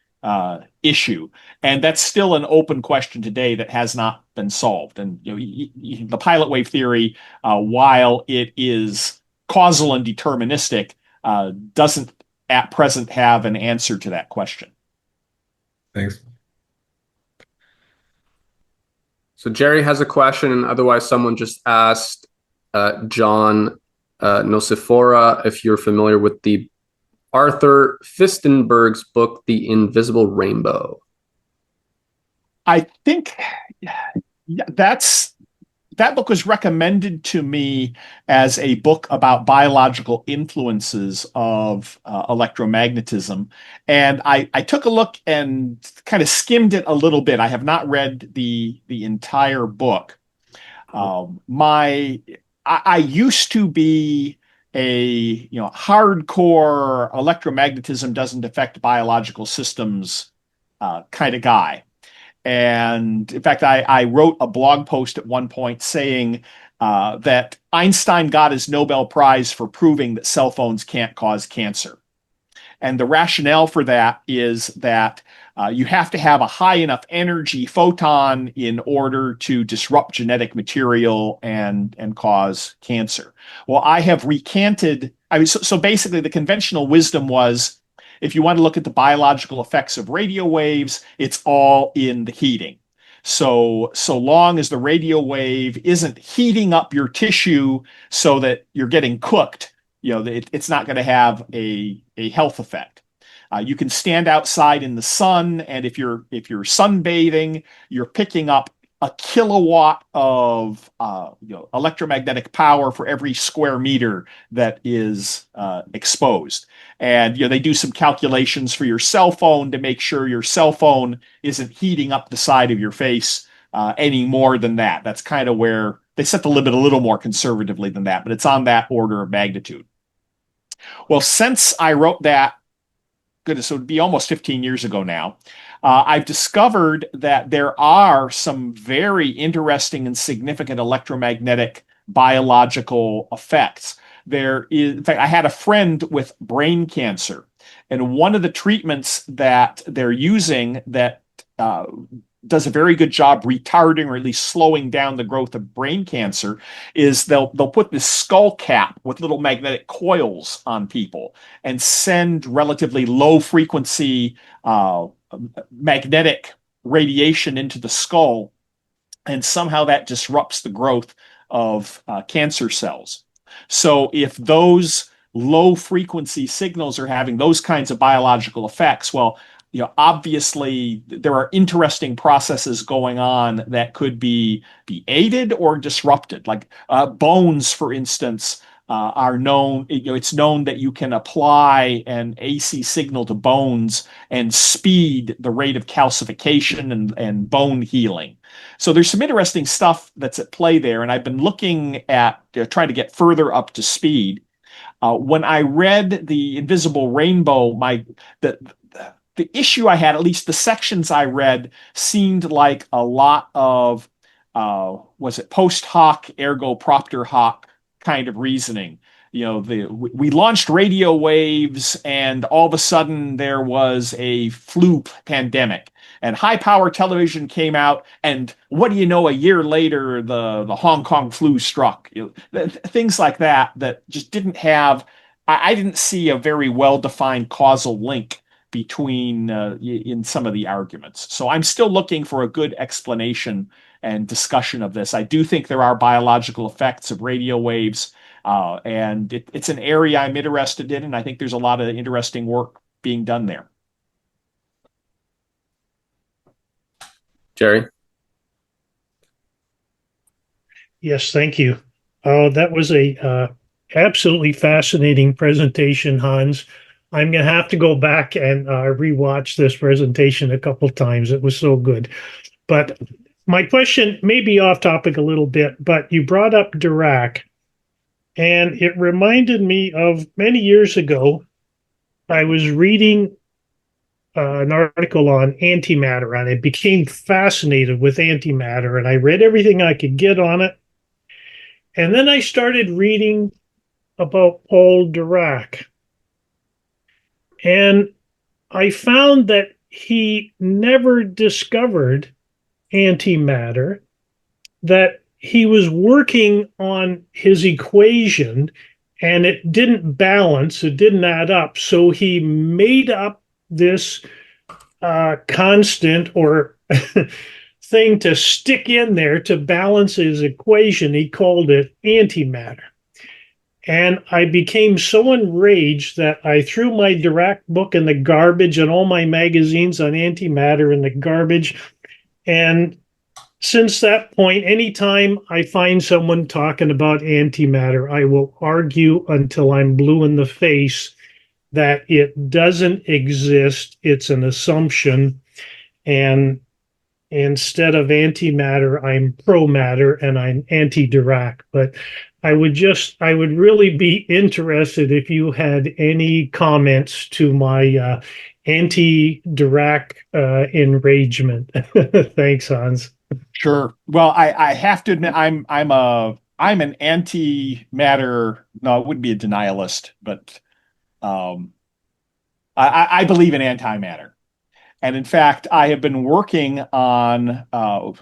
issue. And that's still an open question today that has not been solved. And the pilot wave theory, while it is causal and deterministic, doesn't at present have an answer to that question. thanks. So Jerry has a question, and otherwise someone just asked John Nocifora if you're familiar with the Arthur Fistenberg's book, The Invisible Rainbow. I think that book was recommended to me as a book about biological influences of electromagnetism. And I took a look and kind of skimmed it a little bit. I have not read the entire book. I used to be a hardcore electromagnetism doesn't affect biological systems kind of guy. And in fact, I wrote a blog post at one point saying that Einstein got his Nobel Prize for proving that cell phones can't cause cancer. And the rationale for that is that you have to have a high enough energy photon in order to disrupt genetic material and cause cancer. Well, I have recanted. So basically the conventional wisdom was, if you want to look at the biological effects of radio waves, it's all in the heating. So long as the radio wave isn't heating up your tissue so that you're getting cooked, it's not going to have a health effect. You can stand outside in the sun, and if you're sunbathing, you're picking up a kilowatt of electromagnetic power for every square meter that is exposed. And they do some calculations for your cell phone to make sure your cell phone isn't heating up the side of your face any more than that. That's kind of where they set the limit a little more conservatively than that, but it's on that order of magnitude. Well, since I wrote that, goodness, it would be almost 15 years ago now, I've discovered that there are some very interesting and significant electromagnetic biological effects. In fact, I had a friend with brain cancer, and one of the treatments that they're using that does a very good job retarding or at least slowing down the growth of brain cancer is they'll put this skull cap with little magnetic coils on people and send relatively low frequency magnetic radiation into the skull, and somehow that disrupts the growth of cancer cells. So if those low frequency signals are having those kinds of biological effects, well, obviously there are interesting processes going on that could be aided or disrupted. Like bones, for instance, are known. It's known that you can apply an AC signal to bones and speed the rate of calcification and bone healing. So there's some interesting stuff that's at play there, and I've been looking at trying to get further up to speed. When I read The Invisible Rainbow, the issue I had, at least the sections I read, seemed like a lot of, was it post hoc ergo propter hoc kind of reasoning. We launched radio waves, and all of a sudden there was a flu pandemic, and high power television came out, and what do you know, a year later the Hong Kong flu struck. Things like that just didn't have. I didn't see a very well defined causal link between in some of the arguments. So I'm still looking for a good explanation and discussion of this. I do think there are biological effects of radio waves, and it's an area I'm interested in, and I think there's a lot of interesting work being done there. Jerry? Yes, thank you. That was a absolutely fascinating presentation, Hans. I'm going to have to go back and rewatch this presentation a couple times. It was so good. But my question may be off topic a little bit, but you brought up Dirac, and it reminded me of many years ago, I was reading an article on antimatter, and I became fascinated with antimatter, and I read everything I could get on it. And then I started reading about Paul Dirac. And I found that he never discovered antimatter, that he was working on his equation and it didn't balance, it didn't add up. So he made up this constant or thing to stick in there to balance his equation. He called it antimatter. And I became so enraged that I threw my Dirac book in the garbage and all my magazines on antimatter in the garbage. And since that point, anytime I find someone talking about antimatter, I will argue until I'm blue in the face that it doesn't exist. It's an assumption. And instead of antimatter, I'm pro-matter and I'm anti-Dirac. But I would really be interested if you had any comments to my anti-Dirac enragement. Thanks, Hans. Sure. Well, I have to admit I'm an anti-matter. No, I wouldn't be a denialist, but I believe in antimatter. And in fact, I have been working on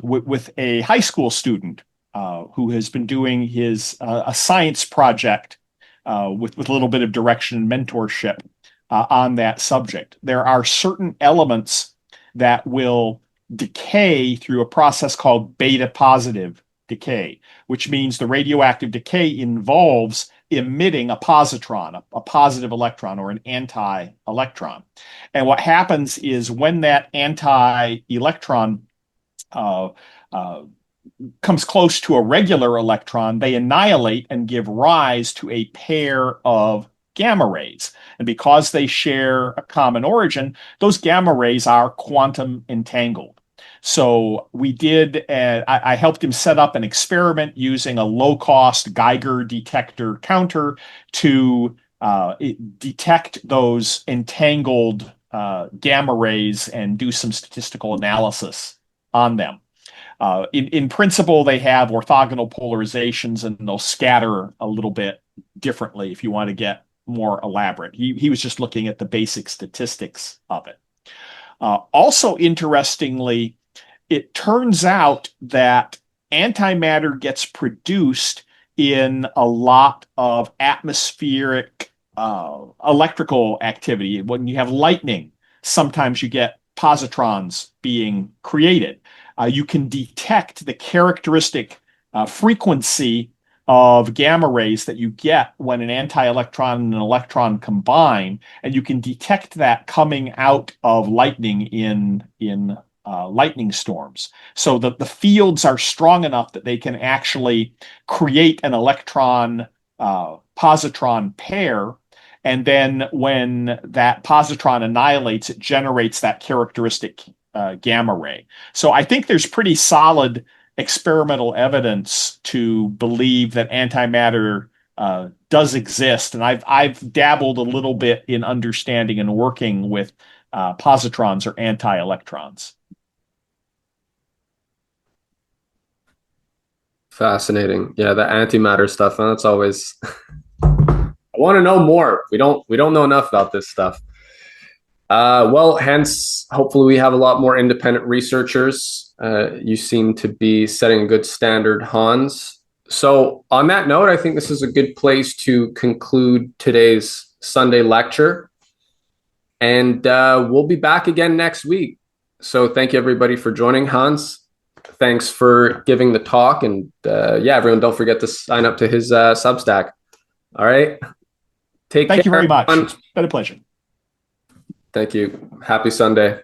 with a high school student who has been doing his a science project with a little bit of direction and mentorship on that subject. There are certain elements that will decay through a process called beta positive decay, which means the radioactive decay involves emitting a positron, a positive electron or an anti-electron. And what happens is when that anti-electron comes close to a regular electron, they annihilate and give rise to a pair of gamma rays. And because they share a common origin, those gamma rays are quantum entangled. So we did, I helped him set up an experiment using a low-cost Geiger detector counter to detect those entangled gamma rays and do some statistical analysis on them. In principle, they have orthogonal polarizations and they'll scatter a little bit differently if you want to get more elaborate. He was just looking at the basic statistics of it. Also, interestingly, it turns out that antimatter gets produced in a lot of atmospheric electrical activity. When you have lightning, sometimes you get positrons being created. You can detect the characteristic frequency of gamma rays that you get when an anti-electron and an electron combine, and you can detect that coming out of lightning in lightning storms. So the fields are strong enough that they can actually create an electron positron pair. And then when that positron annihilates, it generates that characteristic gamma ray. So I think there's pretty solid experimental evidence to believe that antimatter does exist. And I've dabbled a little bit in understanding and working with positrons or anti-electrons. Fascinating. Yeah, the antimatter stuff. That's always I want to know more. We don't know enough about this stuff. Well, hence, hopefully we have a lot more independent researchers. You seem to be setting a good standard, Hans. So on that note, I think this is a good place to conclude today's Sunday lecture. And we'll be back again next week. So thank you, everybody, for joining. Hans, thanks for giving the talk. And yeah, everyone, don't forget to sign up to his Substack. All right. Take care. Thank you very much. It's been a pleasure. Thank you. Happy Sunday.